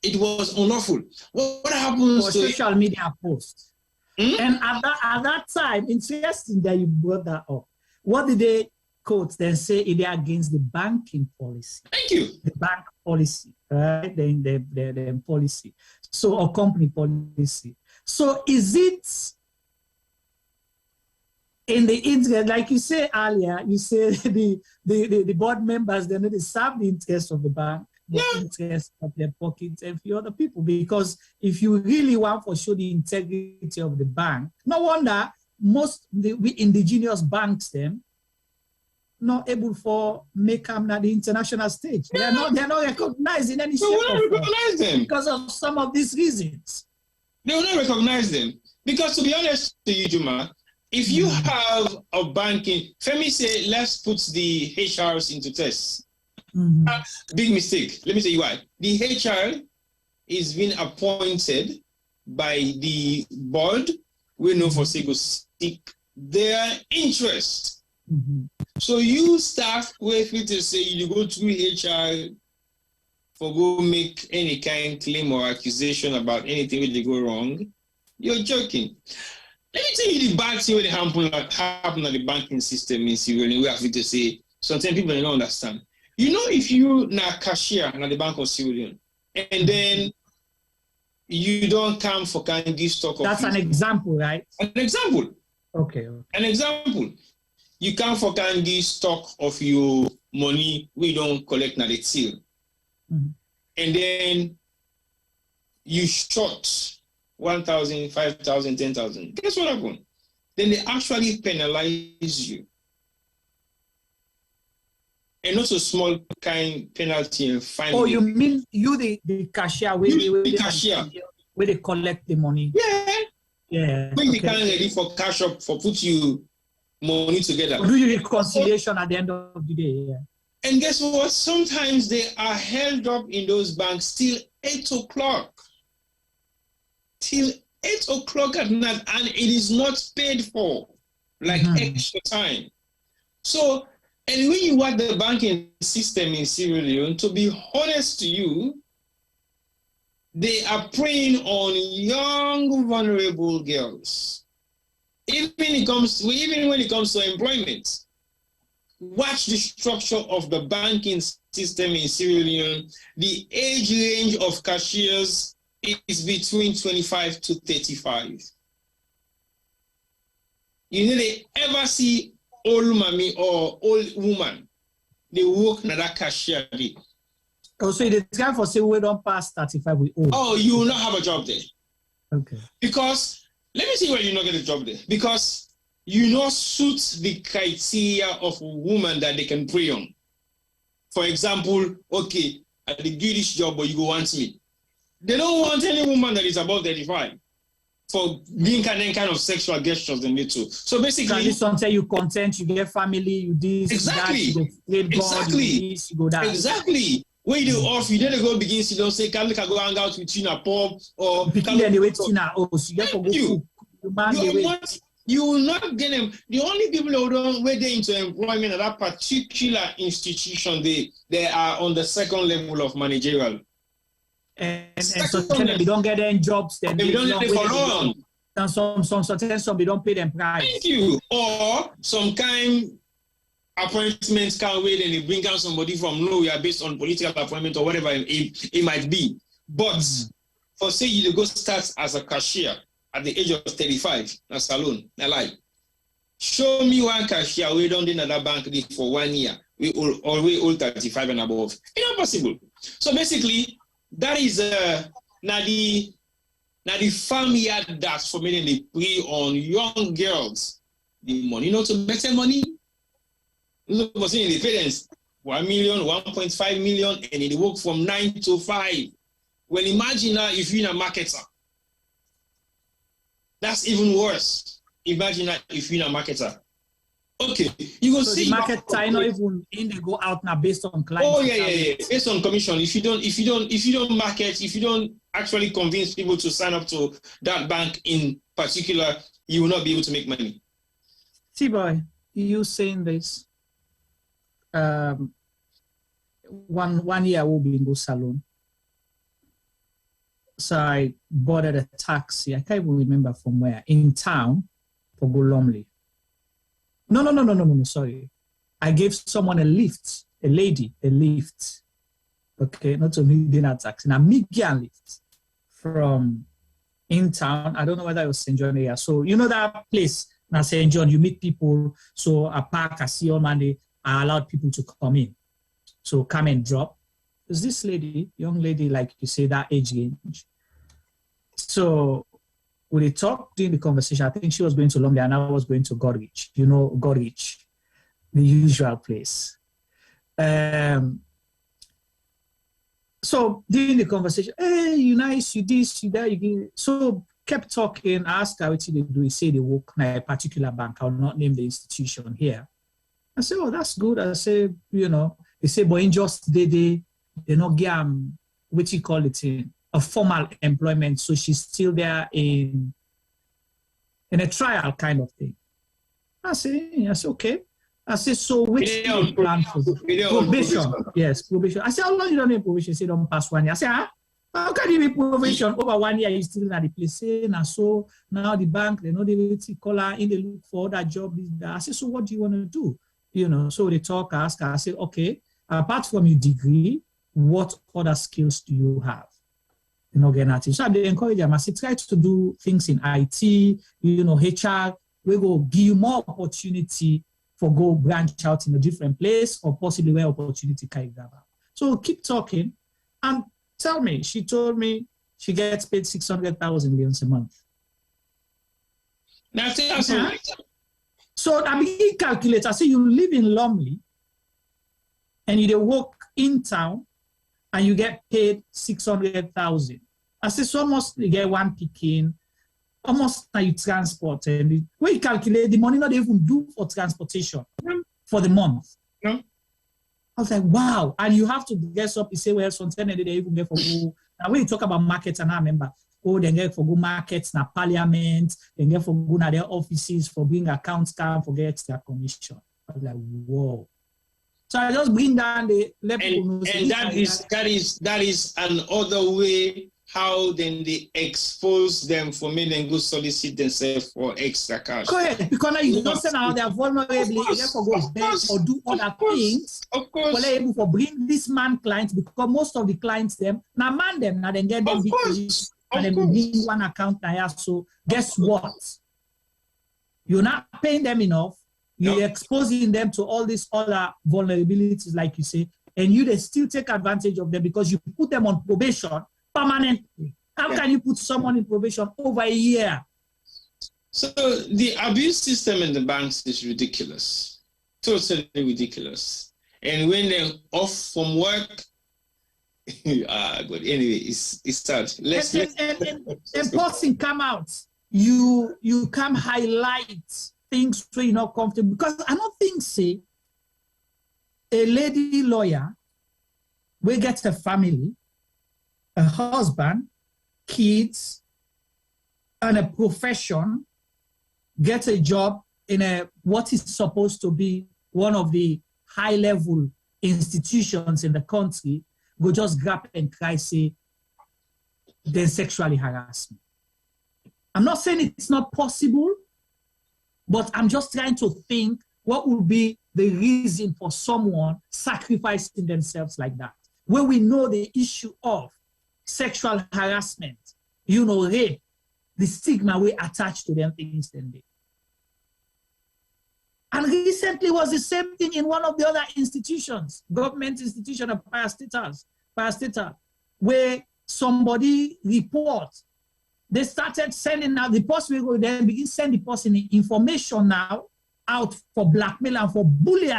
It was unlawful. What happens to social media posts? And at that time, interesting that you brought that up. What did they quote then say they're against the banking policy? Thank you. The bank policy, right? The policy. So, or company policy. So is it in the interest, like you said earlier, you said the board members, they serve the interest of the bank, the interest of their pockets and few other people. Because if you really want to show the integrity of the bank, no wonder most we indigenous banks them not able for make them at the international stage. They're not recognized in any shape recognize them because of some of these reasons. They will not recognize them. Because to be honest to you, Juma, if you have a banking, Femi say, let's put the HRs into tests. Big mistake. Let me tell you why. The HR is being appointed by the board. We know for say go seek their interest. So you staff with me to say you go through HR for go make any kind of claim or accusation about anything that they go wrong. You're joking. Let me tell you the bad thing that happen at the banking system in Sierra Leone. We have to say sometimes people don't understand. You know, if you na cashier at the Bank of Sierra Leone, and then you don't come for kind of give stock. That's an example, right? An example. Okay. An example. You come for kind of give stock of your money we don't collect na the till. And then you short 1,000, 5,000, 10,000. Guess what happened? Then they actually penalize you. And not a small kind penalty and fine. Oh, you mean you the cashier where they collect the money? Yeah. Yeah. When you can't ready for cash up for put you money together. Do you reconciliation at the end of the day? Yeah. And guess what? Sometimes they are held up in those banks till 8 o'clock. Till 8 o'clock at night, and it is not paid for, like extra time. So, and when you watch the banking system in Sierra Leone, to be honest to you, they are preying on young, vulnerable girls. Even when it comes to employment, watch the structure of the banking system in Sierra Leone. The age range of cashiers is between 25 to 35. You know, they ever see old mommy or old woman, they work in that cashier day. Oh, so the time for say we don't pass 35 we old. Oh, you will not have a job there. Okay. Because, let me see why you not get a job there. Because you not suit the criteria of a woman that they can prey on. For example, okay, I give this job, but you go want me. They don't want any woman that is above 35 for being kind of sexual gestures in it too. So basically, sometimes you content, you get family, you this, exactly, that, you go God, you this, you go that. Exactly. When you do off, you didn't go begin to don't say, can I go hang out with you in a pub or you will not get them. The only people who don't wait into employment at that particular institution, they are on the second level of managerial. And so they don't get any jobs, then they don't pay for long. And some they don't pay them price. Thank you. Or some kind appointments can't wait and they bring out somebody from nowhere based on political appointment or whatever it might be. But for say you go start as a cashier at the age of 35, that's alone, I lie. Show me one cashier we don't in another bank for 1 year. we all 35 and above. It's not possible. So basically, that is now the family that's for making the prey on young girls. The money, to better money. You know, in the parents, 1 million, 1.5 million, and they work from 9 to 5. Well, imagine now if you're a marketer. That's even worse. Imagine that if you're a marketer. Okay, you go see the marketer not even in they go out now based on clients. Oh yeah. Based on commission. If you don't market, if you don't actually convince people to sign up to that bank in particular, you will not be able to make money. T-Boy, you saying this? One year I will be in go salon. So I boarded a taxi. I can't even remember from where. In town for go Lumley. No, sorry. I gave someone a lift, a lady, a lift. Okay, not only dinner taxi, a median lift from in town. I don't know whether it was St. John area. So you know that place, now St. John, you meet people. So I park, I see all Monday, I allowed people to come in. So come and drop. There's this lady, young lady, like you say, that age range. So when they talked during the conversation, I think she was going to Lumley and I was going to Goderich. You know, Goderich, the usual place. So during the conversation, hey, you nice, you this, you that, you give. So kept talking, asked her what they do. He said they work in a particular bank. I'll not name the institution here. I said, oh, that's good. I said, they say, but in just they not get what you call it, a formal employment. So she's still there in a trial kind of thing. I said, okay. I said, so which plan for probation? Yes, probation. I said, how long you don't need probation? She said, don't pass 1 year. I said, how can you be probation over 1 year? You still at the place. And so now the bank, they know they call her in, they look for that job. I said, so what do you want to do? So they talk, ask her. I said, okay, apart from your degree, what other skills do you have? So I encourage them. I say, try to do things in IT, HR. We go give you more opportunity for go branch out in a different place or possibly where opportunity can grab. So keep talking and tell me. She told me she gets paid 600,000 a month. Now, so I begin calculate. I say you live in Lumley and you work in town and you get paid 600,000. I say so almost you get one picking, almost now you transport and when you calculate the money not even do for transportation for the month. I was like, wow. And you have to guess up, you say, well, sometimes they even get for go. Now when you talk about markets, and I remember, they get for go markets, na parliament, they get for go na their offices for bring accounts card, for get extra commission. I was like, whoa. So I just bring down the and that is another way how then they expose them for making them go solicit themselves for extra cash. Correct, because now you don't say now they are vulnerable, they therefore go beg or do other things. Of course. For able to bring this man clients because most of the clients them now man them now then get them big police and then bring one account now. So guess what? You're not paying them enough. You're exposing them to all these other vulnerabilities, like you say, and they still take advantage of them because you put them on probation permanently. How can you put someone in probation over a year? So the abuse system in the banks is ridiculous, totally ridiculous. And when they're off from work, but anyway, it's sad. And posting come out. You come highlight things so you're not comfortable because I don't think say a lady lawyer will get a family, a husband, kids, and a profession, get a job in what is supposed to be one of the high-level institutions in the country, go just grab and cry, say, they're sexually harassment. I'm not saying it's not possible, but I'm just trying to think what would be the reason for someone sacrificing themselves like that. When we know the issue of sexual harassment, rape, the stigma we attach to them things then they. And recently was the same thing in one of the other institutions, government institution of parastatal, where somebody reports. They started sending out, the person will then begin to send the person information now out for blackmail and for bullying.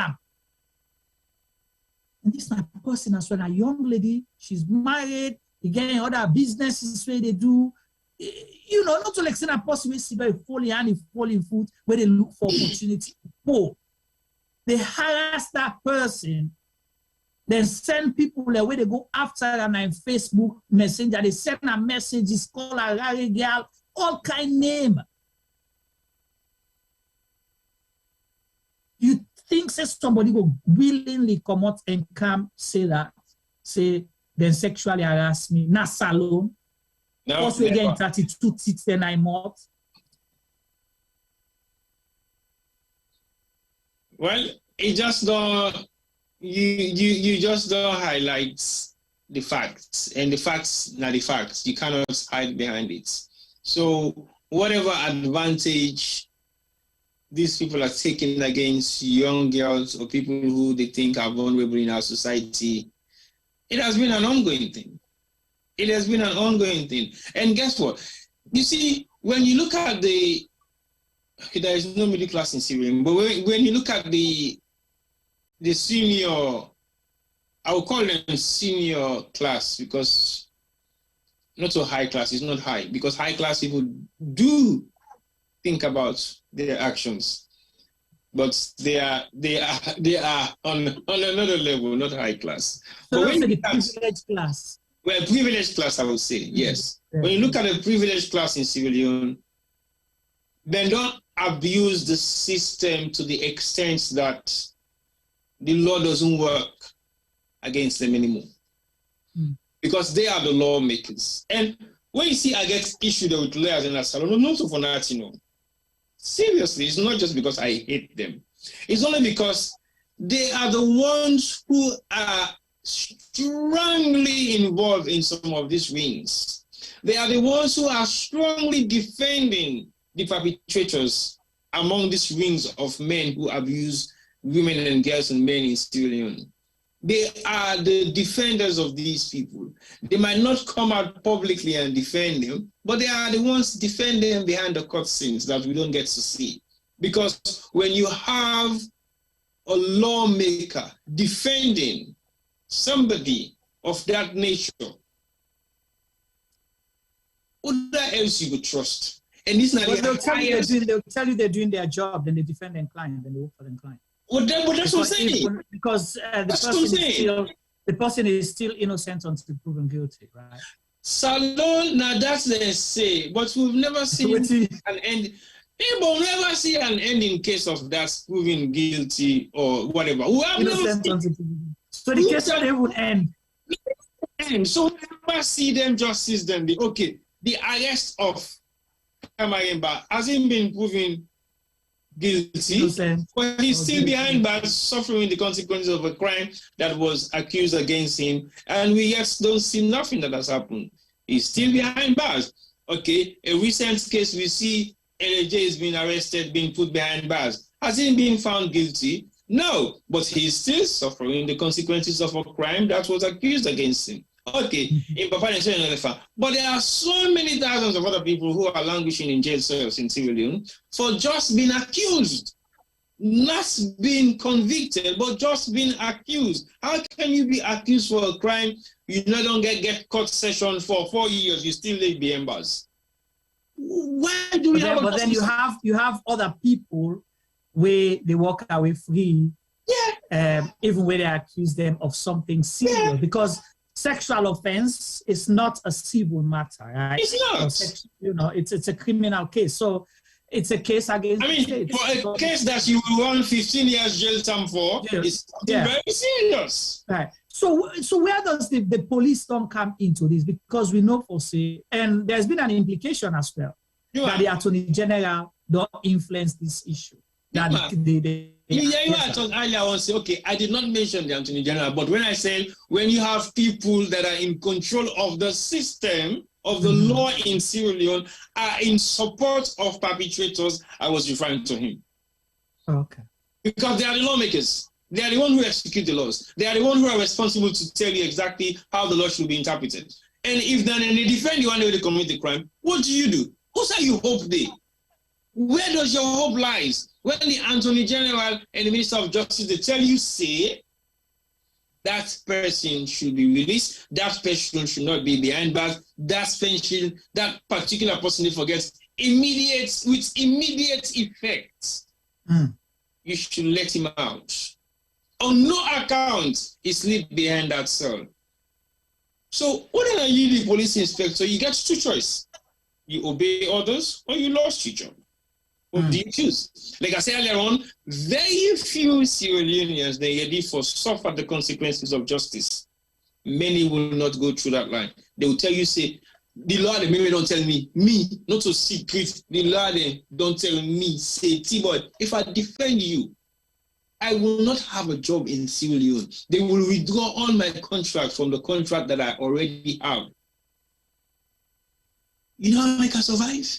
And this is my person as well, a young lady, she's married, again, other businesses where they do, you know, not to like send a person where see very falling foot, where they look for opportunity. Oh, they harass that person, then send people where they go after and on Facebook Messenger, they send a message, it's called a rare girl, all kind name. You think say somebody will willingly come out and come say that, say then sexually harass me, not salon. No, also again 32 69 months. Well, it just don't you just don't highlight the facts, and the facts not the facts. You cannot hide behind it. So whatever advantage these people are taking against young girls or people who they think are vulnerable in our society, it has been an ongoing thing. It has been an ongoing thing. And guess what? You see, when you look at there is no middle class in Sierra Leone, but when you look at the senior, I will call them senior class, because not so high class, it's not high, because high class people do think about their actions, but they are on another level, not high class. So but when the privileged class. Well, privileged class, I would say, yes. When you look at the privileged class in Sierra Leone, they don't abuse the system to the extent that the law doesn't work against them anymore. Because they are the lawmakers. And when you see I get issued with lawyers in that salon, not so for that, you know. Seriously, it's not just because I hate them. It's only because they are the ones who are strongly involved in some of these rings. They are the ones who are strongly defending the perpetrators among these rings of men who abuse women and girls and men in Sierra Leone. They are the defenders of these people. They might not come out publicly and defend them, but they are the ones defending them behind the cutscenes that we don't get to see. Because when you have a lawmaker defending somebody of that nature, who else you would trust? And this is not they'll tell you they're doing their job, then they defend their client, then they work for their client. Well, that's what I'm saying. Because the person is still innocent until proven guilty, right? Salon, now that's they say, but we've never seen an end. People never see an end in case of that proven guilty or whatever. We have never seen. So the case will end. So we never see them justice them. The arrest of Kamaremba hasn't been proven guilty, but he's still behind bars, suffering the consequences of a crime that was accused against him, and we yet don't see nothing that has happened. He's still behind bars. Okay, a recent case we see LJ is being arrested, being put behind bars. Has he been found guilty? No, but he's still suffering the consequences of a crime that was accused against him. Okay, in Papa but there are so many thousands of other people who are languishing in jail cells in Sierra Leone for just being accused, not being convicted, but just being accused. How can you be accused for a crime you no longer get court session for 4 years, you still live behind bars? Why do we have? But then you have other people where they walk away free, even when they accuse them of something serious, because sexual offense is not a civil matter, right? It's not. It's a criminal case. So it's a case against the state. For a case that you will run 15 years jail term for, it's very serious. Right. So where does the police don't come into this? Because we know for say, and there's been an implication as well, that the Attorney General don't influence this issue. You I talked earlier on, say, okay, I did not mention the Attorney General, but when I said when you have people that are in control of the system, of the law in Sierra Leone, are in support of perpetrators, I was referring to him. Okay. Because they are the lawmakers. They are the ones who execute the laws. They are the ones who are responsible to tell you exactly how the law should be interpreted. And if then they defend you and they commit the crime, what do? Who say you hope they? Where does your hope lies? When the Attorney General and the Minister of Justice, they tell you, say, that person should be released, that person should not be behind bars, that particular person they forget, with immediate effect, you should let him out. On no account, he sleep behind that cell. So when are you the police inspector, you get two choices. You obey orders or you lost your job. What do you choose? Like I said earlier on, very few Sierra Leoneans, they ready for suffer the consequences of justice. Many will not go through that line. They will tell you, say, the law, they maybe don't tell me, not a secret. The law, they don't tell me, say, T-boy, if I defend you, I will not have a job in Sierra Leone. They will withdraw all my contracts from the contract that I already have. You know how I can survive?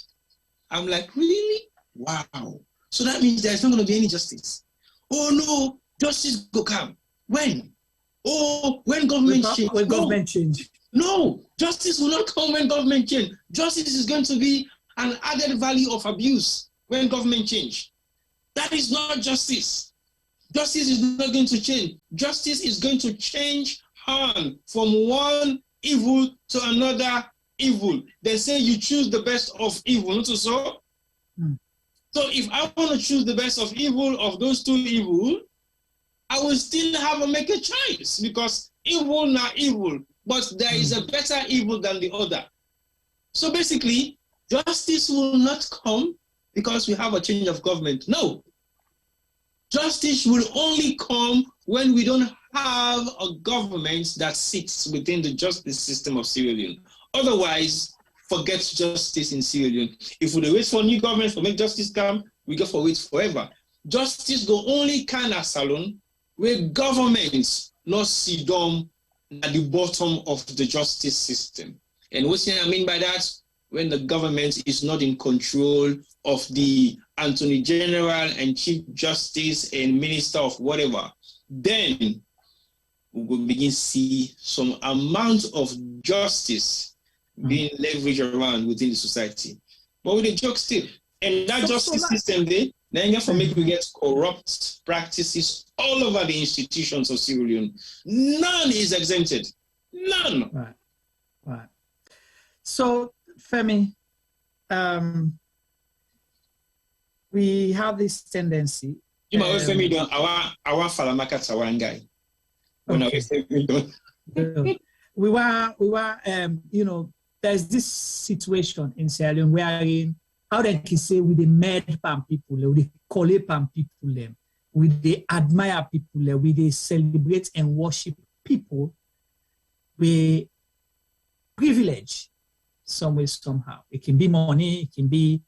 I'm like, really? Wow. So that means there's not going to be any justice. Oh no, justice will come. When? Oh, when government change. When government change. No, justice will not come when government change. Justice is going to be an added value of abuse when government change. That is not justice. Justice is not going to change. Justice is going to change hand from one evil to another evil. They say you choose the best of evil, not so? So if I want to choose the best of evil of those two evil, I will still have to make a choice because evil not evil, but there is a better evil than the other. So basically, justice will not come because we have a change of government. No. Justice will only come when we don't have a government that sits within the justice system of Sierra Leone. Otherwise, forget justice in Sierra Leone. If we wait for new government to make justice come, we go for wait forever. Justice go only kind of salon where governments not sit down at the bottom of the justice system. And what I mean by that? When the government is not in control of the Attorney General and Chief Justice and Minister of whatever, then we will begin to see some amount of justice being leveraged around within the society. But with the joke still, and that justice system there, then you make we get corrupt practices all over the institutions of Sierra Leone. None is exempted. None. Right. So, Femi, we have this tendency. You know, Femi don't. I want Falamaka Tawangai. We were, you know, there's this situation in Sierra Leone wherein, how they can say, we the mad pan people, we the collate pan people, we the admire people, we the celebrate and worship people, we privilege some way, somehow. It can be money, it can be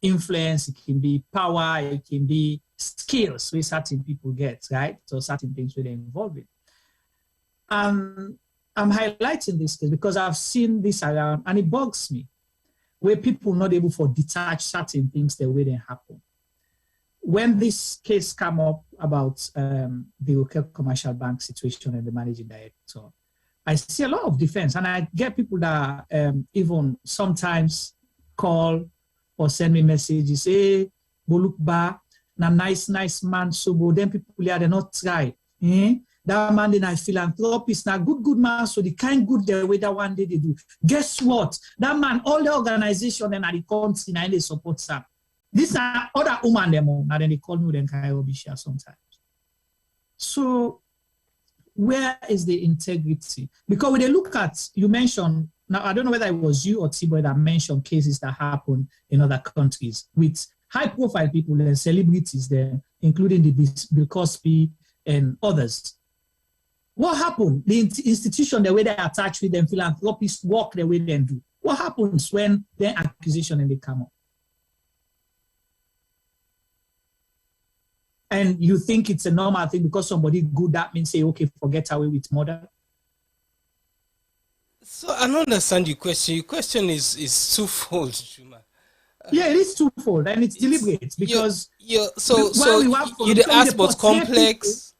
influence, it can be power, it can be skills where certain people get, right? So certain things where they're involved in. I'm highlighting this case because I've seen this around and it bugs me, where people are not able to detach certain things the way they happen. When this case came up about the local commercial bank situation and the managing director, I see a lot of defense, and I get people that even sometimes call or send me messages, hey, Bolukba, na nice man, so then people here, they not try. That man, then I philanthropist, now good man, so the kind good the way that one day they do. Guess what? That man, all the organization and the country, now they support them. These are other women, them, now then they call me, then can I be share sometimes. So, where is the integrity? Because when they look at, you mentioned, now I don't know whether it was you or T-Boy that mentioned cases that happen in other countries with high-profile people and celebrities there, including the Bill Cosby and others. What happened? The institution, the way they attach with them, philanthropists work the way they do. What happens when they're accusation and they come up? And you think it's a normal thing because somebody good, that means say, okay, forget away with murder? So I don't understand your question. Your question is twofold, Juma. Yeah, it is twofold, and it's deliberate because so you the ask but complex.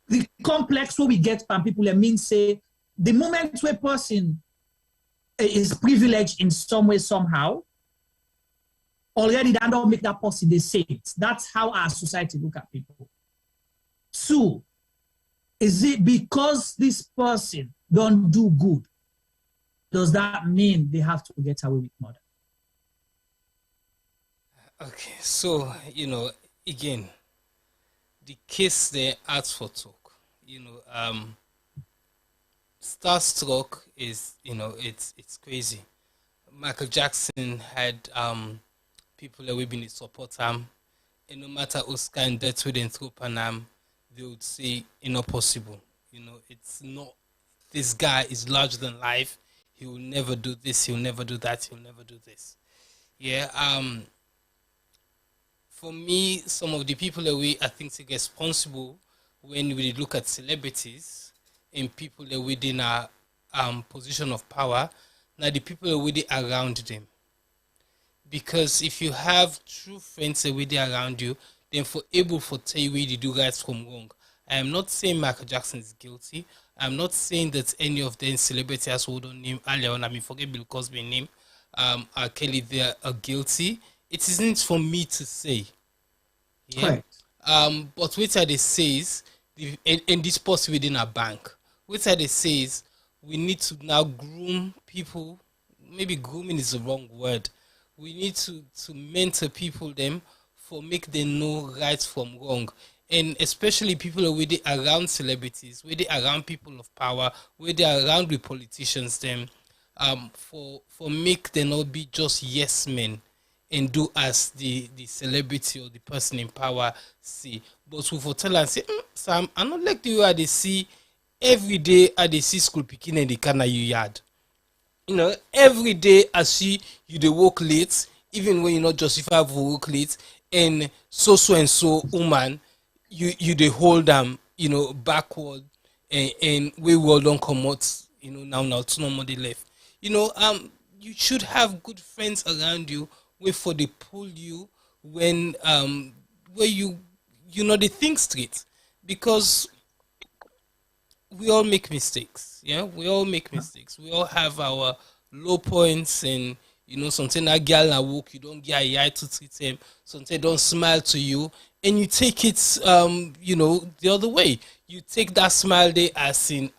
The complex where we get from people, it means say the moment where person is privileged in some way somehow, already that don't make that person the same. That's how our society look at people. Two, is it because this person don't do good? Does that mean they have to get away with murder? Okay, so again, the case they asked for talk. Starstruck is it's crazy. Michael Jackson had people that would be support him, and no matter who's kind death within through Panam, they would say not possible. It's not. This guy is larger than life. He will never do this. He'll never do that. He'll never do this. Yeah. For me, some of the people that I think are responsible when we look at celebrities and people that within a position of power, now the people that within around them. Because if you have true friends that within around you, then for able to tell you where you do right from wrong. I am not saying Michael Jackson is guilty. I'm not saying that any of them celebrities who don't name earlier on, forget Bill Cosby name, R. Kelly, they are guilty. It isn't for me to say. Yeah. But what they says, and this post within a bank, what they says, we need to now groom people. Maybe grooming is the wrong word. We need to mentor people them for make them know right from wrong. And especially people who are around celebrities, where they around people of power, where they are around with politicians them, for make them not be just yes men and do as the celebrity or the person in power see. But we for tell and say, Sam, I not like the way they see every day at the see school picking and the can you yard. Every day I see you they work late, even when you're not justified for work late, and so and so woman, you they hold them, backward and we will don't come out, now to no more they left. You should have good friends around you where for they pull you when where you they think straight, because we all make mistakes. Yeah, we all make mistakes. We all have our low points, and sometimes a girl na walk, you don't get a eye to treat them. Sometimes don't smile to you, and you take it the other way. You take that smile day as in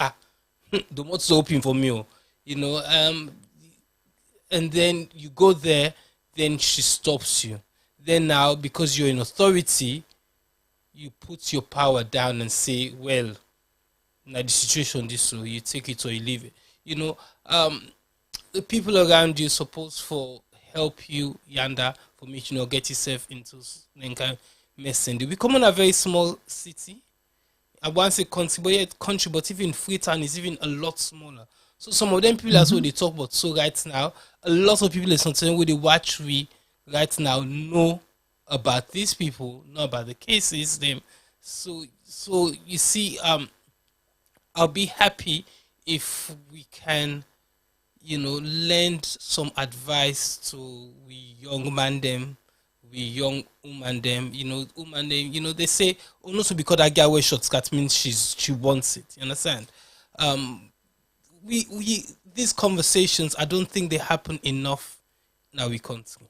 the most open for me, and then you go there, then she stops you. Then now, because you're in authority, you put your power down and say, well, now the situation this, so you take it or you leave it. The people around you supposed for help you yonder for me, get yourself into kind of mess. And we come on a very small city. I want to say country, but even Freetown is even a lot smaller. So some of them people as well they talk about. So right now, a lot of people is something where they watch we right now know about these people, know about the cases them. So you see, I'll be happy if we can, lend some advice to we young man them, we young woman them, woman them, they say, oh, not to because that girl wears short skirt means she wants it. You understand? We these conversations, I don't think they happen enough in our country.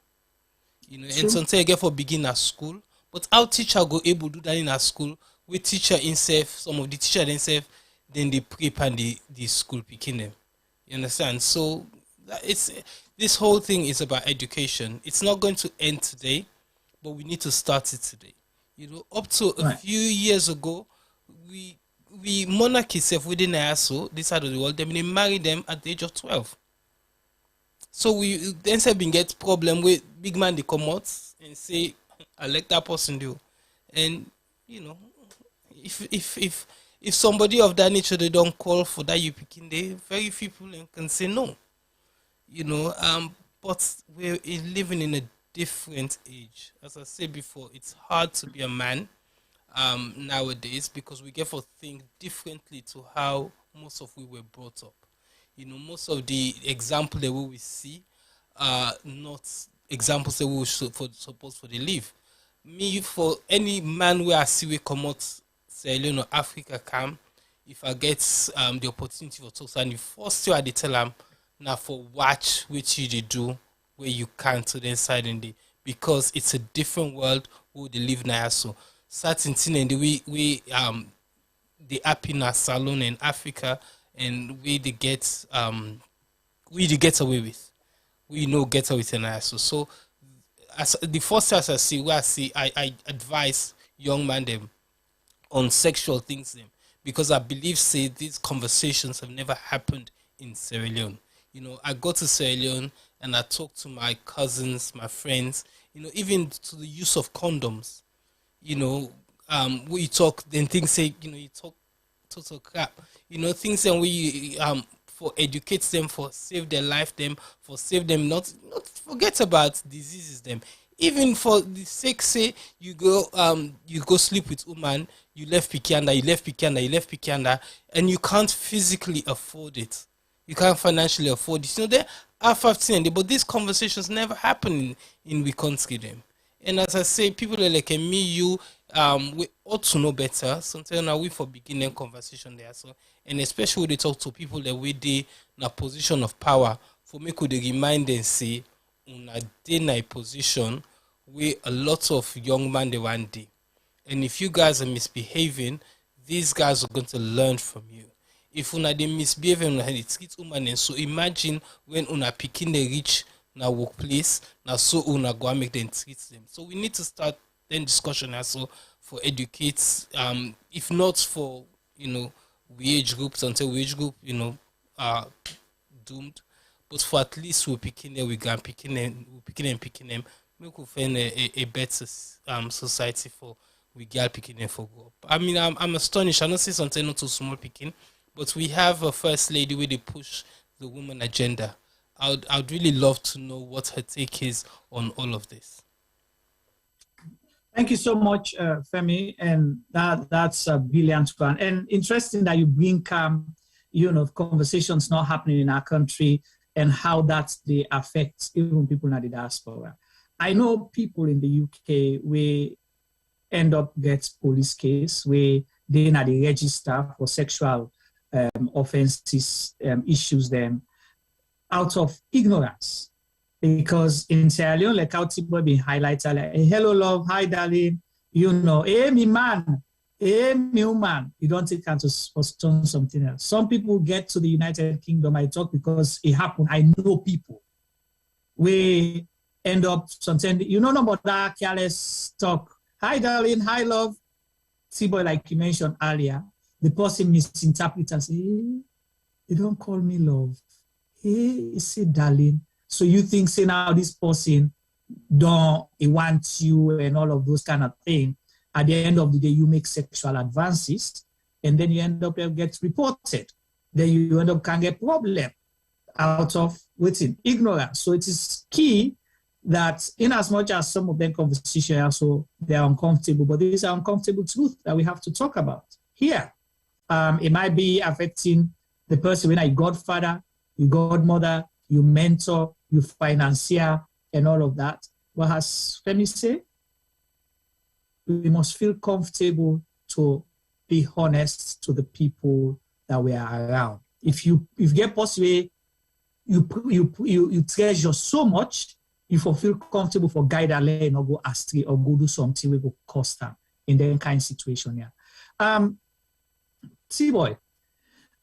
And sometimes I get for beginner school, but our teacher go able to do that in our school. We teacher himself, some of the teacher themselves, then they prepare the school picking them. You understand? So this whole thing is about education. It's not going to end today, but we need to start it today. Up to a few years ago, we monarchy self within ISO, this side of the world, they marry them at the age of 12. So we then say been get problem with big man they come out and say, I let that person do. And if somebody of that nature they don't call for that you picking, they very few people can say no. But we're living in a different age. As I said before, it's hard to be a man nowadays because we get to think differently to how most of we were brought up. Most of the example that we see are not examples that we should suppose for the leave. Me, for any man where I see we come out Sierra Leone or Africa come, if I get the opportunity for talk, and the first year I tell them now for watch which you do where you can to the inside in the, because it's a different world where they live now. So certain thing and we the happy in our salon in Africa and we they get away with. We know get away with an ass. So as the first as I advise young man them on sexual things them, because I believe say these conversations have never happened in Sierra Leone. You know, I go to Sierra Leone and I talk to my cousins, my friends, you know, even to the use of condoms. You know, we talk, then things say, you know, you talk total crap. You know, things that we for educate them, for save their life them, for save them not forget about diseases them. Even for the sake say you go sleep with woman, you left Pikanda, and you can't physically afford it. You can't financially afford it. You know, there are 15, but these conversations never happen in we country them. And as I say, people like me, you, we ought to know better. Sometimes now we for beginning conversation there. So, and especially when they talk to people that we they in a position of power, for me could they remind and say, in a position where a lot of young men they one day. And if you guys are misbehaving, these guys are going to learn from you. If una they misbehave and it's woman, and so imagine when una picking the rich na workplace, now so una go and make them treat them. So we need to start then discussion also for educate, if not for, you know, wage groups until wage group, you know, are doomed, but for at least we're picking them, we're picking them, we could find a better society for we girl picking them for go up. I mean, I'm astonished. I don't say something not too small picking, but we have a first lady where they push the woman agenda. I'd really love to know what her take is on all of this. Thank you so much, Femi, and that's a brilliant one. And interesting that you bring you know, conversations not happening in our country and how they affect even people in the diaspora. I know people in the UK where end up get police case where they na the register for sexual offenses issues them out of ignorance. Because in Sierra Leone, like how Tibo been highlighted, like, hey, hello, love, hi, darling, you know, hey, me man, hey, me woman, you don't take time to postpone something else. Some people get to the United Kingdom, I talk because it happened. I know people. We end up something, you know, about that careless talk. Hi, darling, hi, love. Tibo, like you mentioned earlier, the person misinterprets and say, hey, you don't call me love. Hey, you say darling. So you think, say now this person he wants you and all of those kind of things. At the end of the day, you make sexual advances and then you end up get reported. Then you end up can get problem out of ignorance. So it is key that in as much as some of them conversations also they are uncomfortable, but these are uncomfortable truth that we have to talk about here. It might be affecting the person when I godfather, your godmother, your mentor, your financier, and all of that. What has Femi said? We must feel comfortable to be honest to the people that we are around. If you get possible, you treasure so much, you feel comfortable for guide and lane or go astray or go do something we go cost them in that kind of situation. Yeah. T-boy.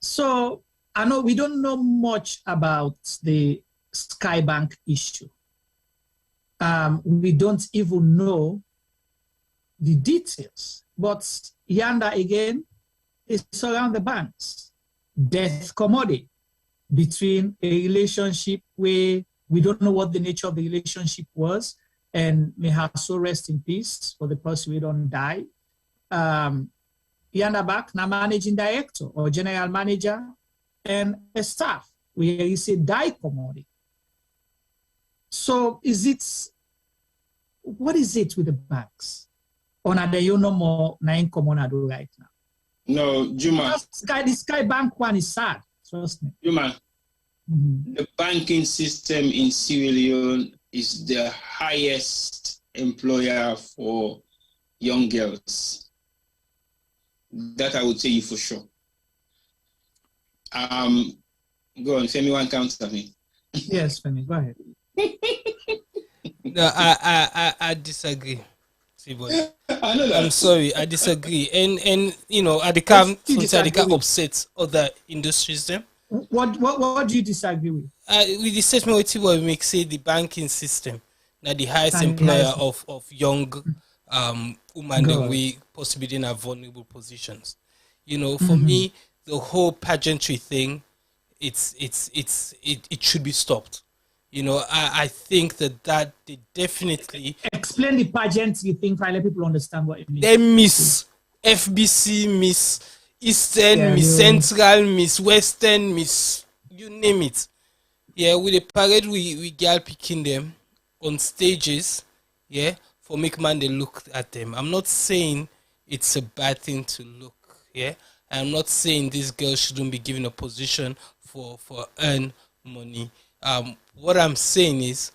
So I know we don't know much about the Skybank issue. We don't even know the details. But yonder again, it's around the banks. Death commodity between a relationship where we don't know what the nature of the relationship was, and may have so rest in peace for the person we don't die. Yonder back, now managing director or general manager and a staff where you say die commodity. So what is it with the banks? Or are they no more nine common right now? No, Juma. The Sky Bank one is sad, trust me. Juma, the banking system in Sierra Leone is the highest employer for young girls. That I would tell you for sure. Go on, Femi, one counter me. Yes, Femi, go ahead. No, I disagree. I know that. I'm sorry, I disagree. And you know, I can't upset other industries them. What do you disagree with? With the statement what we make say the banking system now the highest employer of young women that we possibly in vulnerable positions. You know, for me, the whole pageantry thing, it should be stopped. You know, I think that they definitely explain the pageantry thing for let people understand what it means. They miss FBC, miss Eastern, miss Central, miss Western, miss you name it. Yeah, with the parade we girl picking them on stages, yeah, for make man they look at them. I'm not saying it's a bad thing to look, yeah. I'm not saying these girls shouldn't be given a position for earn money. What I'm saying is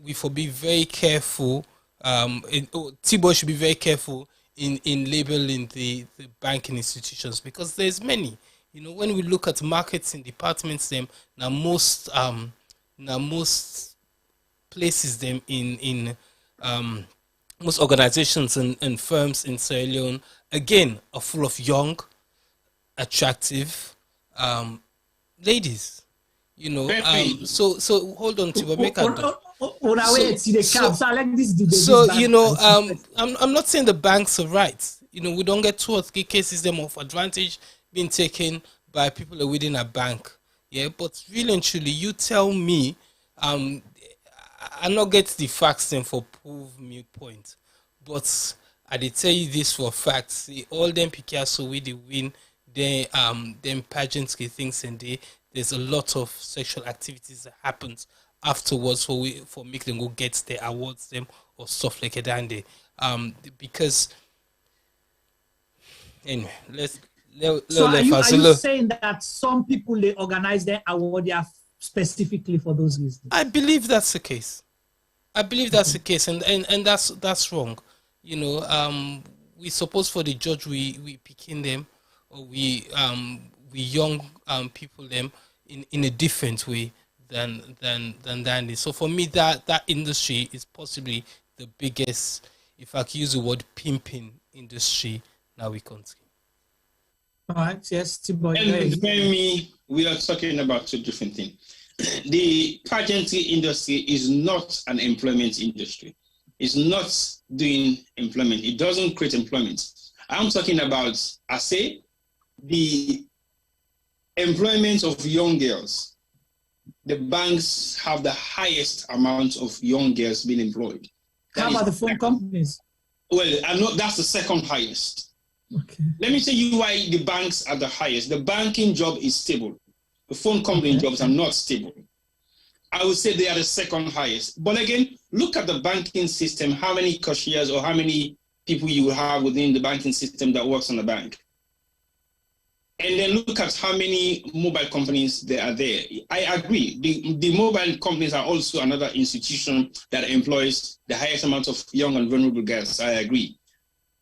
we should be very careful. T-Boy should be very careful in labeling the banking institutions because there's many. You know, when we look at marketing departments, them now most places them in most organizations and firms in Sierra Leone again are full of young, attractive ladies. You know, so hold on to make so you know, I'm not saying the banks are right. You know, we don't get 2 or 3 cases them of advantage being taken by people within a bank. Yeah, but really and truly, you tell me, I not get the facts then for prove me point, but I did tell you this for facts. See, all them Picasso with the win, them pageantry things and there's a lot of sexual activities that happens afterwards for make them go get their awards them or stuff like that and they because anyway so are you saying that some people they organize their award specifically for those reasons? I believe that's the case. The case and that's wrong. You know, we suppose for the judge we picking them or we young people them in a different way than this. So for me that industry is possibly the biggest, if I could use the word pimping industry now we country. All right, yes, T-Boy. And me, we are talking about 2 different things. The pageantry industry is not an employment industry. It's not doing employment. It doesn't create employment. I'm talking about, I say, the employment of young girls. The banks have the highest amount of young girls being employed. How about the phone companies? Well, that's the second highest. Okay. Let me tell you why the banks are the highest. The banking job is stable. The phone company jobs are not stable. I would say they are the second highest. But again, look at the banking system, how many cashiers or how many people you have within the banking system that works on the bank. And then look at how many mobile companies there are there. I agree. The mobile companies are also another institution that employs the highest amount of young and vulnerable girls. I agree.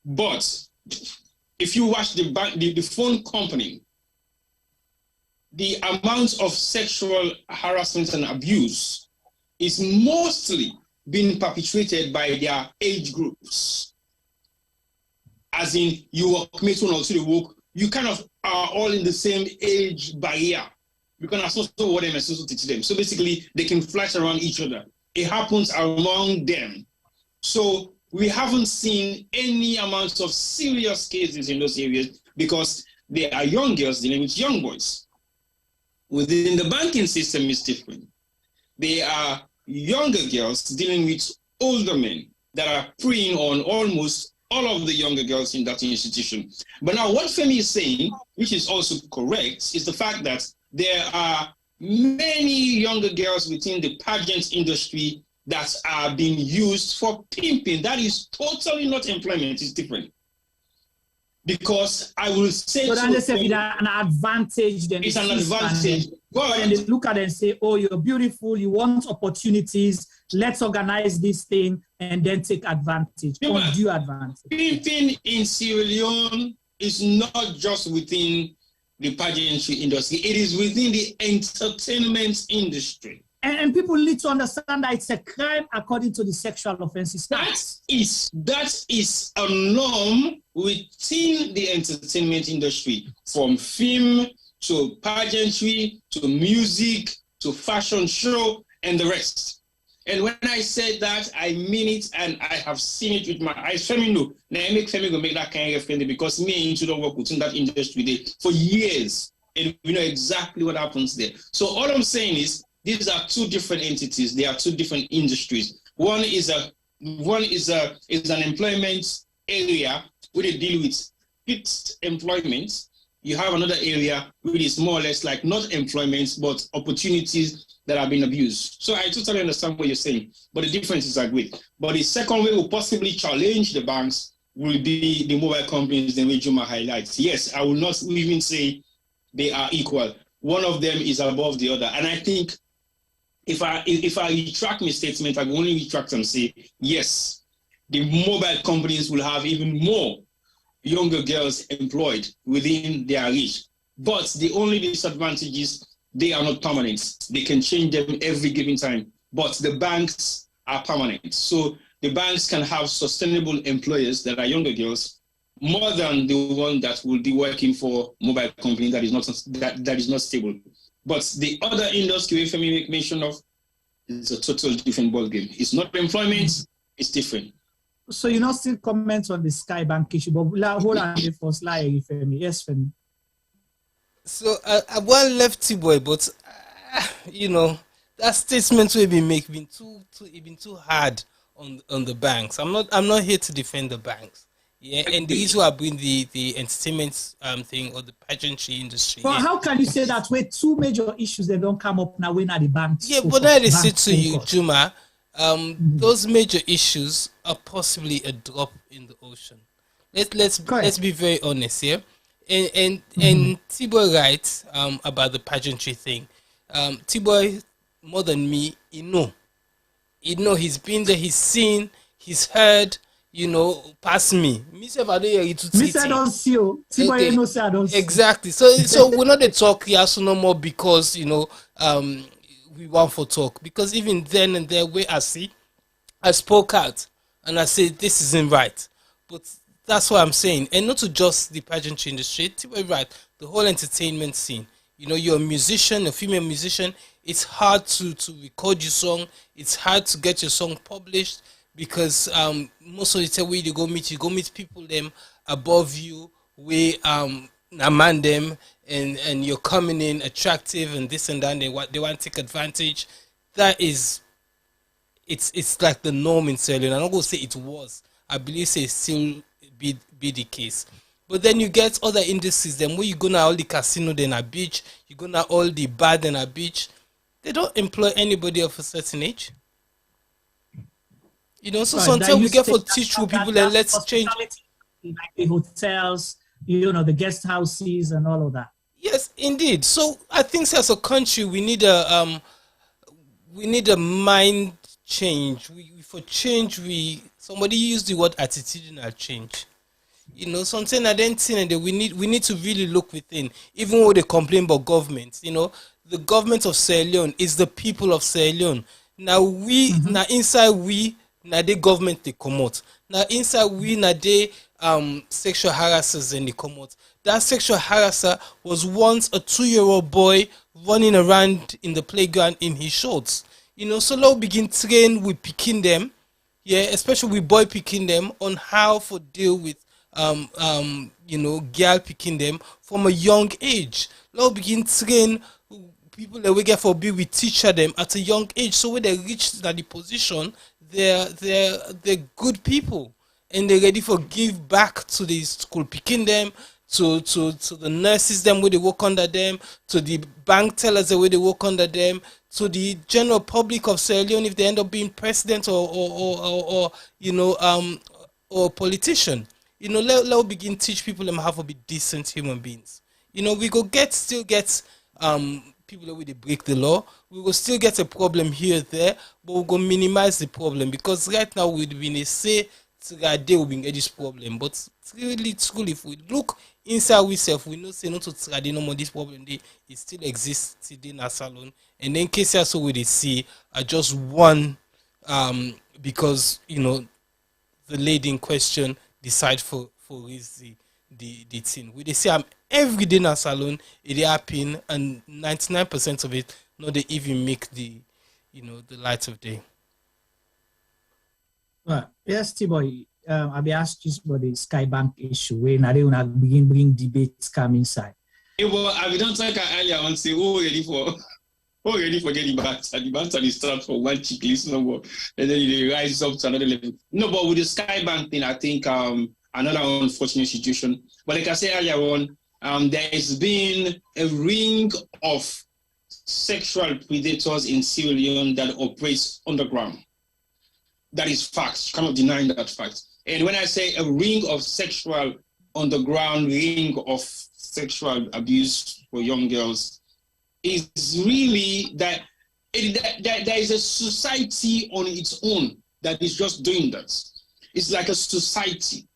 But if you watch the phone company, the amount of sexual harassment and abuse is mostly being perpetrated by their age groups. As in, you work, mate one or two, work, you kind of are all in the same age barrier. You can associate what them associate to them. So basically, they can flash around each other. It happens among them. So we haven't seen any amounts of serious cases in those areas because they are young girls dealing with young boys. Within the banking system is different. They are younger girls dealing with older men that are preying on almost all of the younger girls in that institution. But now what Femi is saying, which is also correct, is the fact that there are many younger girls within the pageant industry that are being used for pimping. That is totally not employment, it's different. Because I will say so then they say it's an advantage. Then it's an advantage. But then they look at it and say, "Oh, you're beautiful. You want opportunities. Let's organize this thing and then take advantage, undue advantage." Pimping in Sierra Leone is not just within the pageantry industry; it is within the entertainment industry. And people need to understand that it's a crime according to the Sexual Offences Act. That is a norm within the entertainment industry, from film to pageantry to music to fashion show and the rest. And when I say that, I mean it, and I have seen it with my eyes. Femi know. Now I make Femi go make that kind of friendly because me and Into don't work within that industry there for years, and we know exactly what happens there. So all I'm saying is, these are two different entities. They are two different industries. One is an employment area where they deal with fixed employment. You have another area which is more or less like not employment, but opportunities that have been abused. So I totally understand what you're saying, but the differences are great. But the second way will possibly challenge the banks will be the mobile companies, the way Juma highlights. Yes, I will not even say they are equal. One of them is above the other. And I think if I retract my statement, I will only retract and say, yes, the mobile companies will have even more younger girls employed within their reach. But the only disadvantage is they are not permanent. They can change them every given time. But the banks are permanent. So the banks can have sustainable employers that are younger girls more than the one that will be working for mobile company that is not stable. But the other industry we make mention of is a total different ballgame. It's not employment, it's different. So you not still comment on the Sky Bank issue, but hold on the first line, Femi. Yes, Femi. So I want lefty boy, but that statement will be making been too hard on the banks. I'm not here to defend the banks. Yeah, and the issue have been the entertainment thing or the pageantry industry. But how can you say that with two major issues they don't come up now when are the banks? Yeah, but now they say to you, Juma, those major issues are possibly a drop in the ocean. Let's be very honest here. And T-Boy writes about the pageantry thing. T-Boy, more than me, he know he's been there, he's seen, he's heard. Pass me. Exactly. So we're not the talk yes no more because we want for talk. Because even then and there where I spoke out and I said this isn't right. But that's what I'm saying. And not to just the pageantry industry, right? The whole entertainment scene. You're a musician, a female musician, it's hard to record your song, it's hard to get your song published. Because most of the time where you go meet people them above you, where man them and you're coming in attractive and this and that, and they want to take advantage. That is, it's like the norm in Sierra Leone. I'm not gonna say it was. I believe it still be the case. But then you get other industries then where you go now all the casino then a beach, you go now all the bar then a beach. They don't employ anybody of a certain age. So sometimes we get for teach people and let's change. Like the hotels, the guest houses and all of that. Yes, indeed. So I think as a country we need a mind change. For change, somebody used the word attitudinal change. Something I don't think that we need to really look within. Even when they complain about government, the government of Sierra Leone is the people of Sierra Leone. Now now inside now the government they come out. Now inside now they sexual harassers and they come out. That sexual harasser was once a 2-year-old boy running around in the playground in his shorts. So now we begin train with picking them, especially with boy picking them on how to deal with girl picking them from a young age. Now begin train people that we get for be we teach them at a young age. So when they reach that the position, they're good people and they're ready for give back to the school picking them, to the nurses them where they work under them, to the bank tellers the way they work under them, to the general public of Sierra Leone if they end up being president or politician. you know, let begin teach people them how to be decent human beings. You know, we go still get people that will break the law. We will still get a problem here and there, but we'll go minimize the problem, because right now we've been say today we been get this problem, but really truly if we look inside ourselves, we know say not to try no more this problem it still exists today in our salon. And then cases so we see are just one because you know the lady in question decide for raise the thing. We they say I'm every day in a salon, it happen, and 99% of it not they even make the the light of day. Well, yes, T-boy. I'll be asking you about the Skybank issue when I don't begin bring debates come inside. Yeah, well, I don't talk earlier on say ready for getting banter. The banter is start for one check list number, and then they rise up to another level. No, but with the Skybank thing, I think another unfortunate situation. But like I said earlier on, there has been a ring of sexual predators in Sierra Leone that operates underground. That is fact. You cannot deny that fact. And when I say a ring of sexual underground, ring of sexual abuse for young girls, is really that there is a society on its own that is just doing that. It's like a society.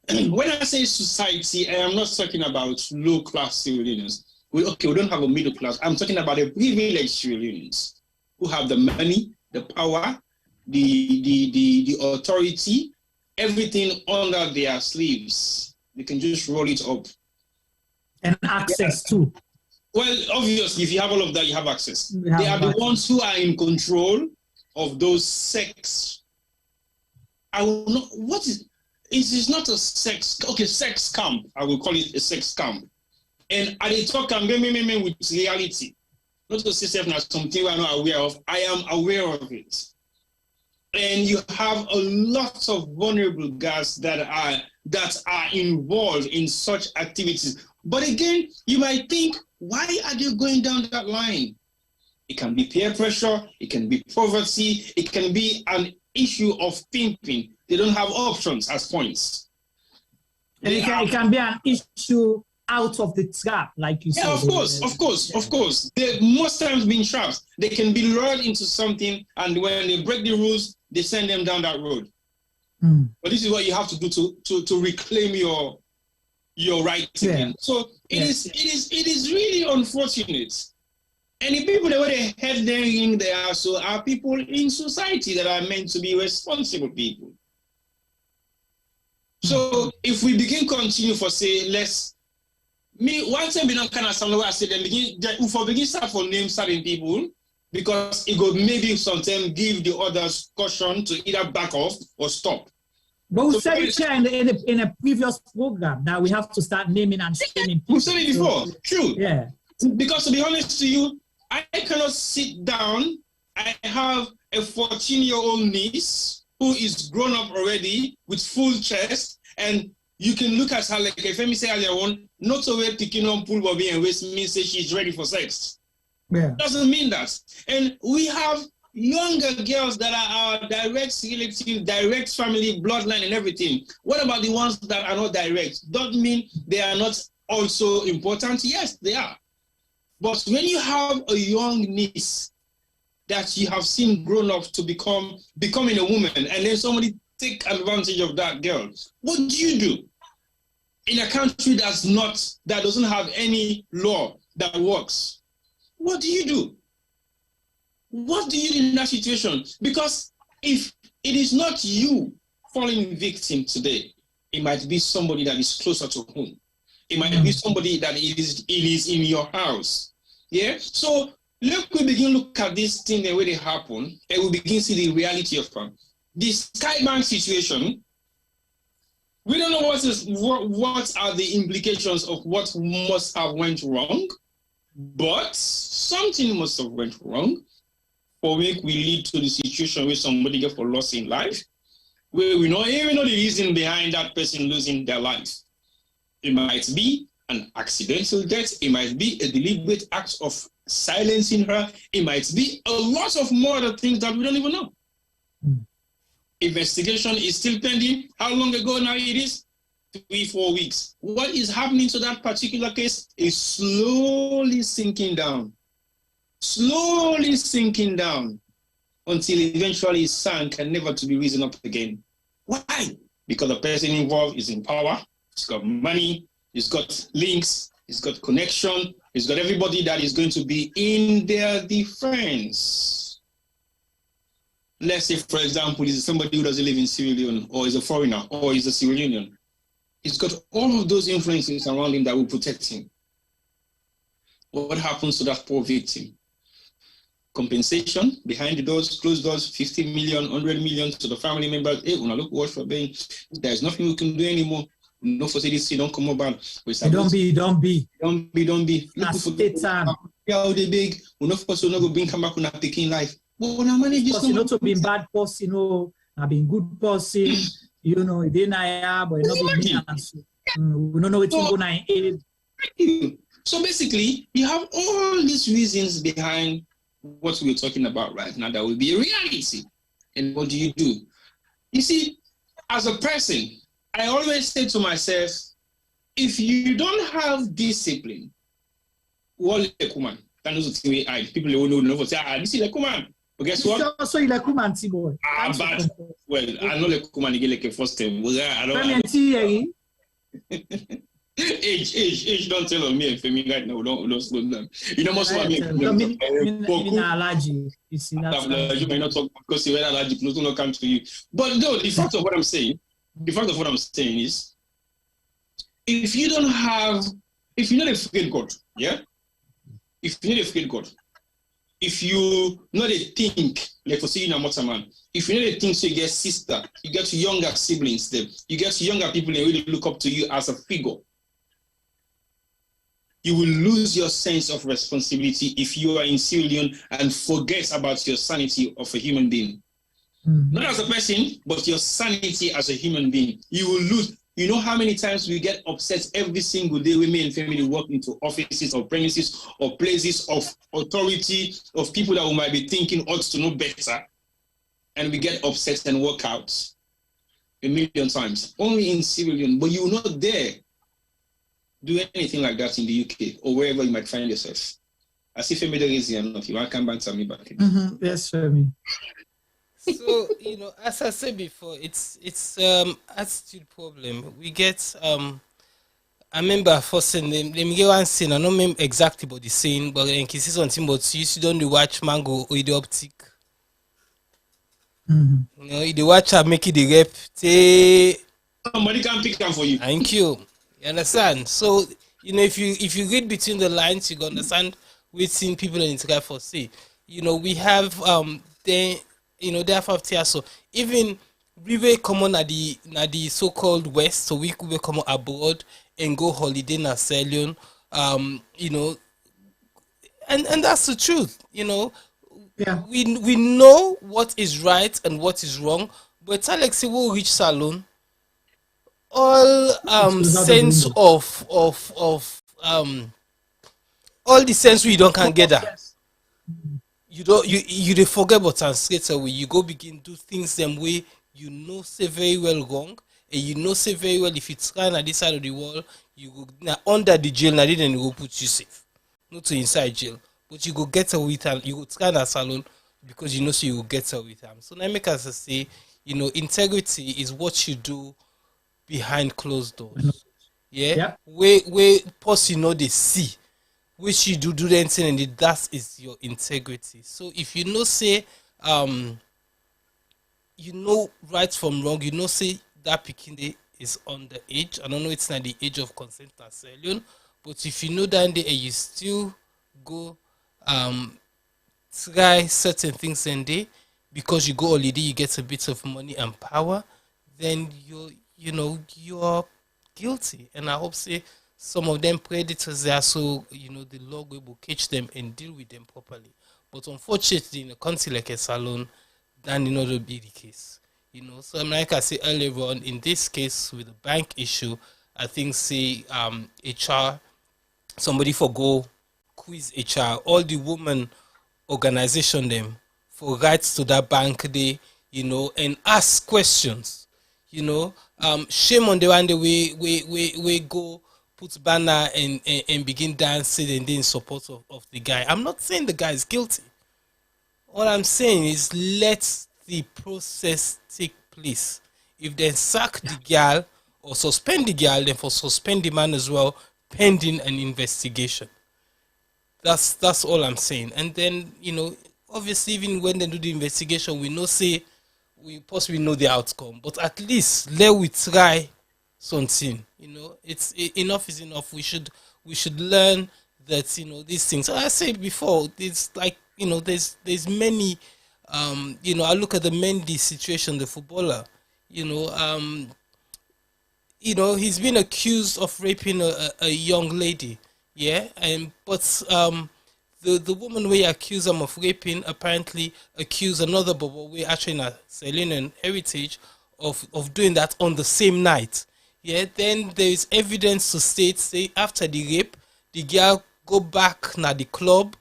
And when I say society, I am not talking about low-class Sierra Leoneans. We don't have a middle class. I'm talking about the privileged Sierra Leoneans who have the money, the power, the authority, everything under their sleeves. They can just roll it up. And access too. Well, obviously, if you have all of that, you have access. They are the ones who are in control of those sex. I will not. What is? It is not a sex. Okay, sex camp. I will call it a sex camp. And I talk with reality. Not to say self as something we are not aware of. I am aware of it. And you have a lot of vulnerable girls that are involved in such activities. But again, you might think, why are they going down that line? It can be peer pressure, it can be poverty, it can be an issue of pimping. They don't have options as points. And it can be an issue out of the trap, like you said. Yeah, of course. They most times being trapped. They can be lured into something, and when they break the rules, they send them down that road. But this is what you have to do to reclaim your right again. So it is really unfortunate. And the people that were the head in there also are people in society that are meant to be responsible people. So if we continue for say one time we don't kind of somewhere I say then begin start for name certain people, because it could maybe sometimes give the others caution to either back off or stop. But we said it in a previous program that we have to start naming and shaming people. We said it before, true. Yeah. Because to be honest to you, I cannot sit down. I have a 14-year-old niece who is grown up already with full chest, and you can look at her like if Femi say earlier on, not to wear picking on pool bobby and waist means say she's ready for sex. Yeah. Doesn't mean that. And we have younger girls that are our direct relative, direct family, bloodline and everything. What about the ones that are not direct? Doesn't mean they are not also important. Yes, they are. But when you have a young niece that you have seen grown up to becoming a woman, and then somebody take advantage of that girl, what do you do? In a country that doesn't have any law that works, what do you do? What do you do in that situation? Because if it is not you falling victim today, it might be somebody that is closer to home. It might be somebody that it is in your house. Yeah? So let we begin look at this thing the way they happen, and we begin see the reality of them. This Skybank situation, we don't know what are the implications of what must have went wrong, but something must have went wrong for which we lead to the situation where somebody gets for loss in life, where we don't even know the reason behind that person losing their life. It might be an accidental death. It might be a deliberate act of silencing her. It might be a lot of more other things that we don't even know. Investigation is still pending. How long ago now it is? 3-4 weeks. What is happening to that particular case is slowly sinking down until eventually it sank and never to be risen up again. Why? Because the person involved is in power, he's got money, he's got links, he's got connection, he's got everybody that is going to be in their defense. Let's say, for example, is somebody who doesn't live in Sierra Leone, or is a foreigner, or is a Sierra Leonean. He's got all of those influences around him that will protect him. What happens to that poor victim? Compensation behind the doors, closed doors, 50 million, 100 million to the family members. Hey, when I look watch for being, there's nothing we can do anymore. No for say this, don't come about. Don't be. Look for the time. Yeah, they big. We not for so no go bring come back on a picking life. But when I manage this, not to be bad person, you know, I've been good person, you know, then I am, but not be me. We don't know what's going on. So basically, you have all these reasons behind what we're talking about right now that will be a reality. And what do? You see, as a person, I always say to myself, if you don't have discipline, people will know say, this is like woman. But guess what? So you like woman, boy. But well, I know like woman like a first time. I don't. Age, don't tell on me and for me right now, don't slow down. You know, most of me allergy. You see, you may not talk because you're allergic, nothing will come to you. But no, the fact of what I'm saying is, if you're not afraid God, yeah? If you're not afraid God, if you not a think, like for saying a mother man, if you not a think, so you get sister, you get younger siblings, them, you get younger people that really look up to you as a figure. You will lose your sense of responsibility if you are in Sierra Leone and forget about your sanity of a human being. Not as a person, but your sanity as a human being. You will lose. You know how many times we get upset every single day, women and family walk into offices or premises or places of authority, of people that we might be thinking ought to know better, and we get upset and walk out a million times. Only in Sierra Leone, but you will not dare do anything like that in the UK or wherever you might find yourself. As if I'm easy enough, you want to come back to me back. Yes, for me. So, you know, as I said before, it's attitude problem. We get I remember first saying them get one scene, I don't remember exactly what the scene, but in case something but you don't watch Mango or the optic. You know, the watch I make it the rep. Somebody can pick them for you. Thank you. You understand? So, you know, if you read between the lines, you can understand we've seen people in Insai for say. You know, we have they have tiers. So even we were common at the so-called West, so we could come abroad and go holiday in Sierra Leone. You know, and that's the truth, you know. Yeah. We know what is right and what is wrong, but Alex will reach salon. All sense of all the sense we don't can gather. You forget about and straight away you go begin do things them way you know say very well wrong, and you know say very well if it's kind at this side of the wall you go now under the jail now then you go put you safe, not to inside jail, but you go get away with and you go try a salon because you know so you will get away with them. So now make us say, you know, integrity is what you do behind closed doors. Yeah. Where person you know they see, which you do the thing and that is your integrity. So if you know say you know right from wrong, you know say that Pikinde is on the age. I don't know it's not the age of consent as Sierra Leone, but if you know that day and you still go try certain things in day because you go holiday, you get a bit of money and power, then you're guilty. And I hope say some of them predators there, so you know the law will catch them and deal with them properly. But unfortunately, in a country like a salon, that will not be the case. You know, so like I said earlier on, in this case with the bank issue, I think say HR, somebody for go quiz HR, all the women organization them for rights to that bank day, you know, and ask questions. You know, shame on the one that we go put banner and begin dancing and then in support of the guy. I'm not saying the guy is guilty. All I'm saying is let the process take place. If they sack the girl or suspend the girl, then for suspend the man as well, pending an investigation. That's all I'm saying. And then, you know, obviously even when they do the investigation, we possibly know the outcome, but at least let we try something. You know, enough is enough. We should learn that, you know, these things. I said before, it's like, you know, there's many. You know, I look at the Mendy situation, the footballer. You know, he's been accused of raping a young lady. Yeah, but the woman we accuse him of raping apparently accused another boy we actually in a Sierra Leone heritage of doing that on the same night. Yeah, then there is evidence to say after the rape, the girl go back na the club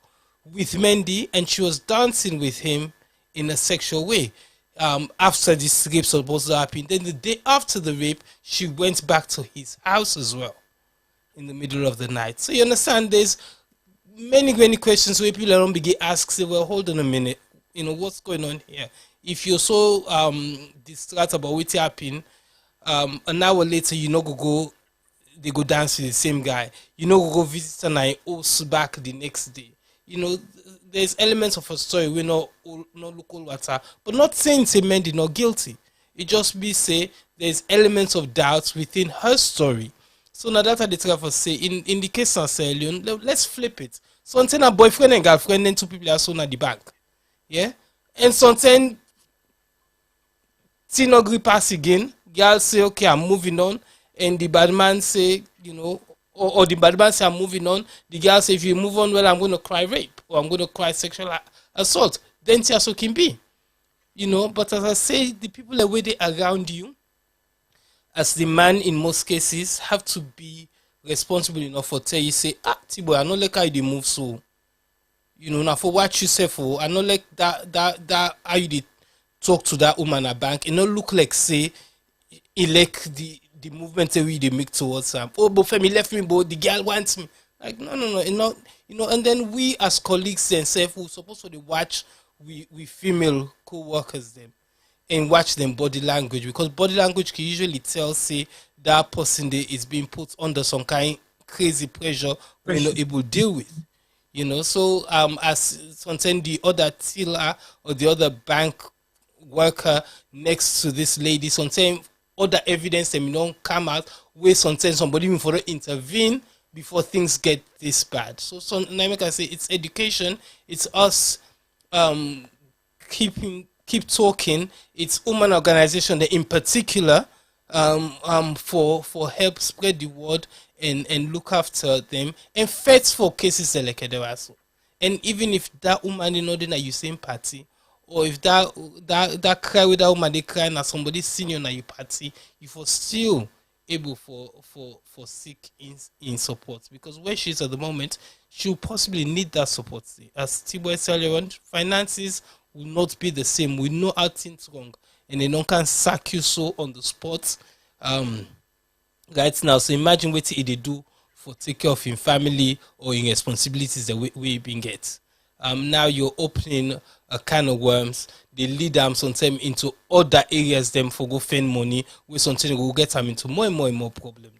with Mendy and she was dancing with him in a sexual way. After this rape supposed to happen, then the day after the rape, she went back to his house as well in the middle of the night. So you understand, there's many questions where people around begin ask, say, well, hold on a minute, you know, what's going on here? If you're so distraught about what happened, an hour later, you know, they go dance with the same guy. You know, go visit and I also back the next day. You know, there's elements of a story we not local water, but not saying say Mendy not guilty. It just be say there's elements of doubts within her story. So now that I try for say in the case of Sierra Leone, let's flip it. Something a boyfriend and girlfriend, then two people are soon at the bank. Yeah? And something T no agree pass again, girl say, okay, I'm moving on, and the bad man say, you know, or the bad man say I'm moving on, the girl say if you move on, well, I'm gonna cry rape or I'm gonna cry sexual assault. Then so can be. You know, but as I say, the people that were around you, as the man in most cases, have to be responsible enough for tell you say, Tibo, I know like how you move so. You know, now for what you say for, I know like that how you did talk to that woman at bank, it not look like say he like the movement that we they make towards him. Oh, but Femi left me, but the girl wants me. Like no, it not, you know. And then we as colleagues themselves who supposed to watch we female co-workers them and watch them body language, because body language can usually tell say that person there is being put under some kind crazy pressure we're not able to deal with. You know, so as sometimes the other teller or the other bank worker next to this lady, sometimes other evidence that don't come out where sometimes somebody even for to intervene before things get this bad. So like I say, it's education, it's us keep talking, it's woman organization that in particular for help spread the word and look after them and fight for cases like that. And even if that woman is not in a same party, or if that cry with that woman they cry na somebody senior na your party, you for still able for seek in support, because where she is at the moment, she'll possibly need that support. As Tibo said earlier on, finances will not be the same. We know how things wrong, and they don't can sack you so on the spot right now. So imagine what they do for take care of in family or in responsibilities that we being get. Now you're opening a can of worms. They lead them sometimes into other areas them for go spend money, where sometimes will get them into more and more problem.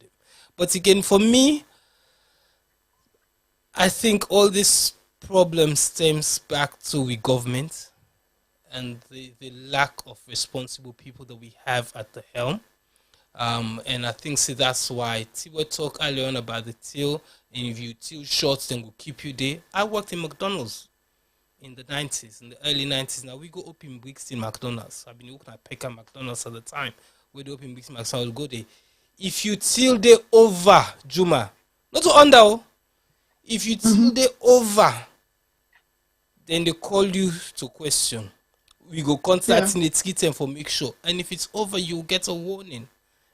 But again, for me, I think all this problem stems back to the government and the lack of responsible people that we have at the helm. And I think that's why Tiwa talked earlier on about the till, and if you till short, then we'll keep you there. I worked in McDonald's in the 90s, in the early 90s. Now we go open bricks in McDonald's. I've been looking at Peckham McDonald's at the time. We do open bricks in McDonald's, I will go there. If you till there over, Juma, not to under, if you till there over, then they call you to question. We go contact in the ticket for make sure. And if it's over, you get a warning.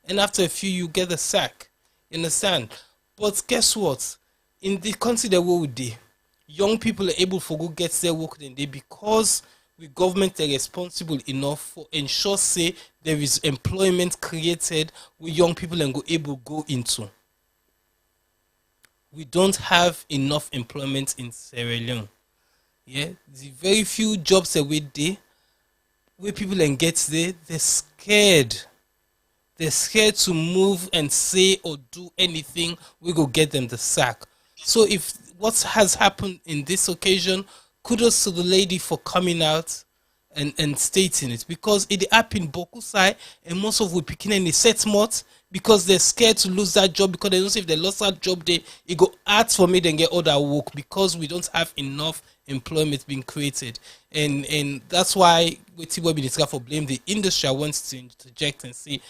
And after a few, you get a sack. You understand? But guess what? In the country that we would do, young people are able to go get their work then they, because we government are responsible enough for ensure say there is employment created where young people and go able go into. We don't have enough employment in Sierra Leone. Yeah, the very few jobs that we there, where people and get there, they're scared. They're scared to move and say or do anything. We go get them the sack. So if what has happened in this occasion, kudos to the lady for coming out and stating it, because it happened Bokusai and most of we picking any set smart because they're scared to lose that job, because they don't say if they lost that job they it go hard for me then get other work, because we don't have enough employment being created. And that's why we be discussed for blame the industry. I want to interject and say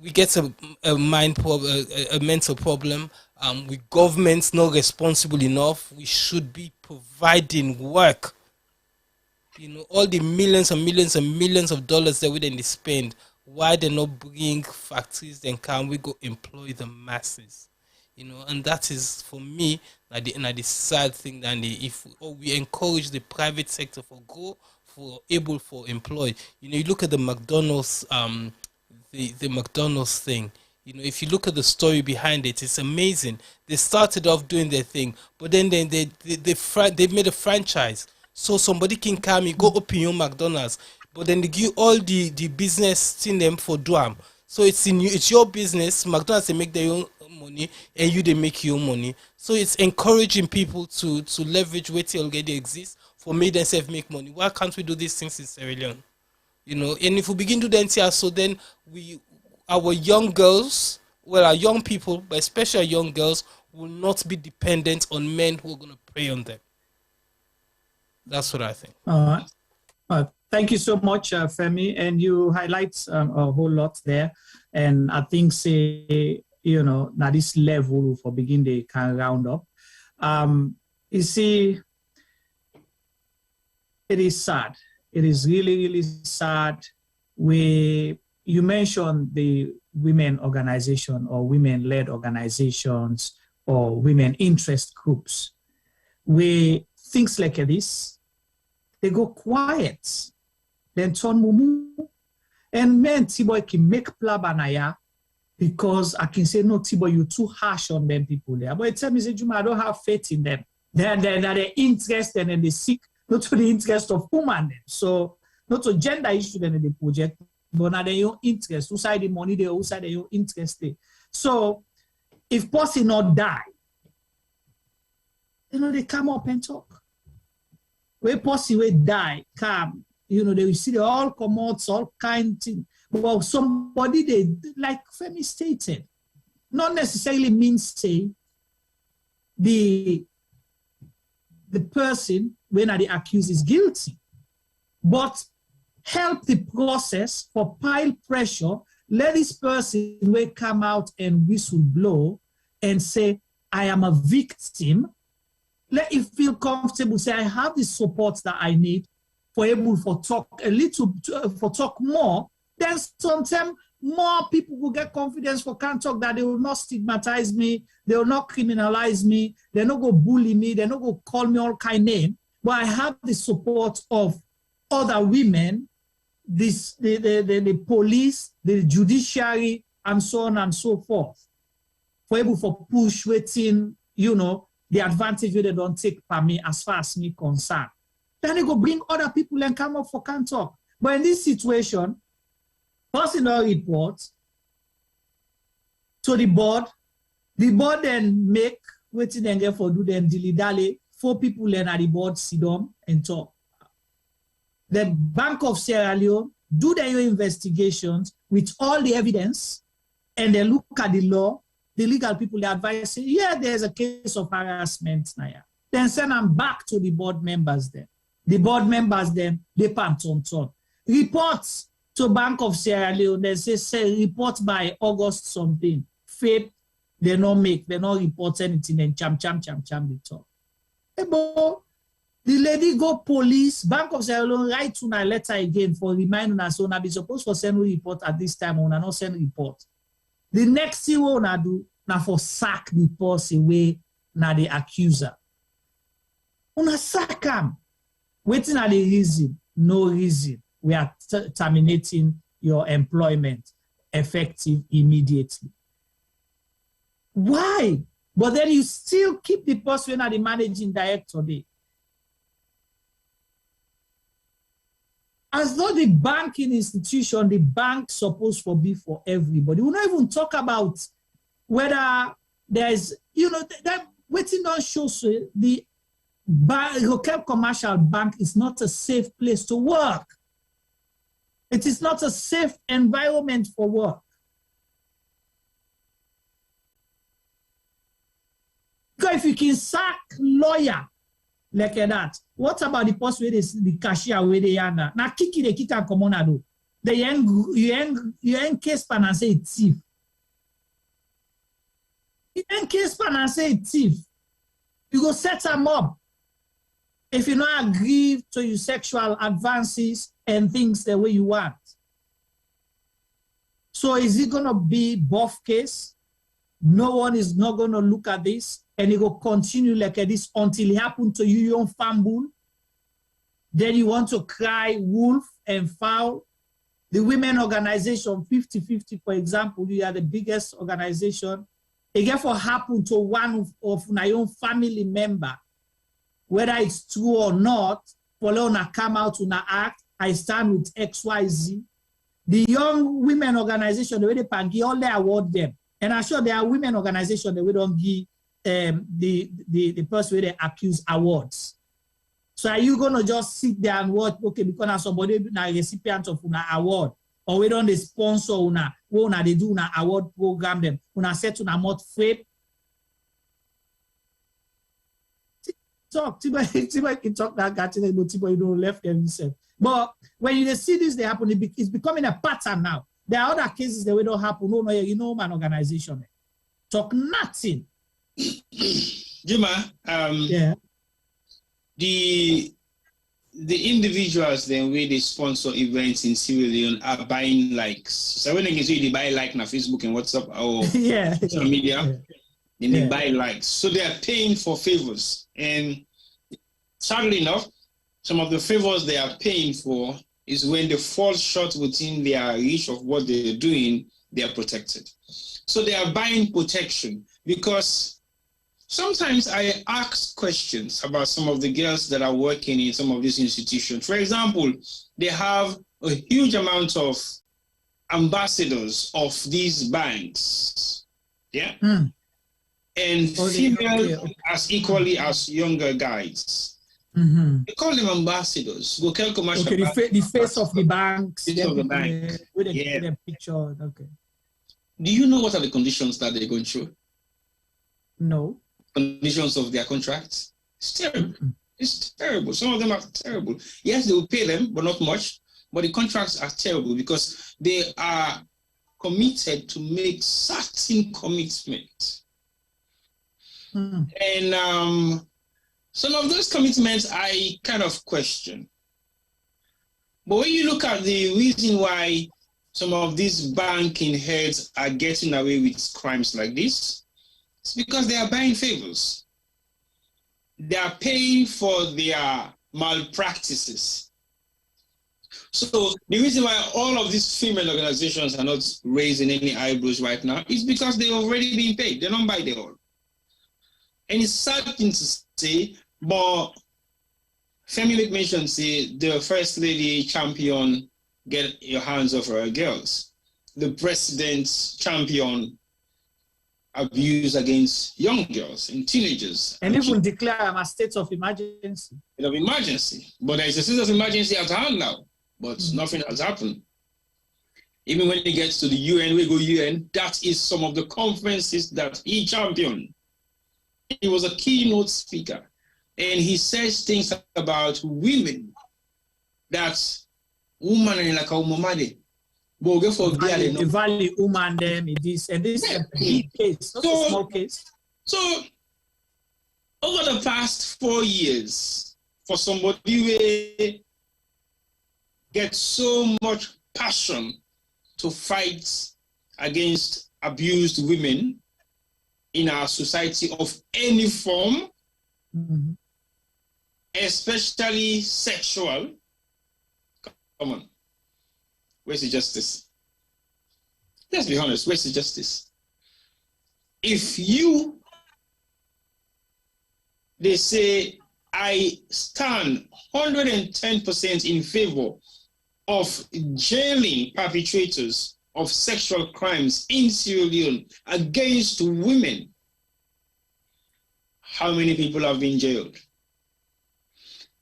we get a mental problem. With governments not responsible enough, we should be providing work. You know, all the millions and millions and millions of dollars that we then spend, why they not bring factories, then can we go employ the masses? You know, and that is for me the sad thing. And if we encourage the private sector for go for able for employ, you know, you look at the McDonald's the McDonald's thing. You know, if you look at the story behind it, it's amazing. They started off doing their thing, but then they made a franchise. So somebody can come and go open your McDonald's, but then they give all the business in them for Duam. So it's your business. McDonald's, they make their own money, and you they make your own money. So it's encouraging people to leverage what already exists for me themselves make money. Why can't we do these things in Sierra Leone? You know, and if we begin to do that, so then our young girls, well, our young people, but especially our young girls, will not be dependent on men who are going to prey on them. That's what I think. Thank you so much, Femi. And you highlight a whole lot there. And I think, say, you know, now this level for begin they can round up. You see, it is sad. It is really, really sad. You mentioned the women organization or women-led organizations or women interest groups, where things like this, they go quiet, then turn mumu, and men Tiboy can make plabanaya because I can say, no, Tiboy, you're too harsh on them people there. But it tells me, Juma, I don't have faith in them. They're interested and they seek not to the interest of women. So not to gender issue in the project, but now their own interest. Who side the money, they who side their own interest. So if person not die, you know, they come up and talk. When person will die, come, you know, they see they all come out, all kind of things. Well, somebody they like Femi stated, not necessarily means say the person when the accused is guilty, but help the process for pile pressure. Let this person will come out and whistle blow and say, I am a victim. Let it feel comfortable. Say, I have the support that I need for able for talk a little, for talk more. Then sometimes more people will get confidence for can't talk, that they will not stigmatize me. They will not criminalize me. They're not going to bully me. They're not going to call me all kind of name. But I have the support of other women, the police, the judiciary, and so on and so forth. For able for push waiting, you know, the advantage they don't take for me as far as me concerned. Then they go bring other people and come up for can't talk. But in this situation, personal reports to the board then make waiting and get for do them dilly-dally. 4 people then at the board sit down and talk. The Bank of Sierra Leone do their investigations with all the evidence, and they look at the law. The legal people, they advise, say, yeah, there's a case of harassment now. Then send them back to the board members then. The board members then, they pant on. Reports to Bank of Sierra Leone, they say report by August something. Fable, they not report anything, and cham, they talk. But the lady go police, Bank of Sierra Leone write to a letter again for reminding us, so be supposed to send a report at this time, or not send report. The next thing we do, now for sack the person away, now the accuser. Una sack him. Waiting at the reason. no reason. We are terminating your employment effective immediately. Why? But then you still keep the person at the managing director there. As though the banking institution, the bank supposed to be for everybody. We don't even talk about whether there's, that waiting on shows the local commercial bank is not a safe place to work. It is not a safe environment for work. Because if you can sack lawyer like that, what about the person where the cashier where they are now? Now kiki they kick and come on do. The you end case pan and say thief. You end case pan and say thief. You go set them up. If you not agree to your sexual advances and things the way you want. So is it gonna be both case? No one is not gonna look at this. And it will continue like this until it happens to you, your fumble. Then you want to cry wolf and foul. The women organization, 50-50, for example, you are the biggest organization. It therefore happen to one of my own family member, whether it's true or not, for Leona come out on act, I stand with XYZ. The young women organization, the way they can give all their award them. And I'm sure there are women organizations that we don't give the person where they accuse awards. So are you gonna just sit there and watch, okay, because somebody na recipient of an award, or we don't sponsor una, what they do na award program them, una set una not fake. Talk, Tiba can talk that catching but Tiba you don't left them himself. But when you see this, they happen, it's becoming a pattern now. There are other cases that we don't happen. No, man organization. Talk nothing. Juma, yeah. The individuals then where they sponsor events in Sierra Leone are buying likes. So when they can see they buy like on Facebook and WhatsApp or social media, then they buy likes. So they are paying for favors. And sadly enough, some of the favors they are paying for is when they fall short within their reach of what they're doing, they are protected. So they are buying protection because sometimes I ask questions about some of the girls that are working in some of these institutions. For example, they have a huge amount of ambassadors of these banks. Yeah. And females as equally as younger guys. They call them ambassadors. The face of the banks. Face of the bank. With a picture. Okay. Do you know what are the conditions that they're going through? No. Conditions of their contracts? It's terrible. It's terrible. Some of them are terrible. Yes, they will pay them, but not much. But the contracts are terrible because they are committed to make certain commitments. And some of those commitments I kind of question. But when you look at the reason why some of these banking heads are getting away with crimes like this, it's because they are buying favors. They are paying for their malpractices. So the reason why all of these female organizations are not raising any eyebrows right now is because they've already been paid. They don't buy their own. And it's sad thing to say, but Femi mentioned, say, the first lady champion, get your hands off her girls. The president's champion, abuse against young girls and teenagers. And even declare a state of emergency. State of emergency. But there is a state of emergency at hand now, but nothing has happened. Even when it gets to the UN, we go UN, that is some of the conferences that he championed. He was a keynote speaker. And he says things about women that woman and like a woman. The value woman them it is, and this is a big case, not a small case. So over the past 4 years, for somebody who gets so much passion to fight against abused women in our society of any form, especially sexual, Come on. Where's the justice? Let's be honest, where's the justice? If they say, I stand 110% in favor of jailing perpetrators of sexual crimes in Sierra Leone against women, how many people have been jailed?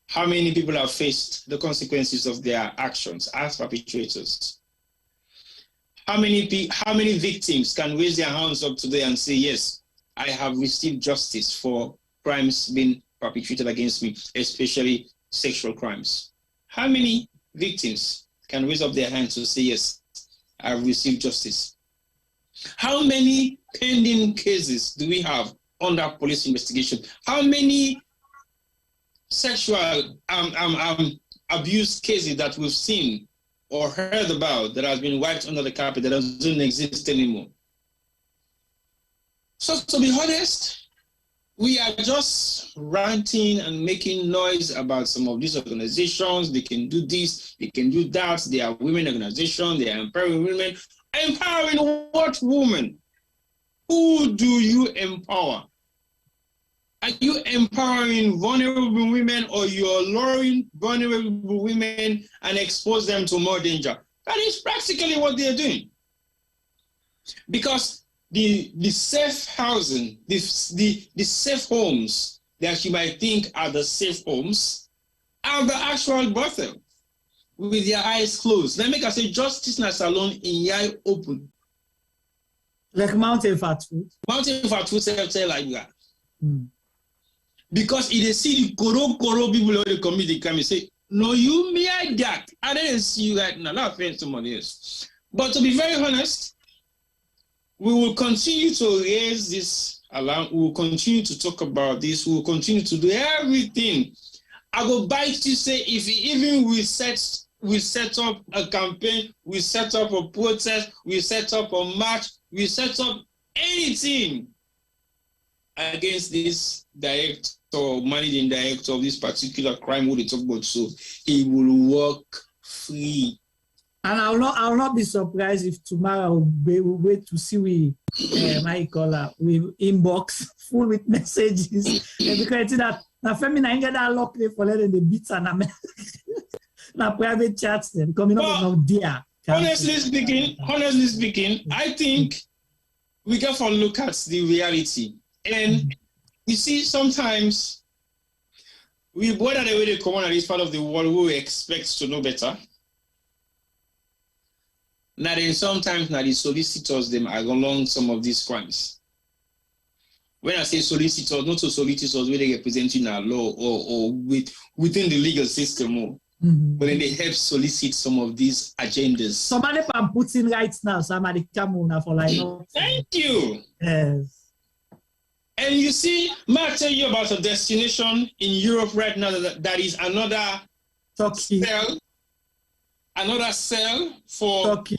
How many people have faced the consequences of their actions as perpetrators? How many victims can raise their hands up today and say, yes, I have received justice for crimes being perpetrated against me, especially sexual crimes? How many victims can raise up their hands to say, yes, I have received justice? How many pending cases do we have under police investigation? How many sexual abuse cases that we've seen or heard about that has been wiped under the carpet that doesn't exist anymore? So to be honest, we are just ranting and making noise about some of these organizations. They can do this, they can do that. They are women organizations, they are empowering women. Empowering what woman? Who do you empower? Are you empowering vulnerable women, or you're luring vulnerable women and expose them to more danger? That is practically what they're doing. Because the safe housing, the safe homes that you might think are the safe homes are the actual brothel with their eyes closed. Let me say justice na salon in your eye open. Like mountain fat food. Mountain fat food tell like that. Because if they see the koro people who they commit the crime, they say, no, you me I that. I didn't see you right now. Not offend somebody else. But to be very honest, we will continue to raise this alarm. We will continue to talk about this. We will continue to do everything. I will bite you say if even we set up a campaign, we set up a protest, we set up a march, we set up anything against this director or managing director of this particular crime who they talk about, so he will walk free. And I will not be surprised if tomorrow we will wait to see we inbox full with messages because that na feminine get that lock for letting the beats and na private chats then coming up no dear. Honestly speaking, I think we got to look at the reality. And you see, sometimes we border the way they come on at this part of the world who expects to know better. Now then sometimes now the solicitors them are along some of these crimes. When I say solicitors, not so solicitors where they represent in our law or within the legal system, but then they help solicit some of these agendas. Somebody can put in right now, somebody come on for like Thank you. Yes. And you see, may I tell you about a destination in Europe right now that is another cell for Turkey.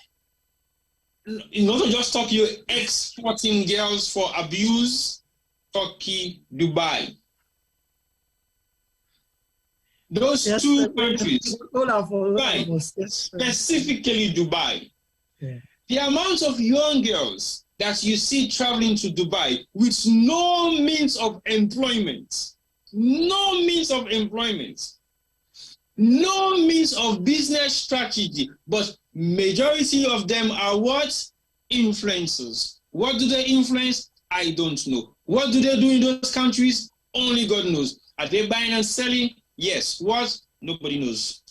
Not just Turkey, exporting girls for abuse. Turkey, Dubai. Those two countries, specifically Dubai. Yeah. The amount of young girls that you see traveling to Dubai with no means of employment, no means of business strategy, but majority of them are what? Influencers. What do they influence? I don't know. What do they do in those countries? Only God knows. Are they buying and selling? Yes. What? Nobody knows.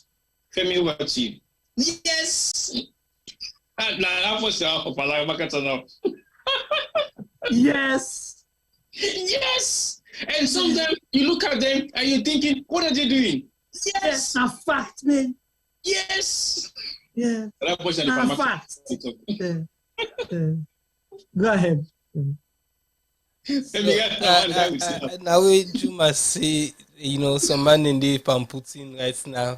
Femi, over to you. Yes. Yes. Yes. And sometimes you look at them and you're thinking, what are they doing? Yes. A fact, man. Yes. Yeah. A fact. Go ahead. Now we must see, some man in the Pamputin right now.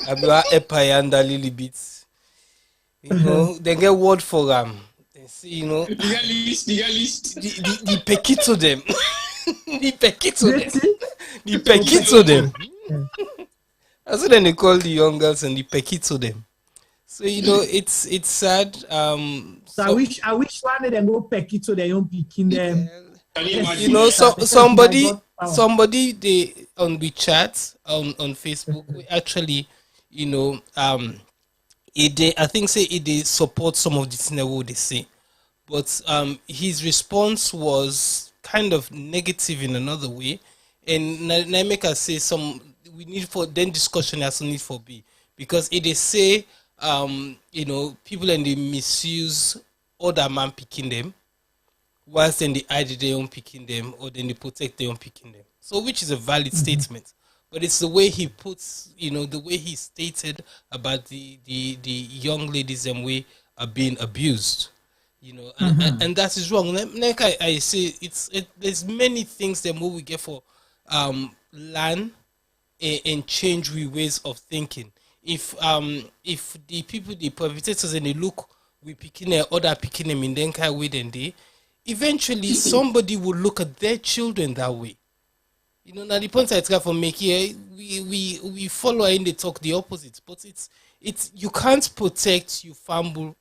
I be a little bit. They get word for them. They see, You got list. The pekito them. The pekito them. And so then they call the young girls and they pecky to them. So it's sad. So I wish one of them go pecky to their own picking them. Somebody they on the chat on Facebook we actually I think say they support some of the things what they say, but his response was kind of negative in another way, and I make us say we need for then discussion as need for be, because it they say people and they misuse other man picking them, whilst then they hide their own picking them, or then they protect their own picking them. So which is a valid statement. But it's the way he puts, the way he stated about the young ladies and way are being abused, and that is wrong. Like I say, there's many things that we get for learn and change we ways of thinking. If the people, the perpetrators, and they look we picking their other picking them in then kind of way, then they eventually somebody will look at their children that way. Now the point I try for make here, we follow in the talk the opposite, but it's you can't protect your family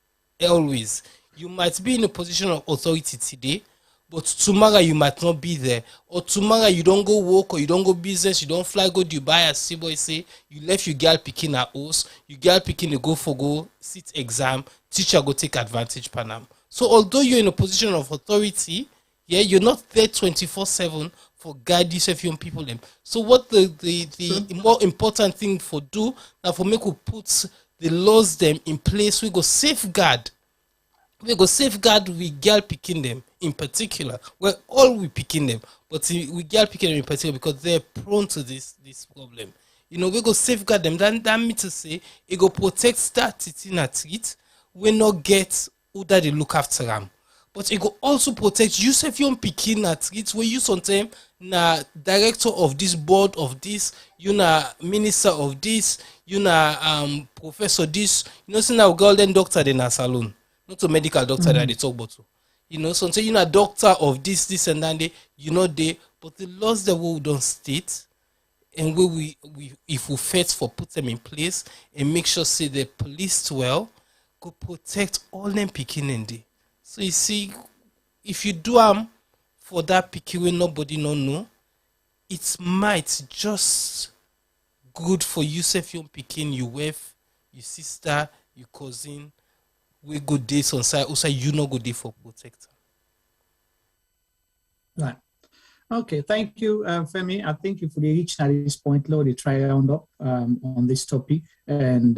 always. You might be in a position of authority today, but tomorrow you might not be there, or tomorrow you don't go work, or you don't go business, you don't fly go Dubai as boy say, you left your girl picking her house, your girl picking to go sit exam, teacher go take advantage panam. So although you're in a position of authority, you're not there 24/7 for guide yourself young people them. So what the more important thing for do now for make we put the laws them in place, we go safeguard we girl picking them in particular. Well, all we picking them, but we girl picking them in particular because they're prone to this problem. We go safeguard them. That means to say it go protect that teaching athlete. We not get who that they look after them. But it will also protect yourself young picking athletes where you sometimes na director of this board of this, you na minister of this, you na professor this, see now golden doctor in a salon, not a medical doctor that they talk about. Sometimes you na doctor of this and that they, but the laws that we don't state, and where we if we fight for put them in place and make sure say they policed well, go protect all them picking in there. So you see, if you do for that picky way nobody no know, it might just good for you self young picking, your wife, your sister, your cousin, we good days on side, also you no good day for protector. Right. Okay, thank you, Femi. I think if we reach at this point, Lord, we try round up on this topic, and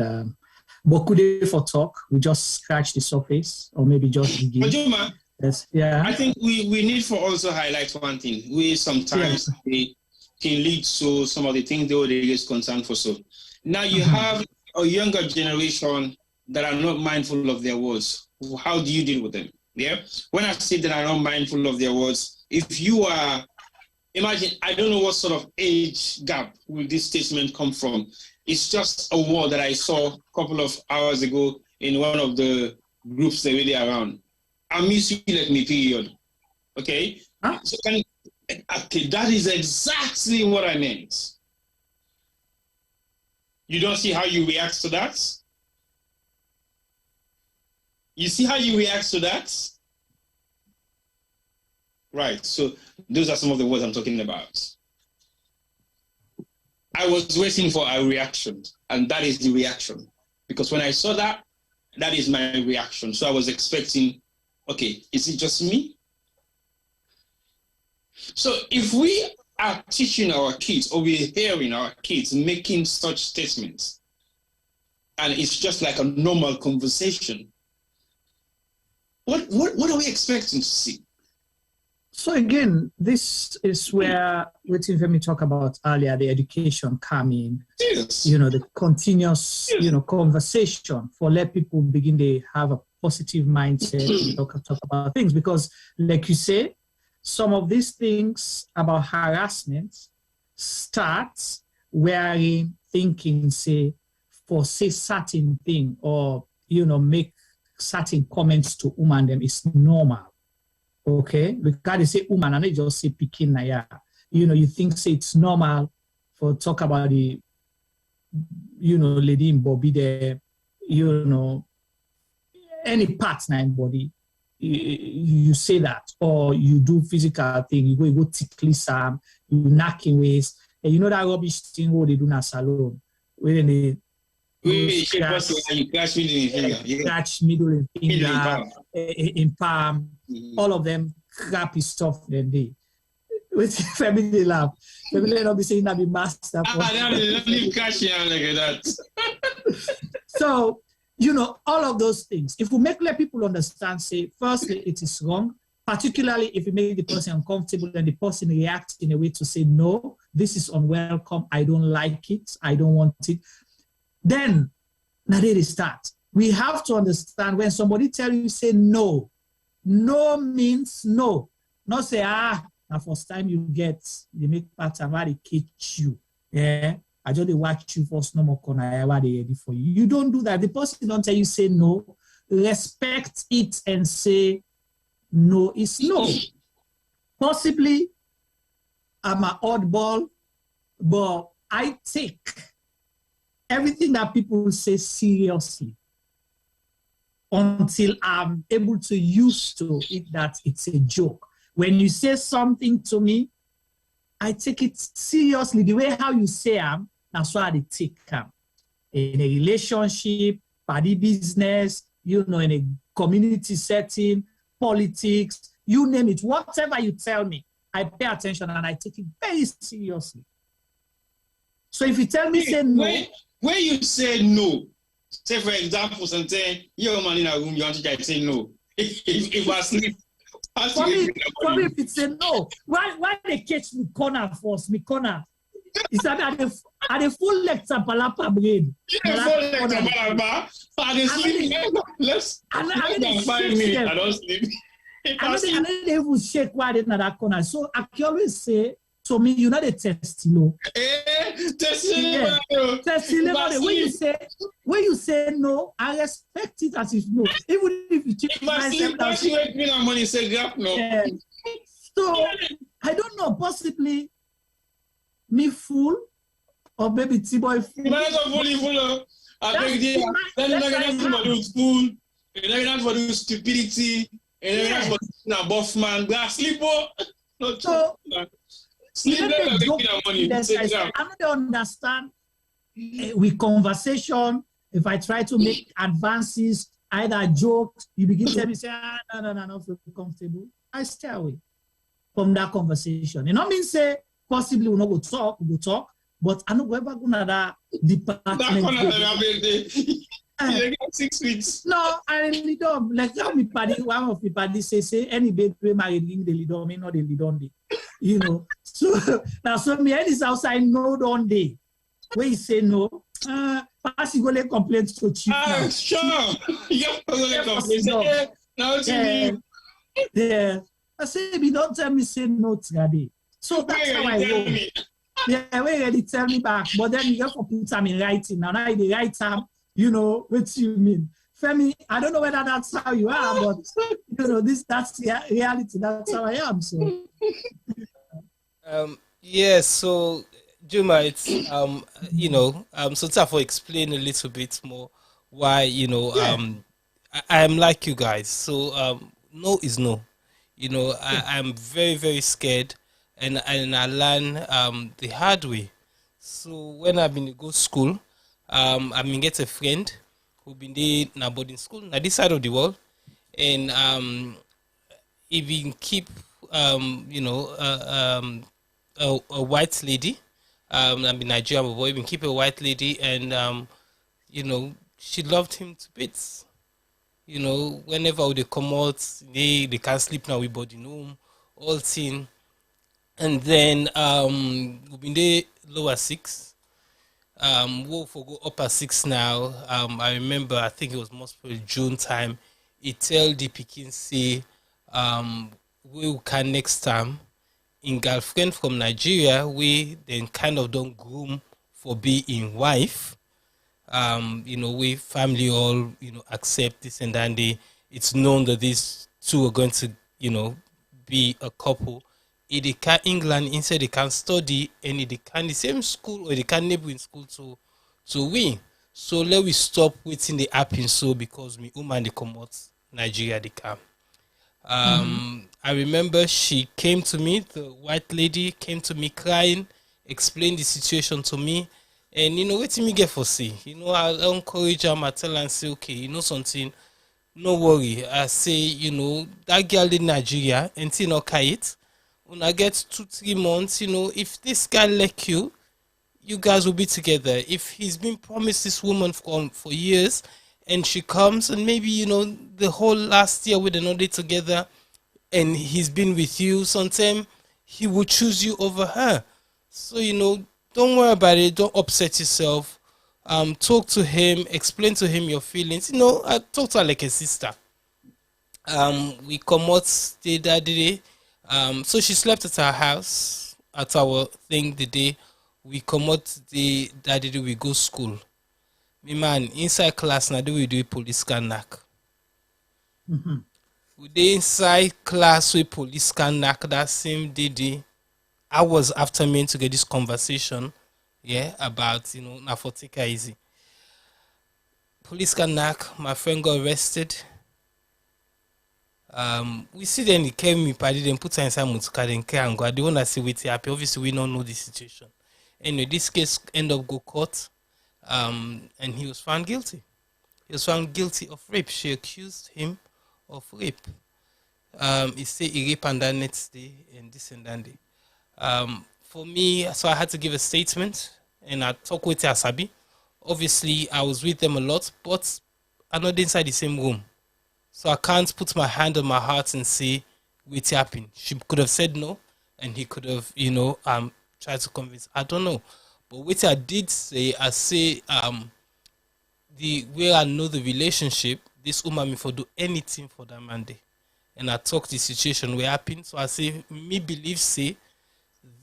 Bokude for talk. We just scratch the surface, or maybe just begin. Yes, yeah. I think we need for also highlight one thing. We sometimes they can lead to some of the things they get concerned for. So now you have a younger generation that are not mindful of their words. How do you deal with them? Yeah. When I say that are not mindful of their words, if you are, imagine, I don't know what sort of age gap will this statement come from. It's just a word that I saw a couple of hours ago in one of the groups that were around. I miss you, let me period. Okay? So that is exactly what I meant. You don't see how you react to that? You see how you react to that? Right. So those are some of the words I'm talking about. I was waiting for a reaction, and that is the reaction. Because when I saw that, that is my reaction. So I was expecting, okay, is it just me? So if we are teaching our kids, or we're hearing our kids making such statements, and it's just like a normal conversation, what are we expecting to see? So again, this is where what Femi talked about earlier, the education coming, yes. The continuous, conversation for let people begin to have a positive mindset, talk about things, because like you say, some of these things about harassment starts wearing thinking, say certain thing, or, make certain comments to woman them is normal. Okay, because they say woman and they just say picking naya. You think say it's normal for talk about the lady in Bobby there, any partner in body, you say that, or you do physical thing, you go tickle some, you knock in ways, and that rubbish thing what they do in a salon, when they scratch middle and finger, in palm, all of them crappy stuff that day. With family laugh, family not be saying that be master. So, all of those things. If we let people understand, say, firstly, it is wrong, particularly if we make the person uncomfortable and the person reacts in a way to say, no, this is unwelcome, I don't like it, I don't want it. Then, now they start. We have to understand when somebody tells you, say no. No means no. Not say, the first time you make part of how they catch you. Yeah. I just watch you first no more corner what they ready for you. You don't do that. The person don't tell you say no. Respect it and say no is no. Possibly I'm an oddball, but I take everything that people say seriously until I'm able to use to it that it's a joke. When you say something to me, I take it seriously. The way how you say that's why I take in a relationship, party business, in a community setting, politics, you name it. Whatever you tell me, I pay attention and I take it very seriously. So if you tell me, say no. When you say no, say for example, something, you're man in a room, you want to say no. If I sleep, for me, if it's a no, why they catch me corner first? Me corner. It's at the full lecture palapa brain. Let's 5 minutes. I don't sleep. I don't even shake why they in that corner. So I can always say to me, you know the test, When you say no, I respect it as if no. Even if you check myself down. So I don't know, possibly me fool or maybe T-boy fool. Stupidity. So I don't understand with conversation. If I try to make advances, either jokes, you begin to tell me, say, no, not feel comfortable. I stay away from that conversation. You know what I mean? Say, possibly we'll not go talk, but I'm not ever going to that department. 6 weeks. No, I really don't. Like how me party, one of the party say any baby married in the lead on me, not the lead on day. So now so me and this outside no don't day. When you say no, pass you go let complaints to chief. Sure. You go complaints. Now yeah. I say if you don't tell me say no today. So that's how I roll. Yeah, we already tell me back, but then you get for put them in writing. Now I the right time. What you mean? Femi, I don't know whether that's how you are, but that's the reality. That's how I am. So so Juma, it's so tough for explain a little bit more why, I am like you guys. So no is no. I'm very, very scared and I learn the hard way. So when I've been to go school, I mean, get a friend who been there in a boarding school on this side of the world, and even keep a white lady. I mean, Nigerian boy, even keep a white lady, and she loved him to bits. Whenever they come out, they can't sleep now with body home, all thing, and then we've been there lower 6. We'll go upper 6 now. I remember, I think it was most probably June time. He tell the Pekin say, we can next time in girlfriend from Nigeria, we then kind of don't groom for being wife. We family all, accept this and then it's known that these two are going to, be a couple. If they can England inside they can study and if they can the same school or they can neighbor in school So let we stop waiting the happen so because me woman they come out Nigeria they come. I remember she came to me, the white lady came to me crying, explained the situation to me, and what me get for see. I encourage her, I tell her and say, okay, something, no worry. I say, that girl in Nigeria, and not it. When I get 2-3 months, if this guy like you guys will be together. If he's been promised this woman for years, and she comes, and maybe the whole last year with another together, and he's been with you, sometime he will choose you over her. So don't worry about it. Don't upset yourself. Talk to him. Explain to him your feelings. I talk to her like a sister. We come out, stay that day. So she slept at our house at our thing the day. We come out that day we go school. Me man, inside class now we do police scan knock. We dey inside class with police scan knock that same day. Hours after me to get this conversation, about na for take her easy. Police scan knock, my friend got arrested. We see then he came me party then put her inside motorcar then care and go. I don't wanna see what happen. Obviously we don't know the situation. Anyway, this case end up go court, and he was found guilty. He was found guilty of rape. She accused him of rape. He said he raped on that next day and this and that day. For me, so I had to give a statement and I talk with Asabi. Obviously, I was with them a lot, but I'm not inside the same room. So I can't put my hand on my heart and say what happened. She could have said no, and he could have, tried to convince. I don't know. But what I did say, I say, the way I know the relationship, this woman me for do anything for that man day. And I talk the situation where happened. So I say, me believe say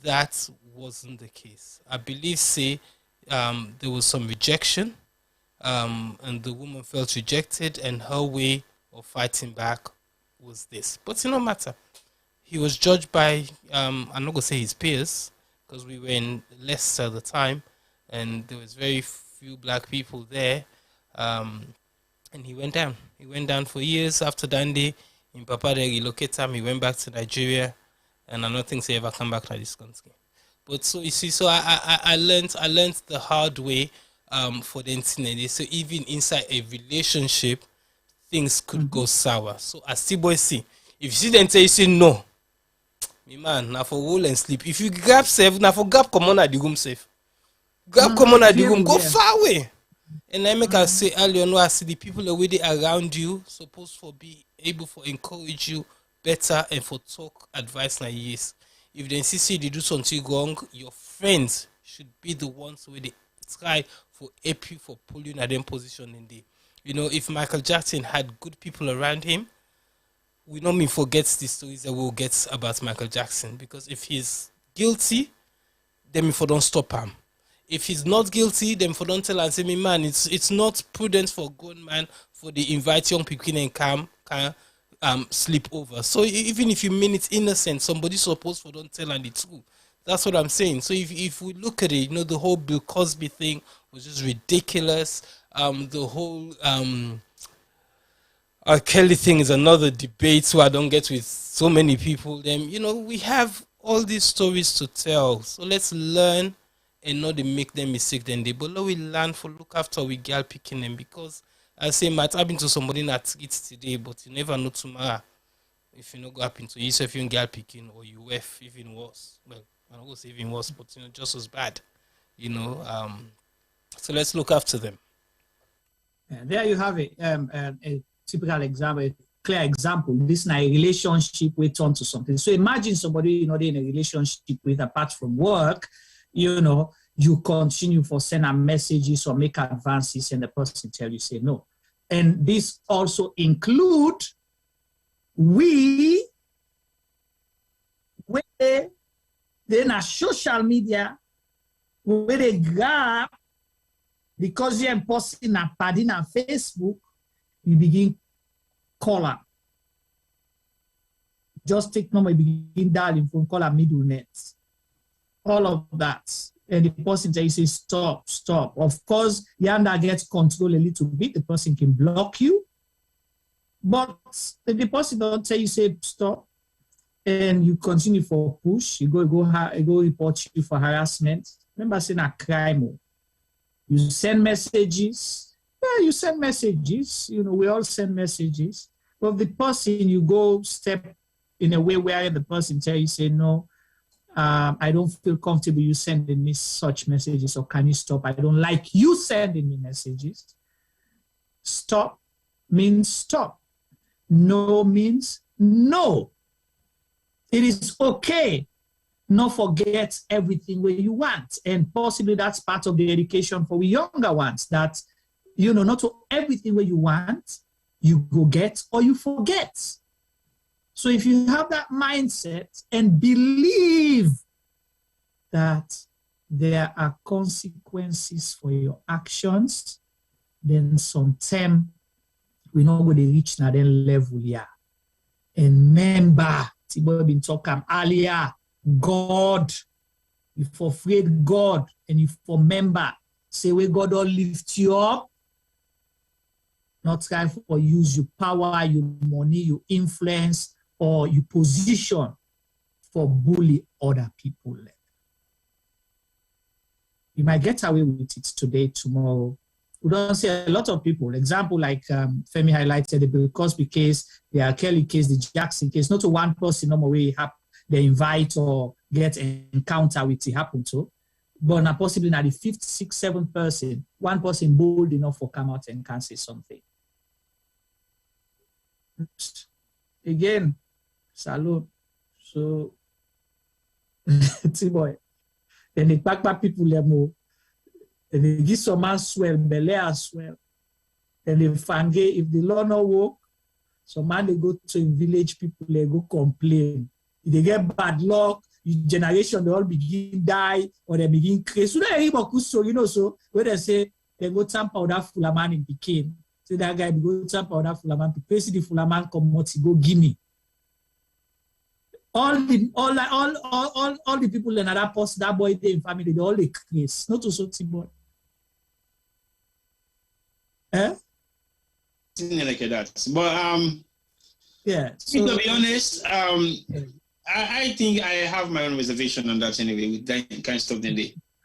that wasn't the case. I believe say there was some rejection, and the woman felt rejected, and her way of fighting back was this. But it no matter. He was judged by I'm not gonna say his peers, because we were in Leicester at the time, and there was very few black people there. And he went down. He went down for years. After that day, in Papa they relocated him. He went back to Nigeria, and I don't think he ever come back to this country. But so you see, so I learned the hard way for the internet. So even inside a relationship, things could go sour. So as see boy see, if you see them say no, me man, now for roll and sleep. If you grab safe, now for grab come on at the room safe. Grab come on at the room, go far away. And I make I say earlier, no, I see the people already around you supposed to be able to encourage you better and for talk advice like yes. If they see they do something wrong, your friends should be the ones who they try for help you for pull you in a them position in the. If Michael Jackson had good people around him, we don't mean forget the stories that we'll get about Michael Jackson, because if he's guilty, then if we don't stop him. If he's not guilty, then for don't tell and say, me man, it's not prudent for a grown man for the invite young people and come sleep over. So even if you mean it's innocent, somebody's supposed to don't tell and the truth. That's what I'm saying. So if we look at it, the whole Bill Cosby thing was just ridiculous. The whole R. Kelly thing is another debate, so I don't get with so many people. Then we have all these stories to tell. So let's learn and not make them mistake then they. But let we learn for look after we girl picking them, because I say might happen to somebody that it's today, but you never know tomorrow. If you not go happen to you, so if you're girl picking or you F even worse. Well, I don't go say even worse, but just as bad. So let's look after them. There you have it. A typical example, a clear example. This is a relationship we turn to something. So imagine somebody they're in a relationship with, apart from work, you continue for sending messages or make advances, and the person tell you say no. And this also include where then a social media where they grab, because you're posting a padding on Facebook, you begin call her. Just take number, you begin dialing phone, call her middle nets. All of that. and the person tell you, say, stop, stop. Of course, Yanda gets control a little bit. The person can block you. But if the person don't tell you, say, stop, and you continue for push, you go report you for harassment. Remember saying a crime. You send messages. Yeah, you send messages. You know, we all send messages. But if the person, you go step in a way where the person tell you, say, no, I don't feel comfortable you sending me such messages, or can you stop? I don't like you sending me messages. Stop means stop. No means no. It is okay. Not forget everything where you want. And possibly that's part of the education for the younger ones, that, you know, not everything where you want, you go get or you forget. So if you have that mindset and believe that there are consequences for your actions, then sometimes we're not going to reach that level here. And remember, Tibo been talking earlier, God, if you afraid God, and if you remember, say where God will lift you up, not try for use your power, your money, your influence, or your position for bully other people. You might get away with it today, tomorrow. We don't see a lot of people. Example like Femi highlighted the Bill Cosby case, the R. Kelly case, the Jackson case. Not to one person, no more way they invite or get an encounter with it happen to, but not possibly not the fifth, sixth, seventh person, one person bold enough for come out and can say something. Again, salute. So, T-boy, then they pack people more. And they give some man swell, belly as well. And they fange, if the law no work, some man they go to village people, they go complain. If they get bad luck, generation they all begin die or they begin crazy. So they you know, so where they say they go tamper that full man in Pekin. So that guy go tamper that full man, the the full man come out, go Guinea. All the people in that post, that boy they in family, they all the crazy. Not to so boy. Like that. But yeah. So, to be honest, I think I have my own reservation on that anyway, with that kind of stuff.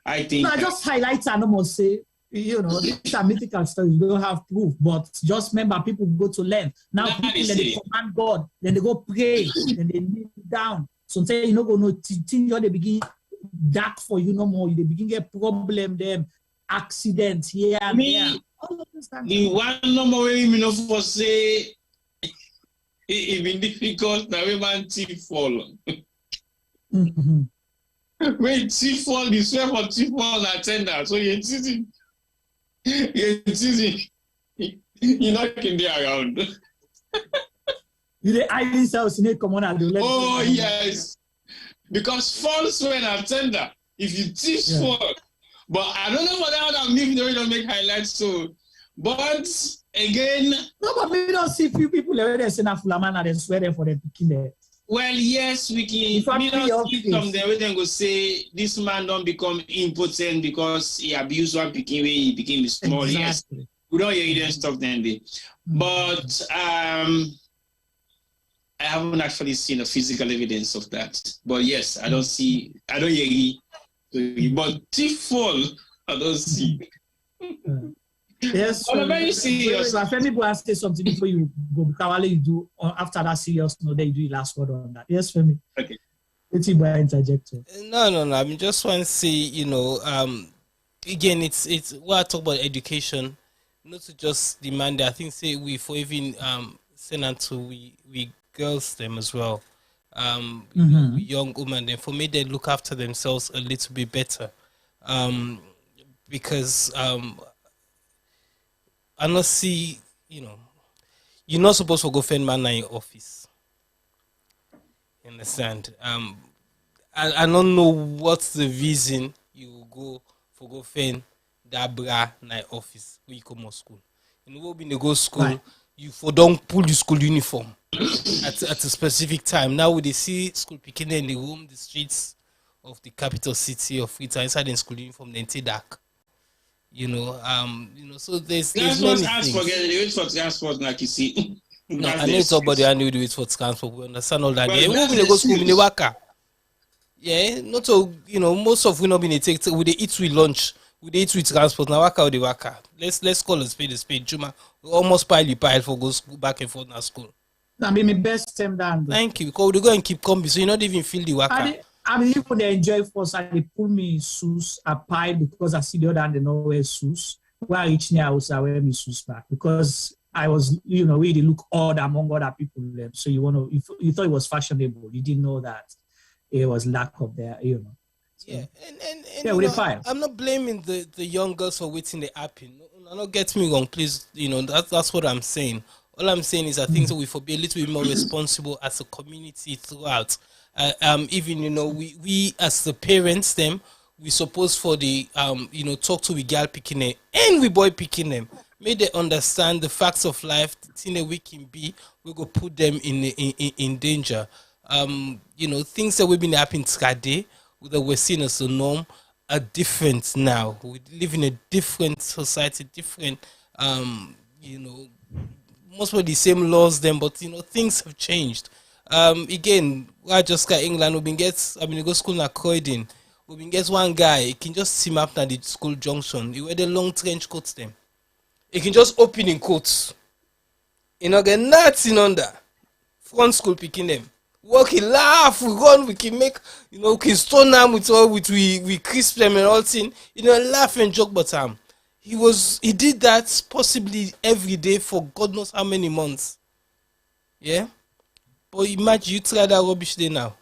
I think I just highlight and almost say, you know, these are mythical stories, you don't have proof, but just remember people go to learn. Now people then they command God, then they go pray, then they kneel down. Sometimes you know go no thing they begin dark for you no more, they begin get problem them, accidents here and there. The one number way me not for say it been difficult now we man thief fall. When thief fall, the swear for thief fall attender. So you're teasing. You're not in there around. You the island house in come on and do. Oh yes. Because false when attender, if you thief fall. But I don't know what that means. They don't make highlights. So, but again, no, but we don't see few people already saying a full man and then swear them for them picking there. Well, yes, we can. We don't see some them. We then go say this man don't become impotent because he abused one picking way he became small. Exactly. Yes, we don't hear them stuff then. But I haven't actually seen a physical evidence of that. But yes, I don't see. I don't hear. But thief fall, I don't see. Yes, but very serious. So if anybody has to say something before you go, because you do after that serious, no, then you do your last word on that. Yes, Femi. Okay. Let's see by interjecting. No. I mean, just want to say, you know, again, it's what I talk about education, not to just demand that. I think say we for even send out to we girls them as well. Young women, then for me they look after themselves a little bit better, because I not see, you know, you're not supposed to go find man in your office. You understand? I don't know what's the reason you go find that bra in your office when you come to school. You know, when you go to school, right. You for don't pull the school uniform at a specific time. Now we they see school picking in the room, the streets of the capital city of Freetown inside the school uniform then take dark. So there's many things. Forget it. Wait for transport, like you see. No, I know somebody I need to wait for transport. We understand all that. But Yeah, we will go school in the waka. Yeah, not so most of we not been take we they eat with lunch, we they eat with transport. Now waka or the waka. Let's call a spade. Juma, we almost pile for go school back and forth now school. I mean, my best time down. Thank you. Because we go and keep coming, so you not even feel the waka. I mean, even they enjoy first, and they pull me in shoes, a pile because I see the other and they know wear shoes. When I reach near house, I wear my shoes back because I was, really look odd among other people. So you thought it was fashionable. You didn't know that it was lack of their, So, yeah, and with the file. I'm not blaming the young girls for waiting the happen. No, don't get me wrong, please. That's what I'm saying. All I'm saying is I think that we should be a little bit more responsible as a community throughout. Even we as the parents we supposed for the talk to the girl picking them and we boy picking them. May they understand the facts of life. The thing that we can be, we go put them in danger. Things that we've been happening today that we're seeing as the norm are different now. We live in a different society, different most of the same laws but things have changed. Again, I just got England, we go school na Croydon. We get one guy, he can just sim up at the school junction. He wear the long trench coats them. He can just open in coats. Get nothing under. Front school picking them. Walk, he laugh, we run, we can make, we can stone them we crisp them and all thing. Laugh and joke, but he did that possibly every day for God knows how many months. Yeah? But imagine you try that rubbish day now.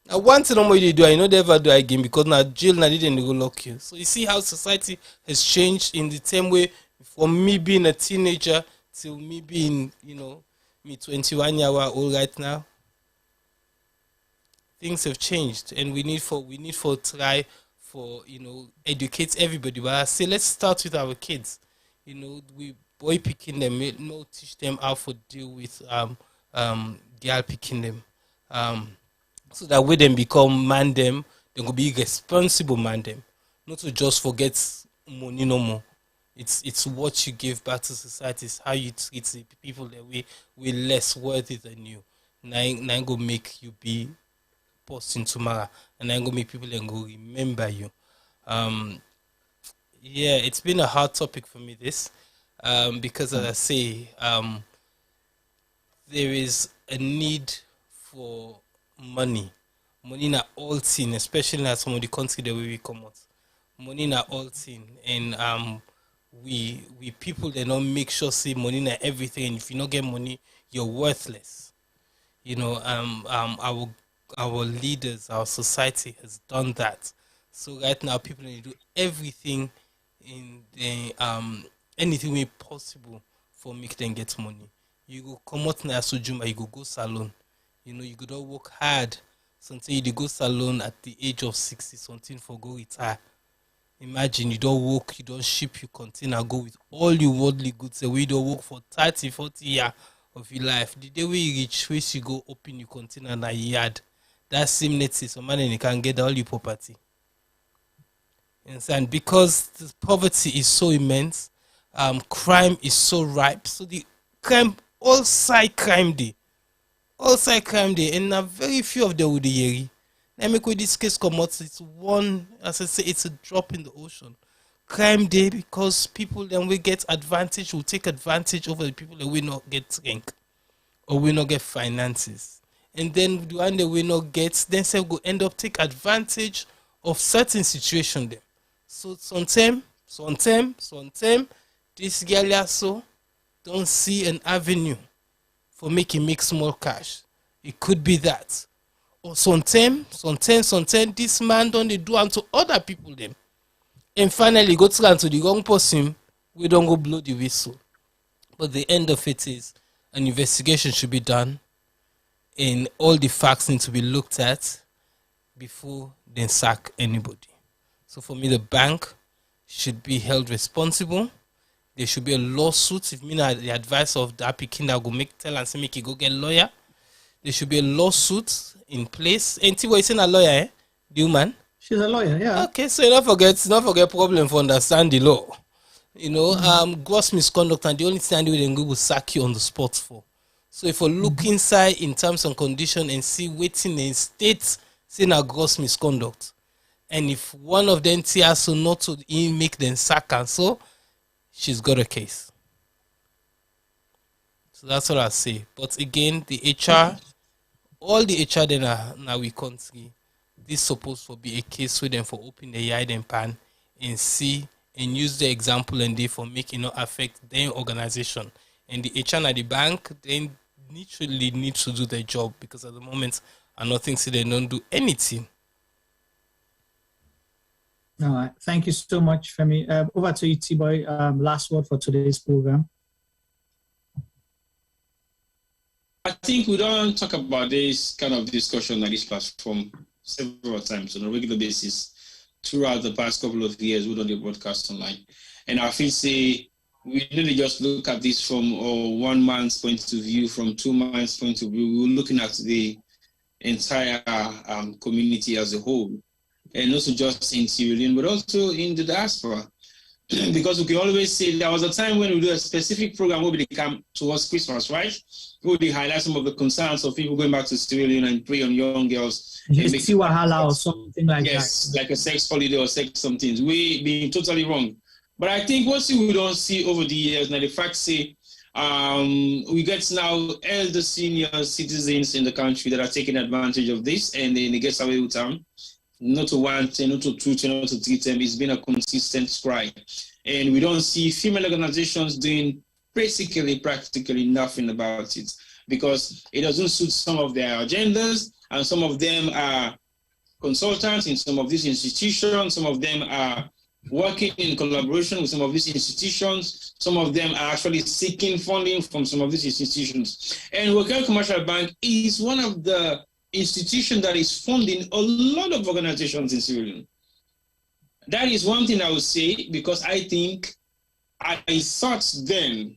Now one thing you do, I know they ever do again because now jail now didn't go lock you. So you see how society has changed in the same way from me being a teenager till me being, me 21 year old right now. Things have changed and we need for try for educate everybody. But I say let's start with our kids. We boy picking them, teach them how to deal with girl picking them. So that when them become man them, they will be responsible man them. Not to just forget money no more. It's what you give back to society, it's how you treat the people that we less worthy than you. Now go make you be person tomorrow, and then go make people and go remember you. It's been a hard topic for me this, because as I say, there is a need for money na all thing, especially in some of the country that we come out. Money na all thing, and we people they don't make sure say money na everything. And if you don't get money, you're worthless. Our leaders, our society has done that. So right now, people need to do everything in the anything way possible for make them get money. You go come out na sojuma, you go salon. You could all work hard. Something you go salon at the age of 60, something for go retire. Imagine you don't work, you don't ship your container, go with all your worldly goods. So we don't work for 30, 40 years of your life. The day we reach, first you go open your container in a yard. That same net is some money you can get all your property. And because the poverty is so immense, crime is so ripe. So the crime, all side crime day. All side crime day, and very few of them would hear. Let me go this case come out. It's one, as I say, it's a drop in the ocean. Crime day, because people then will get advantage, will take advantage over the people that will not get rank or will not get finances. And then the one that will not get, then say go end up take advantage of certain situation there. So sometimes, this girl also don't see an avenue for making make small cash. It could be that. Or sometimes, this man don't do unto other people them. And finally go to the wrong person, we don't go blow the whistle. But the end of it is an investigation should be done and all the facts need to be looked at before they sack anybody. So for me, the bank should be held responsible. There should be a lawsuit. If me not the advice of that Peking that go tell and say make you go get a lawyer. there should be a lawsuit in place. And Tiwa is a lawyer, eh? The woman? She's a lawyer, yeah. Okay, so not forget problem for understand the law. You know, gross misconduct, and the only thing they will sack you on the spot for. So if you look inside in terms and condition and see waiting in states saying a gross misconduct, and if one of them tears so not to make them sack and so she's got a case. So that's what I say. But again, the HR, all the HR then now we country, this supposed to be a case with them for open the yard and pan and see and use the example and they for making not affect their organization. And the HR at the bank, they literally need to do their job because at the moment I not think they don't do anything. All right. Thank you so much, Femi. Over to you, T-Boy. Last word for today's program. I think we don't talk about this kind of discussion on this platform several times on a regular basis throughout the past couple of years we done the broadcast online. And I feel say we really just look at this from 1 man's point of view, from 2 man's point of view. We're looking at the entire community as a whole, and also just in Sierra Leone, but also in the diaspora. Because we can always say there was a time when we do a specific program where we come towards Christmas, right? Where we highlight some of the concerns of people going back to Sierra Leone and prey on young girls. Wahala or something like that. Yes, like a sex holiday or sex something. We being totally wrong. But I think what we don't see over the years, now the fact say, we get now elder senior citizens in the country that are taking advantage of this and then they get away with them. Not to 1 term, not to 2 term, not to 3 term. It's been a consistent cry. And we don't see female organizations doing practically nothing about it because it doesn't suit some of their agendas, and some of them are consultants in some of these institutions, some of them are working in collaboration with some of these institutions, some of them are actually seeking funding from some of these institutions. And Wakil Commercial Bank is one of the institutions that is funding a lot of organizations in Sierra Leone. That is one thing I would say, because I think I thought then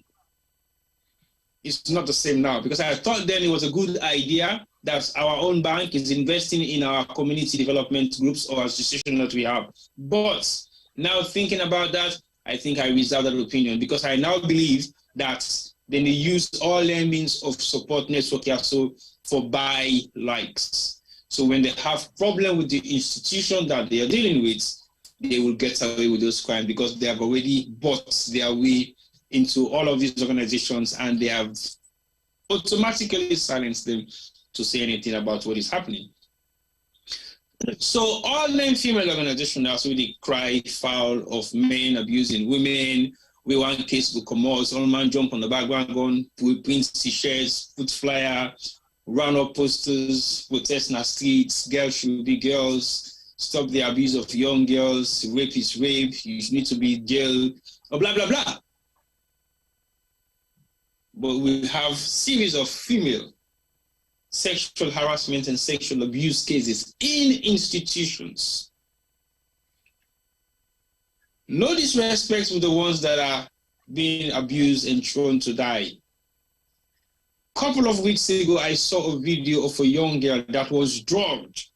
it's not the same now, because I thought then it was a good idea that our own bank is investing in our community development groups or association that we have. But now thinking about that, I think I reserve that opinion, because I now believe that then they use all their means of support network also for buy likes. So when they have problem with the institution that they are dealing with, they will get away with those crimes because they have already bought their way into all of these organizations and they have automatically silenced them to say anything about what is happening. So all them female organizations also really cry foul of men abusing women. We want case to come out, all man jump on the background gun, we print t-shirts, put flyer, run up posters, protest in the streets, girls should be girls, stop the abuse of young girls, rape is rape, you need to be jailed, blah, blah, blah. But we have series of female sexual harassment and sexual abuse cases in institutions. No disrespect to the ones that are being abused and thrown to die. A couple of weeks ago, I saw a video of a young girl that was drugged.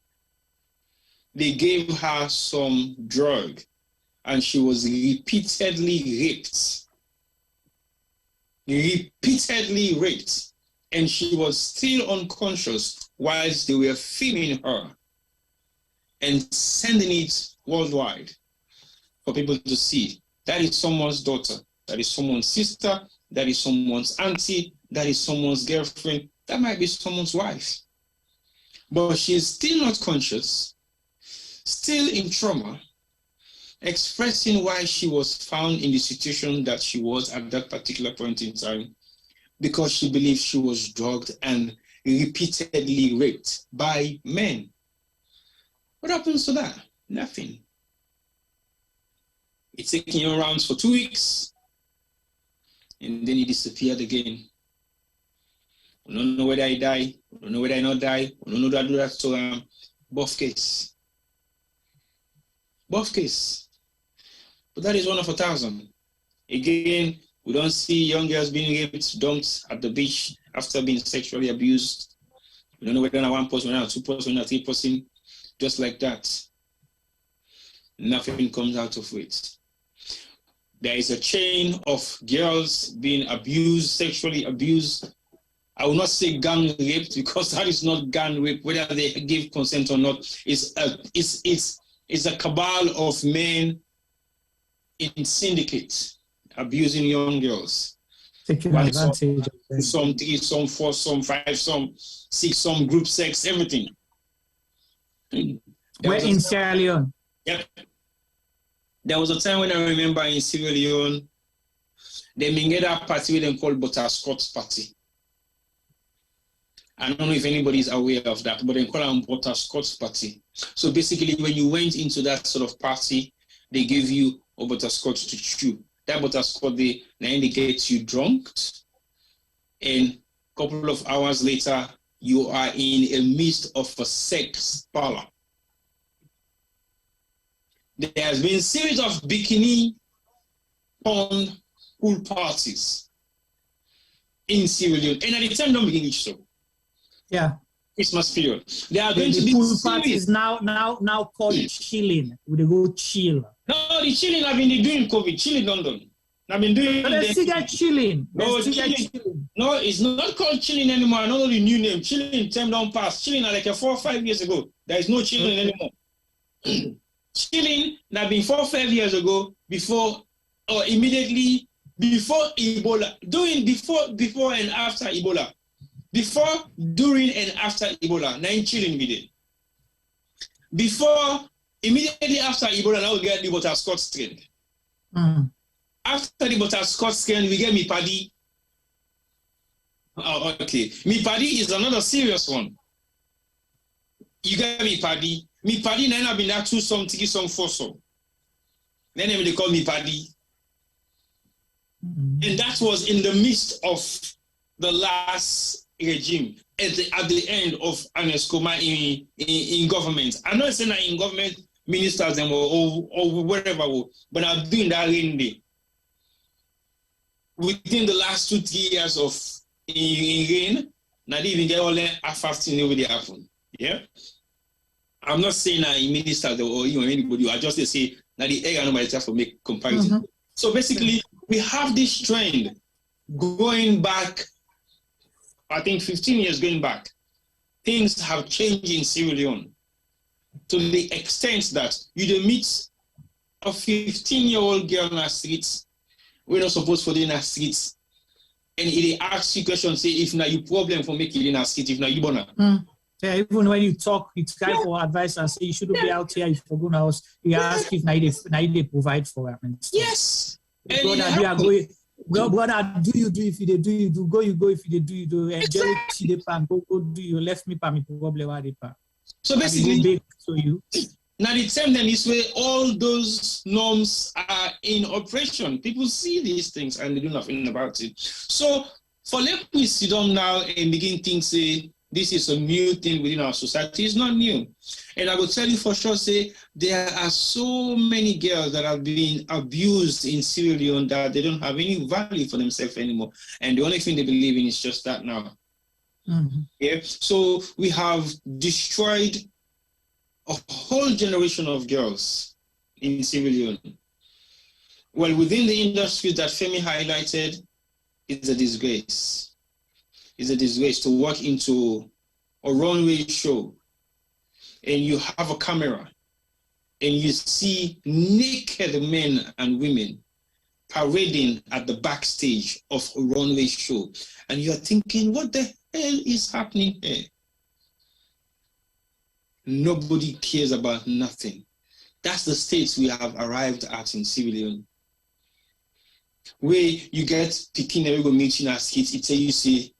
They gave her some drug and she was repeatedly raped. Repeatedly raped. And she was still unconscious whilst they were filming her and sending it worldwide for people to see. That is someone's daughter. That is someone's sister. That is someone's auntie. That is someone's girlfriend. That might be someone's wife. But she is still not conscious, still in trauma, expressing why she was found in the situation that she was at that particular point in time, because she believed she was drugged and repeatedly raped by men. What happens to that? Nothing. It's taking your rounds for 2 weeks, and then he disappeared again. We don't know whether he died, we don't know whether he not died, we don't know that do that to both case. Both case. But that is 1 of 1,000. Again, we don't see young girls being raped, dumped at the beach after being sexually abused. We don't know whether it's 1 person, or 2 person, or 3 person, just like that. Nothing comes out of it. There is a chain of girls being abused, sexually abused. I will not say gang raped, because that is not gang rape, whether they give consent or not. It's a cabal of men in syndicate abusing young girls. Taking advantage of them. Some 3, some 4, some 5, some 6, some group sex, everything. We're in Sierra Leone. Yep. There was a time when I remember in Sierra Leone, they made a party with them called Butterscotch Party. I don't know if anybody is aware of that, but they call them Butterscotch Party. So basically, when you went into that sort of party, they give you a butterscotch to chew. That butterscotch, they get you drunk, and a couple of hours later, you are in a midst of a sex parlor. There has been a series of bikini pond pool parties in Sierra Leone, and at the time, don't begin each so. Yeah. Christmas period. There are going to the be pool parties now called chilling. We go chill. No, the chilling I've been doing COVID. Chilling London. I've been doing. But they still get chilling. No, chilling. No, it's not called chilling anymore. I don't know the new name. Chilling term down past. Chilling like 4 or 5 years ago. There is no chilling anymore. Chilling that been 4 or 5 years ago, before or immediately before Ebola, doing before and after Ebola, before, during and after Ebola, 9 chilling we did. Before, immediately after Ebola, now we get the butterscotch strain. After the butterscotch strain, we get me paddy. Oh, okay, me paddy is another serious one. You get me paddy. Me paddy, then I've been that 2 some, 3 some, 4 some. Then they call me paddy. And that was in the midst of the last regime at the end of Anescoma in government. I'm not saying that in government ministers or whatever, but I'm doing that in the within the last 2-3 years of in reign, not even get all that fasting over the happen. Yeah. I'm not saying that in ministers or anybody, I just say that the area nobody for make comparison. So basically, we have this trend going back, I think 15 years going back. Things have changed in Sierra Leone to the extent that you meet a 15-year-old girl in the streets, we're not supposed to be in the streets, and they ask you questions, say, if now you problem for making it in the street, if now you born. Yeah, even when you talk, you try for advice and say you shouldn't be out here if you're going out. You ask if they provide for them. Yes. Brother, do you do if you do you do go if you do you do enjoy the pan go do you left me pa me problem. So basically, you now the same then this way all those norms are in operation. People see these things and they do nothing about it. So for let me sit down now and begin things say this is a new thing within our society. It's not new. And I will tell you for sure, say, there are so many girls that have been abused in Sierra Leone that they don't have any value for themselves anymore. And the only thing they believe in is just that now. Yeah. So we have destroyed a whole generation of girls in Sierra Leone. Well, within the industry that Femi highlighted, it's a disgrace. It's a disgrace to walk into a runway show and you have a camera and you see naked men and women parading at the backstage of a runway show. And you're thinking, what the hell is happening here? Nobody cares about nothing. That's the state we have arrived at in Sierra Leone. Where you get picking every go meeting as kids, it's you say,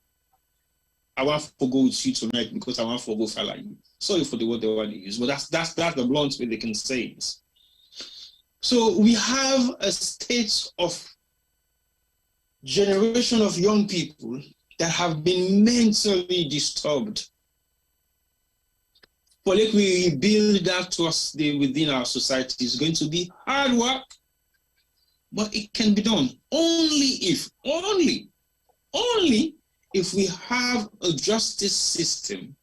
I want to go with you tonight because I want to go follow you. Sorry for the word they want to use, but that's the blunt way they can say it. So we have a state of generation of young people that have been mentally disturbed. For like we rebuild that trust within our society is going to be hard work, but it can be done only if we have a justice system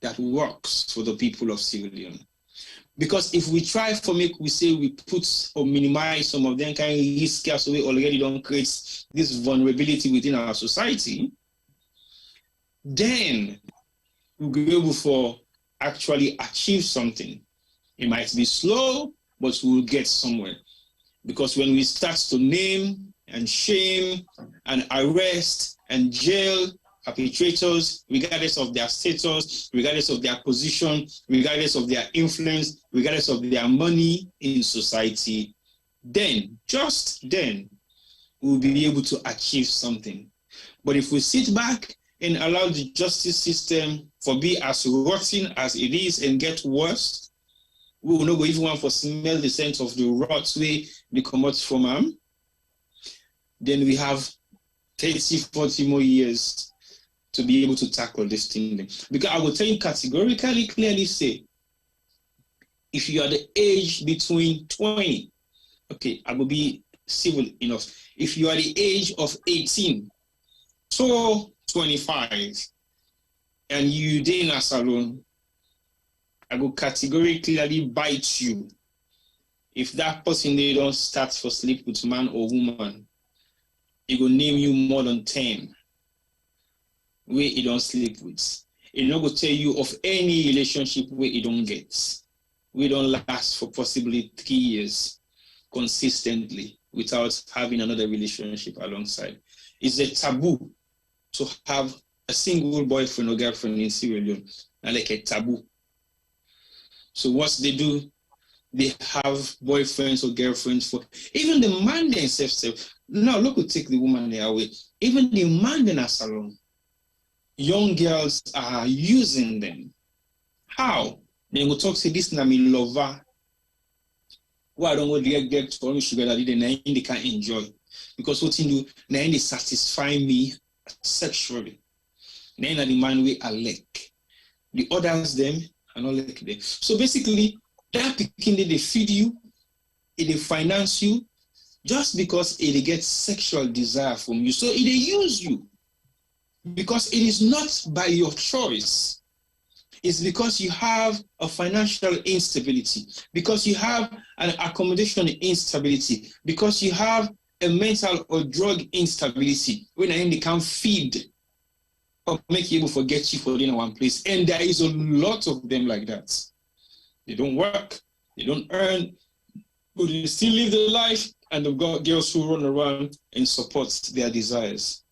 that works for the people of Sierra Leone. Because if we try for make we say we put or minimize some of them kind of risk so we already don't create this vulnerability within our society, then we'll be able to actually achieve something. It might be slow, but we'll get somewhere. Because when we start to name and shame and arrest and jail perpetrators, regardless of their status, regardless of their position, regardless of their influence, regardless of their money in society, then, just then, we'll be able to achieve something. But if we sit back and allow the justice system to be as rotten as it is and get worse, we will not go even want to smell the scent of the rot way they come out from them. Then we have 30, 40 more years to be able to tackle this thing. Because I will tell you categorically, clearly say, if you are the age between 20, okay, I will be civil enough. If you are the age of 18 to 25, and you in a salon, I will categorically bite you. If that person they don't start for sleep with man or woman, it will name you more than 10 where you don't sleep with. It not going to tell you of any relationship where you don't get. We don't last for possibly 3 years consistently without having another relationship alongside. It's a taboo to have a single boyfriend or girlfriend in Sierra Leone, like a taboo. So what they do, they have boyfriends or girlfriends for even the man themselves. Now look, we'll take the woman there away. Even the man in a salon, young girls are using them. How? They will talk to this na me lover. Why don't we get to me sugar daddy? Then they can't enjoy because what you do, now they satisfy me sexually. Then the man we are like the others them and all like them. So basically, that picking they feed you, they finance you, just because they get sexual desire from you. So they use you because it is not by your choice. It's because you have a financial instability, because you have an accommodation instability, because you have a mental or drug instability when they can't feed or make you able to forget you for in one place. And there is a lot of them like that. They don't work, they don't earn, but they still live their life, and they've got girls who run around and support their desires,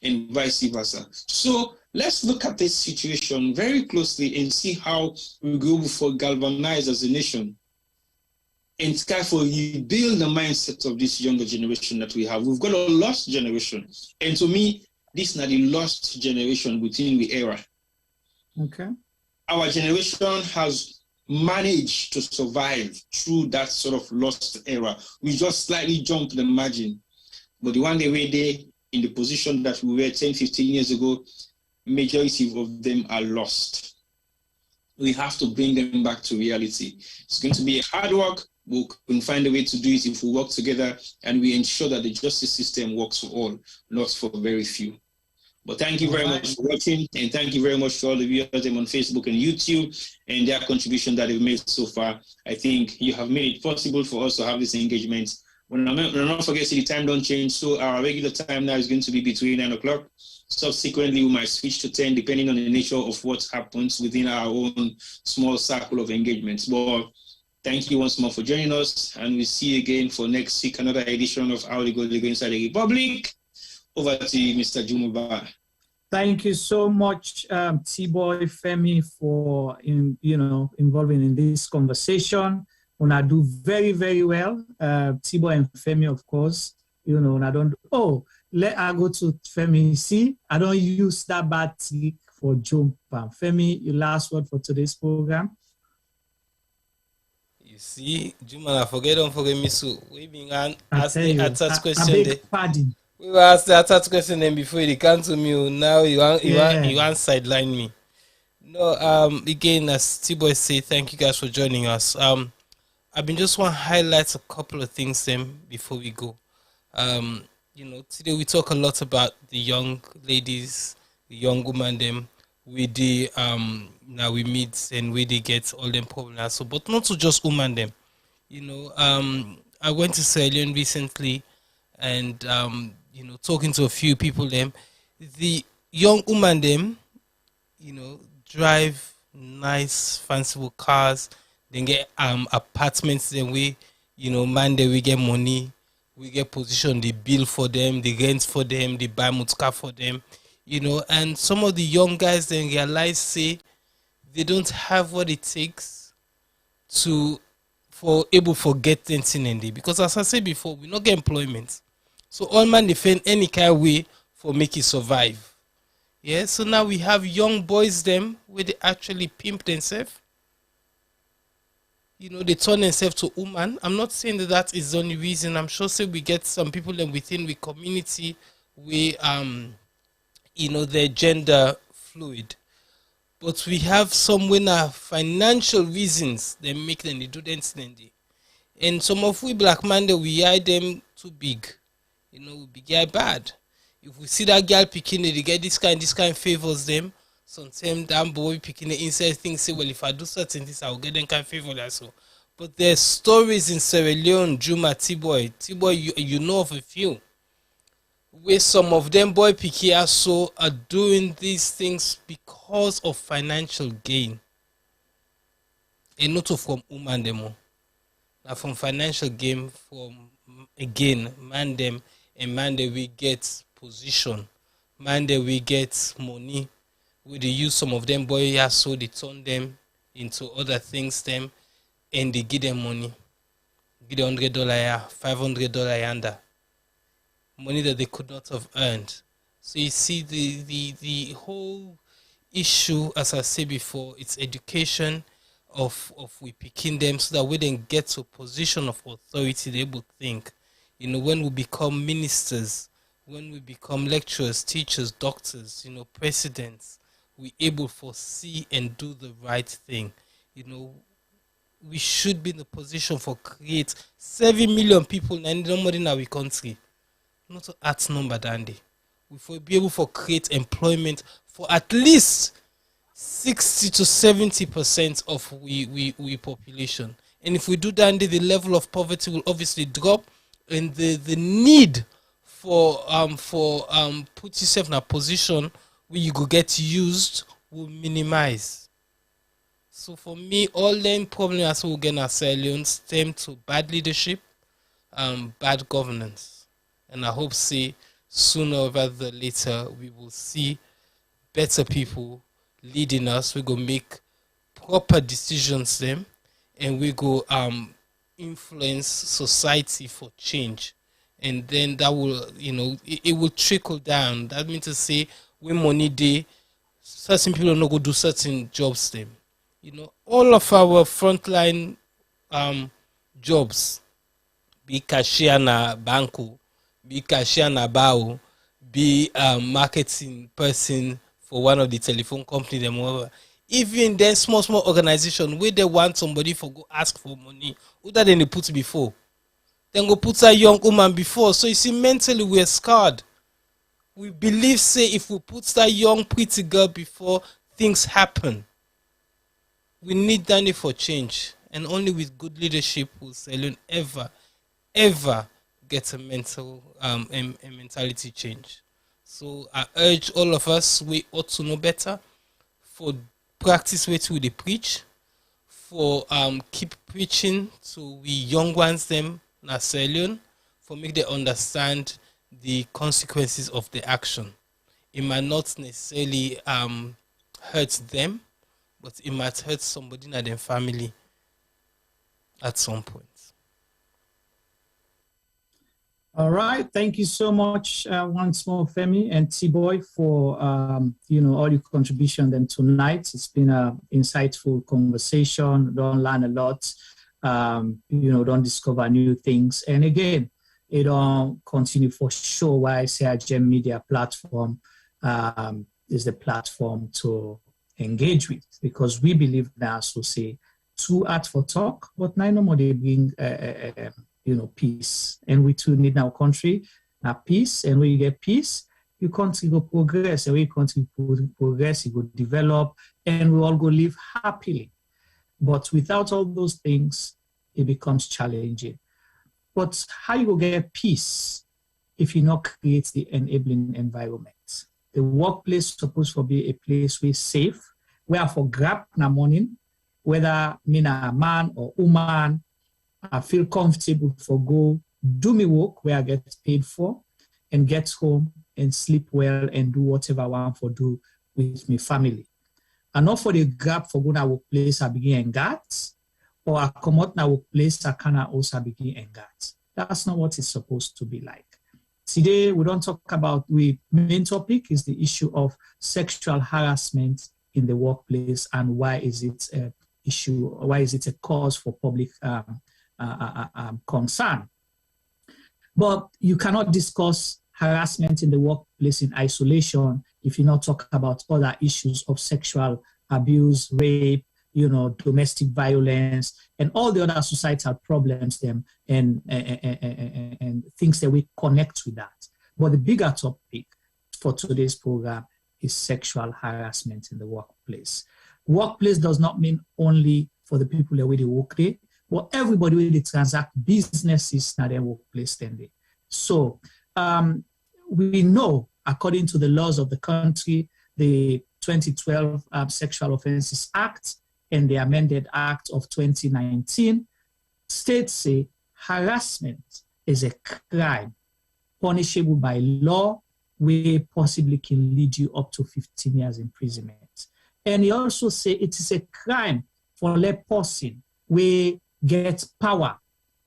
and vice versa. So let's look at this situation very closely and see how we go for galvanize as a nation and try for rebuild the mindset of this younger generation that we have. We've got a lost generation. And to me, this is not the lost generation within the era. Okay. Our generation has managed to survive through that sort of lost era. We just slightly jumped the margin. But the one day we're there in the position that we were 10, 15 years ago, majority of them are lost. We have to bring them back to reality. It's going to be a hard work. We can find a way to do it if we work together and we ensure that the justice system works for all, not for very few. But thank you very much for watching, and thank you very much to all the viewers on Facebook and YouTube and their contribution that they've made so far. I think you have made it possible for us to have this engagement. When I not forget, the time don't change, so our regular time now is going to be between 9 o'clock. Subsequently, we might switch to 10, depending on the nature of what happens within our own small circle of engagements. But thank you once more for joining us, and we'll see you again for next week, another edition of How They Go Inside the Republic. Over to you, Mr. Jumuba. Thank you so much, T-Boy Femi, for involving in this conversation. Una do very, very well. T-Boy and Femi, of course. And I don't. Oh, let I go to Femi. See, I don't use that bad tick for jump. Femi, your last word for today's program. You see, Juma, don't forget me. So we being asked that question. Pardon. We were asked that question then before they come to me. Now you want sideline me. No, again, as T-Boy say, thank you guys for joining us. I've been just want to highlight a couple of things then before we go. Today we talk a lot about the young ladies, the young women them with the now we meet and where they get all them problems. So, but not to just woman them. You know, I went to Sierra Leone recently, and you know, talking to a few people them, the young woman them, you know, drive nice fanciful cars, then get apartments, then we, you know, man, then we get money, we get position, they bill for them, they rent for them, they buy motor for them, you know. And some of the young guys then realize, say, they don't have what it takes to for able for get anything in there, because as I said before, we not get employment, so all man defend any kind of way for make it survive. Yeah, so now we have young boys them where they actually pimp themselves. You know, they turn themselves to woman. I'm not saying that that is the only reason. I'm sure say we get some people then within the community we you know, they're gender fluid. But we have some winner financial reasons they make them they do things. And some of we black man that we eye them too big. You know, we big guy bad. If we see that girl picking it, they get this kind favors them. Sometimes that boy picking the inside things say, well, if I do certain things, I'll get them kind of favor as well. But there's stories in Sierra Leone, Juma, T-Boy, you know of a few, where some of them boy picky also are doing these things because of financial gain. And not from woman them. Now from financial gain, from again, man them, and man that we get position, man that we get money, we they use some of them boy so they turn them into other things them, and they give them money, give them $100 $500 under money that they could not have earned. So you see the whole issue, as I said before, it's education of we picking them so that we then get to a position of authority, they able to think. You know, when we become ministers, when we become lecturers, teachers, doctors, you know, presidents, we able to foresee and do the right thing. You know, we should be in the position for create 7 million people and nobody in our country. Not to add number dandy. We will be able to create employment for at least 60 to 70% of we population. And if we do that, the level of poverty will obviously drop, and the need for put yourself in a position where you go get used will minimize. So for me, all them problems we get in Sierra Leone stem to bad leadership, bad governance, and I hope see sooner or rather later we will see better people leading us. We go make proper decisions them, and we go influence society for change, and then that will, you know, it will trickle down. That means to say when money day, certain people not go do certain jobs them. You know, all of our frontline jobs, be cashier na banco, be cashier na bao, be marketing person for one of the telephone company them whatever. Even then small organization where they want somebody for go ask for money, who that then they put before, then go put a young woman before. So you see, mentally we're scarred. We believe say if we put that young pretty girl before, things happen. We need Danny for change, and only with good leadership will Sierra Leone ever get a mentality change. So I urge all of us, we ought to know better, for practice what we preach, for keep preaching to we young ones them na Sierra Leone, for make them understand the consequences of the action. It might not necessarily hurt them, but it might hurt somebody in their family at some point. All right, thank you so much once more, Femi and T-Boy, for you know, all your contribution them tonight. It's been an insightful conversation. Don't learn a lot, you know, don't discover new things, and again, it don't continue for sure. Why Sierra Media platform is the platform to engage with, because we believe now, so say, too art for talk, but now no more they bring you know, peace, and we too need our country peace, and when you get peace, your country will progress. The way country progress, it will develop, and we all go live happily. But without all those things, it becomes challenging. But how you will get peace if you not create the enabling environment? The workplace is supposed to be a place where safe, where for grab in the morning, whether me a man or woman, I feel comfortable for go do me work where I get paid for, and get home and sleep well and do whatever I want for do with my family. And not for the grab for go to workplace I begin and that, or I come out na workplace I can also begin and that. That's not what it's supposed to be like. Today we don't talk about, the main topic is the issue of sexual harassment in the workplace, and why is it an issue, why is it a cause for public concern. But you cannot discuss harassment in the workplace in isolation if you not talk about other issues of sexual abuse, rape, domestic violence, and all the other societal problems and things that we connect with that. But the bigger topic for today's program is sexual harassment in the workplace. Workplace does not mean only for the people that they work there, but everybody where they transact businesses in their workplace then they. So we know, according to the laws of the country, the 2012 Sexual Offences Act and the Amended Act of 2019, states say harassment is a crime punishable by law, where possibly can lead you up to 15 years imprisonment. And he also say it is a crime for a person where get power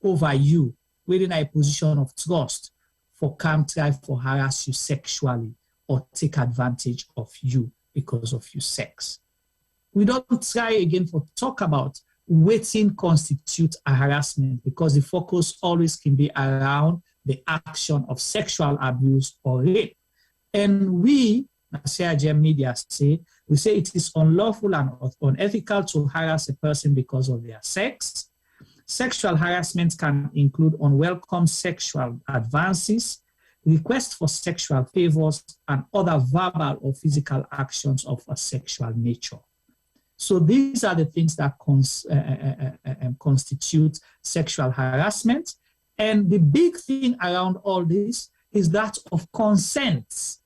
over you, within a position of trust, for come try for harass you sexually or take advantage of you because of your sex. We don't try again for talk about waiting constitute a harassment, because the focus always can be around the action of sexual abuse or rape. And we, as Sierra Media say, we say it is unlawful and unethical to harass a person because of their sex. Sexual harassment can include unwelcome sexual advances, requests for sexual favors, and other verbal or physical actions of a sexual nature. So these are the things that constitute sexual harassment. And the big thing around all this is that of consent.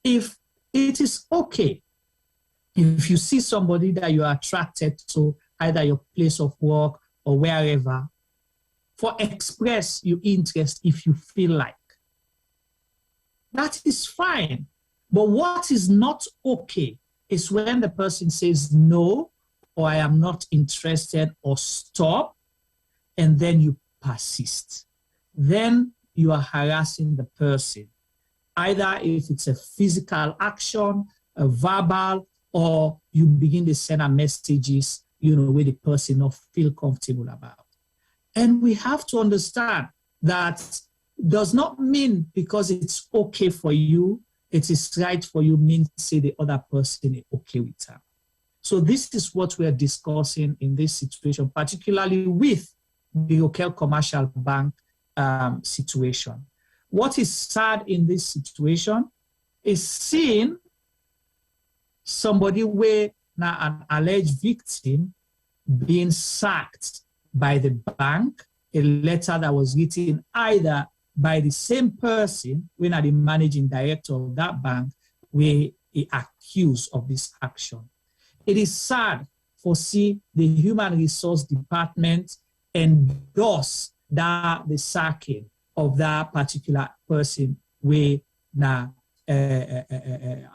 If it is okay, if you see somebody that you are attracted to, either your place of work or wherever, for express your interest if you feel like. That is fine. But what is not okay is when the person says no, or I am not interested, or stop, and then you persist. Then you are harassing the person, either if it's a physical action, a verbal, or you begin to send a messages, where the person not feel comfortable about. And we have to understand that does not mean because it's okay for you, it is right for you, means say the other person is okay with her. So this is what we are discussing in this situation, particularly with the local commercial bank situation. What is sad in this situation is seeing somebody where now an alleged victim being sacked by the bank, a letter that was written either by the same person, when are the managing director of that bank, where he accused of this action. It is sad for see the human resource department endorse that the sacking of that particular person where now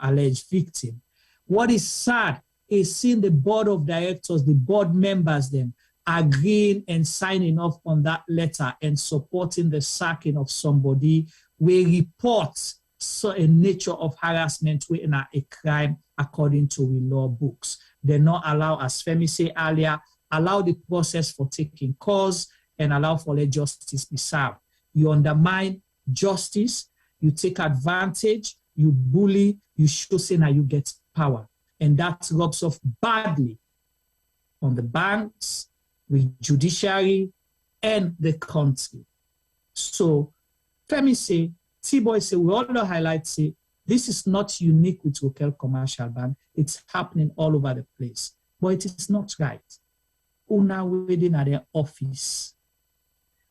alleged victim. What is sad is seeing the board of directors, the board members then agreeing and signing off on that letter and supporting the sacking of somebody where reports a nature of harassment within a crime according to the law books. They not allow, as Femi said earlier, allow the process for taking cause and allow for let justice be served. You undermine justice, you take advantage, you bully, you show say now you get power. And that rubs off badly on the banks, with judiciary, and the country. So Femi say, T-Boy say, we all highlight, say, this is not unique with local commercial bank. It's happening all over the place. But it is not right. Una waiting at their office,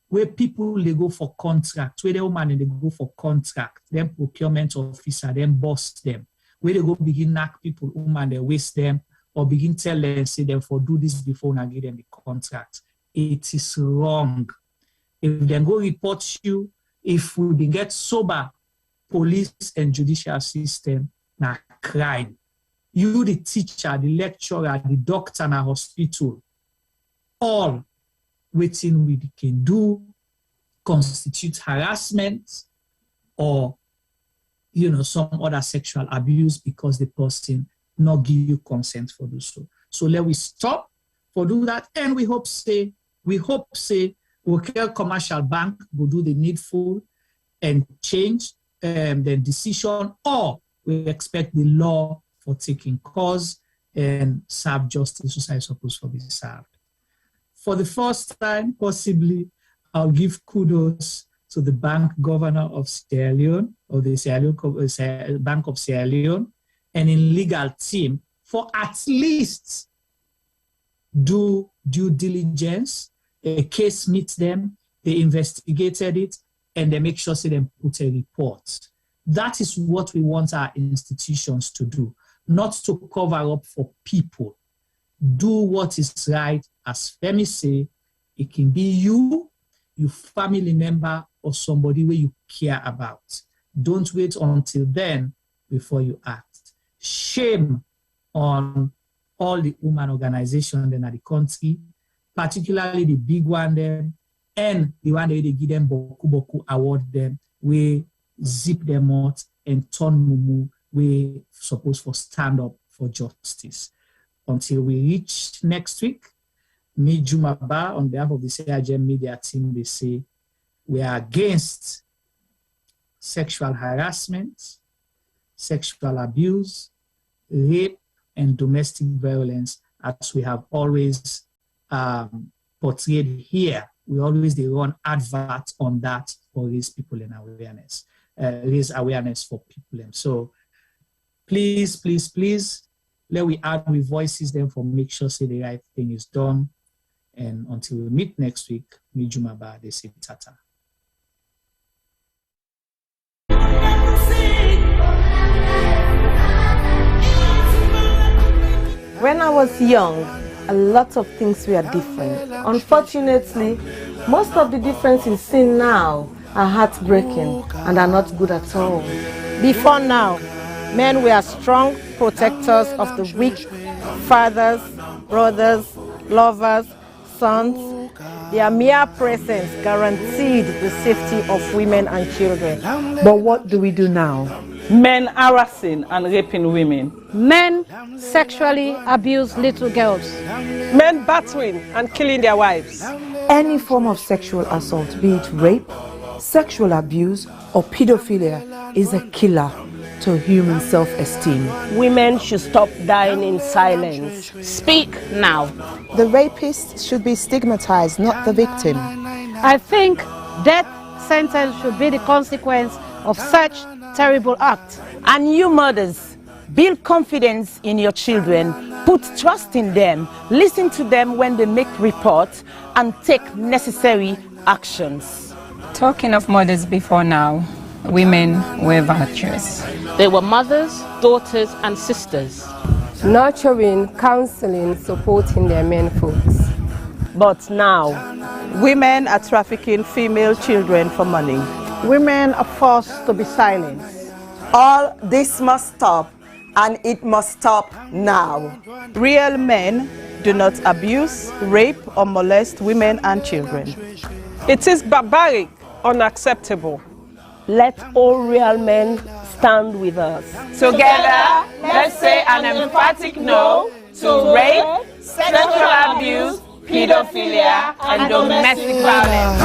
where people they go for contract, where the woman they go for contract, then procurement officer, then boss them, where they go begin knock people, woman they waste them, or begin tell them, say them for do this before I give them the contract. It is wrong. If they go report you, if we get sober, police and judicial system, na crime. You, the teacher, the lecturer, the doctor in a hospital, all waiting we can do constitute harassment or some other sexual abuse because the person not give you consent for do so. So let we stop for do that, and we hope say local commercial bank will do the needful and change the decision, or we expect the law for taking cause and serve justice which is supposed to be served. For the first time, possibly, I'll give kudos to the bank governor of Sierra Leone, or the Bank of Sierra Leone, and in legal team for at least do due diligence. A case meets them, they investigated it, and they make sure they put a report. That is what we want our institutions to do, not to cover up for people. Do what is right. As Femi say, it can be you, your family member, or somebody where you care about. Don't wait until then before you act. Shame on all the women organizations in the country, particularly the big one then, and the one that they give them boku award them, we zip them out and turn mumu, we supposed for stand up for justice. Until we reach next week, me, Jumaba, on behalf of the CIGM media team, they say we are against sexual harassment, sexual abuse, rape, and domestic violence, as we have always portrayed here. We always run adverts on that for raise people in awareness, raise awareness for people. And so please, please, please, let we add with voices then for make sure say the right thing is done. And until we meet next week, me Jumaba, they say tata. When I was young, a lot of things were different. Unfortunately, most of the differences seen now are heartbreaking and are not good at all. Before now, men were strong protectors of the weak, fathers, brothers, lovers, sons. Their mere presence guaranteed the safety of women and children. But what do we do now? Men harassing and raping women. Men sexually abuse little girls. Men battering and killing their wives. Any form of sexual assault, be it rape, sexual abuse, or pedophilia, is a killer to human self-esteem. Women should stop dying in silence. Speak now. The rapist should be stigmatized, not the victim. I think death sentence should be the consequence of such terrible act. And you mothers, build confidence in your children, put trust in them, listen to them when they make reports, and take necessary actions. Talking of mothers before now, women were virtuous. They were mothers, daughters, and sisters. Nurturing, counseling, supporting their men folks. But now, women are trafficking female children for money. Women are forced to be silent. All this must stop, and it must stop now. Real men do not abuse, rape, or molest women and children. It is barbaric, unacceptable. Let all real men stand with us. Together, let's say an emphatic no to rape, sexual abuse, pedophilia, and domestic violence.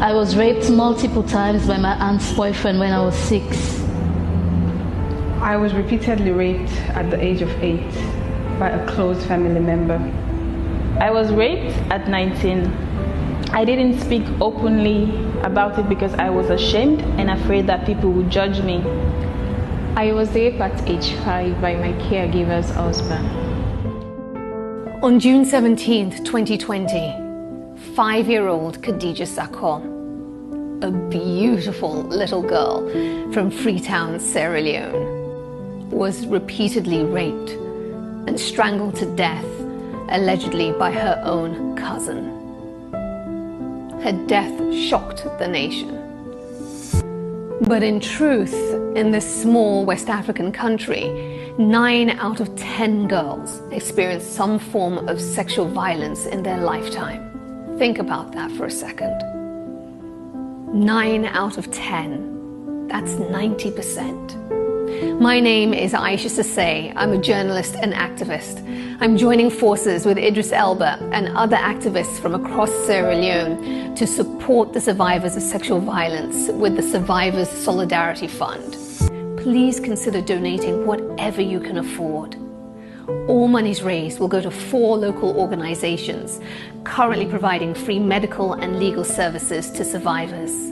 I was raped multiple times by my aunt's boyfriend when I was 6. I was repeatedly raped at the age of 8 by a close family member. I was raped at 19. I didn't speak openly about it because I was ashamed and afraid that people would judge me. I was raped at age 5 by my caregiver's husband. On June 17th, 2020, 5-year-old Khadija Sakho, a beautiful little girl from Freetown, Sierra Leone, was repeatedly raped and strangled to death, allegedly by her own cousin. Her death shocked the nation. But in truth, in this small West African country, 9 out of 10 girls experience some form of sexual violence in their lifetime. Think about that for a second. 9 out of 10. That's 90%. My name is Aisha Sase. I'm a journalist and activist. I'm joining forces with Idris Elba and other activists from across Sierra Leone to support the survivors of sexual violence with the Survivors Solidarity Fund. Please consider donating whatever you can afford. All monies raised will go to 4 local organizations currently providing free medical and legal services to survivors.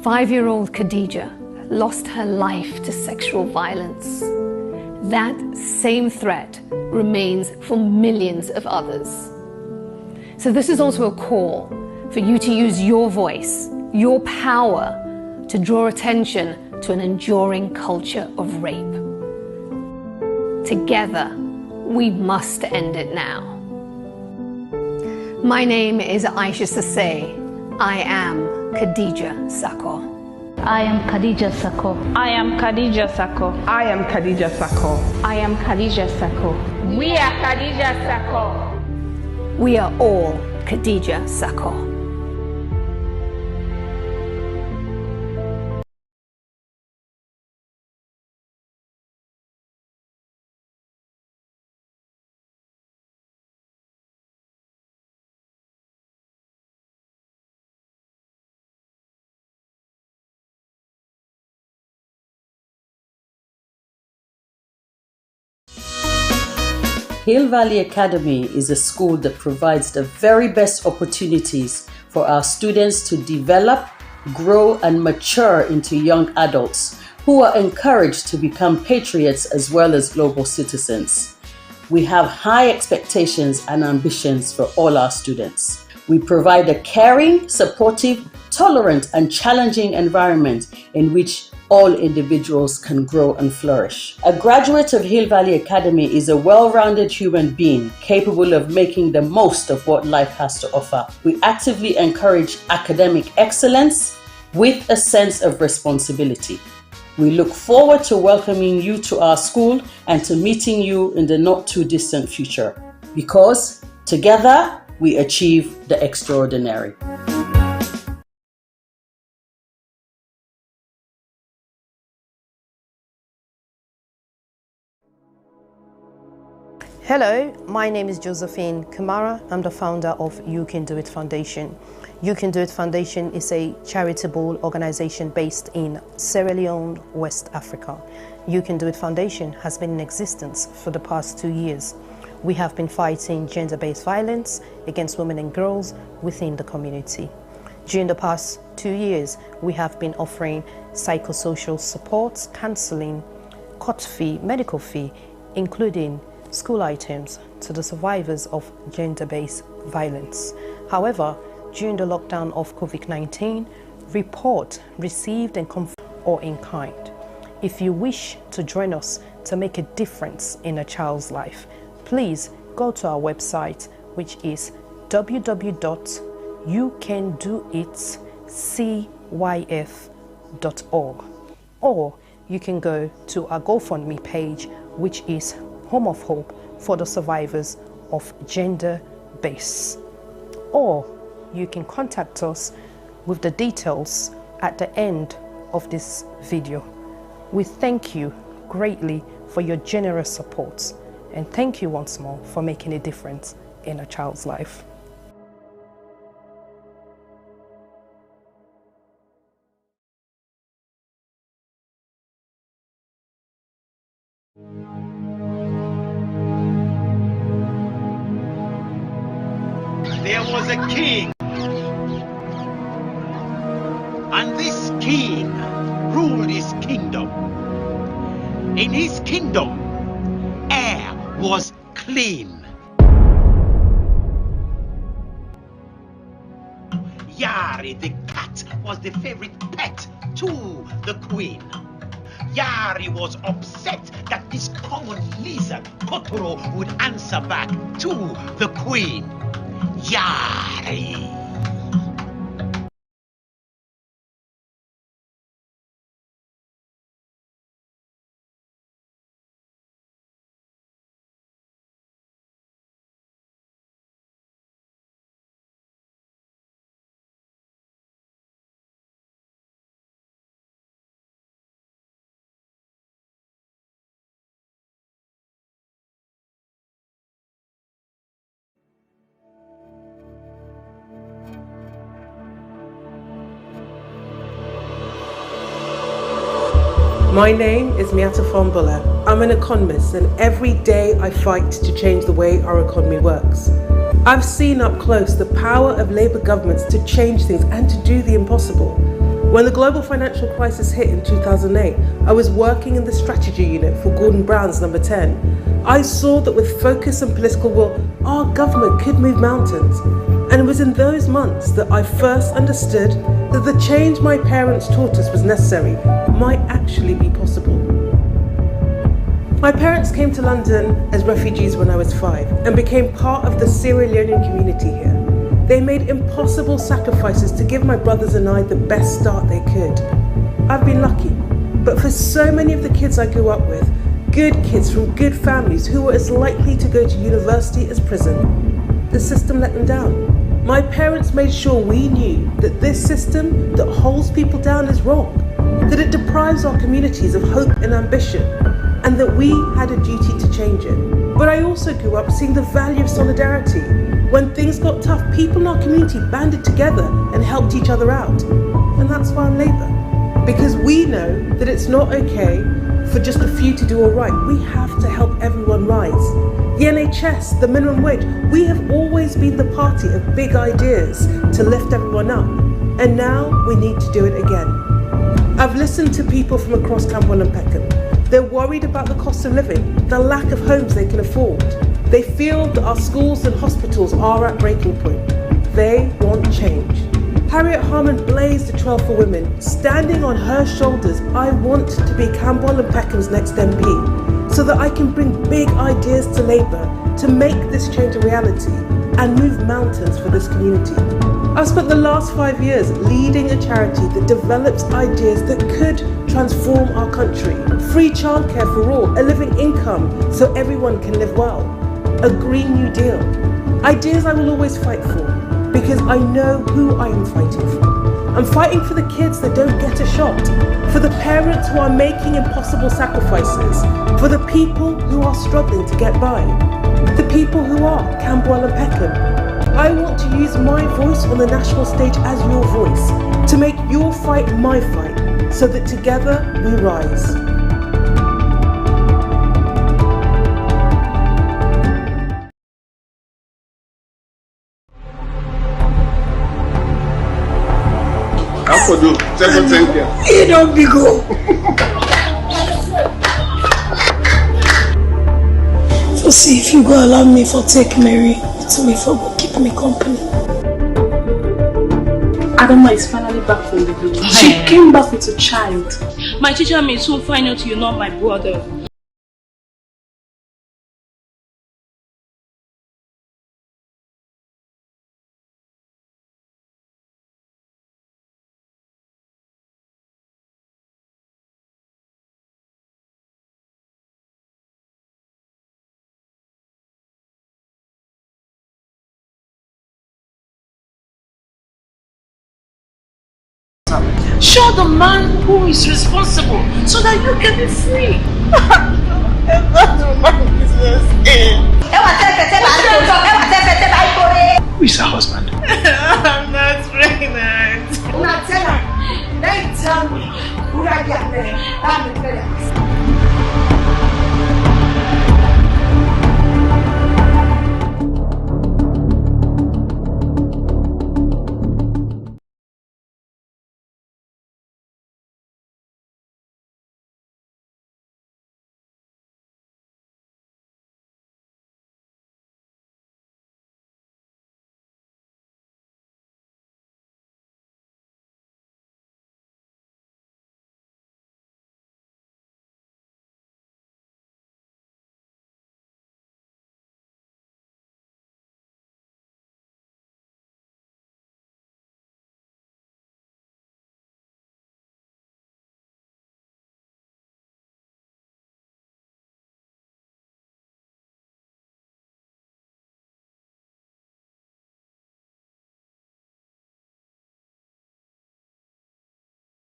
5-year-old Khadija lost her life to sexual violence. That same threat remains for millions of others. So this is also a call for you to use your voice, your power, to draw attention to an enduring culture of rape. Together, we must end it now. My name is Aisha Sase. I am Khadija Sakho. I am Khadija Sakho. I am Khadija Sakho. I am Khadija Sakho. I am Khadija Sakho. We are Khadija Sakho. We are all Khadija Sakho. Hill Valley Academy is a school that provides the very best opportunities for our students to develop, grow, and mature into young adults who are encouraged to become patriots as well as global citizens. We have high expectations and ambitions for all our students. We provide a caring, supportive, tolerant, and challenging environment in which all individuals can grow and flourish. A graduate of Hill Valley Academy is a well-rounded human being capable of making the most of what life has to offer. We actively encourage academic excellence with a sense of responsibility. We look forward to welcoming you to our school and to meeting you in the not too distant future, because together we achieve the extraordinary. Hello, my name is Josephine Kamara. I'm the founder of You Can Do It Foundation. You Can Do It Foundation is a charitable organization based in Sierra Leone, West Africa. You Can Do It Foundation has been in existence for the past 2 years. We have been fighting gender-based violence against women and girls within the community. During the past 2 years, we have been offering psychosocial support, counseling, court fee, medical fee, including school items to the survivors of gender-based violence. However, during the lockdown of COVID-19, report received and confirmed or in kind. If you wish to join us to make a difference in a child's life, please go to our website, which is www.youcandoitcyf.org, or you can go to our GoFundMe page, which is Home of Hope for the survivors of gender-based. Or you can contact us with the details at the end of this video. We thank you greatly for your generous support, and thank you once more for making a difference in a child's life. was a king. And this king ruled his kingdom. In his kingdom, air was clean. Yari the cat was the favorite pet to the queen. Yari was upset that this common lizard, Kotoro, would answer back to the queen. Yari. My name is Miata Fombola. I'm an economist, and every day I fight to change the way our economy works. I've seen up close the power of Labour governments to change things and to do the impossible. When the global financial crisis hit in 2008, I was working in the strategy unit for Gordon Brown's Number 10. I saw that with focus and political will, our government could move mountains. And it was in those months that I first understood that the change my parents taught us was necessary might actually be possible. My parents came to London as refugees when I was 5 and became part of the Sierra Leone community here. They made impossible sacrifices to give my brothers and I the best start they could. I've been lucky, but for so many of the kids I grew up with, good kids from good families who were as likely to go to university as prison, the system let them down. My parents made sure we knew that this system that holds people down is wrong, that it deprives our communities of hope and ambition, and that we had a duty to change it. But I also grew up seeing the value of solidarity. When things got tough, people in our community banded together and helped each other out. And that's why I'm Labour. Because we know that it's not okay for just a few to do all right. We have to help everyone rise. The NHS, the minimum wage, we have always been the party of big ideas to lift everyone up. And now we need to do it again. I've listened to people from across Camberwell and Peckham. They're worried about the cost of living, the lack of homes they can afford. They feel that our schools and hospitals are at breaking point. They want change. Harriet Harman blazed a trail for women. Standing on her shoulders, I want to be Camberwell and Peckham's next MP, so that I can bring big ideas to Labour to make this change a reality and move mountains for this community. I've spent the last 5 years leading a charity that develops ideas that could transform our country. Free childcare for all, a living income so everyone can live well, a Green New Deal. Ideas I will always fight for because I know who I am fighting for. I'm fighting for the kids that don't get a shot, for the parents who are making impossible sacrifices, for the people who are struggling to get by, the people who are Camberwell and Peckham. I want to use my voice on the national stage as your voice, to make your fight my fight, so that together we rise. You don't be go. So see if you go allow me for take Mary to me for go keep me company. Adama is finally back from the village. She came back with a child. My teacher may soon find out you're not my brother. Show the man who is responsible so that you can be free. That's my business. Who is her husband? I'm not pregnant. Not tell her. Don't tell me.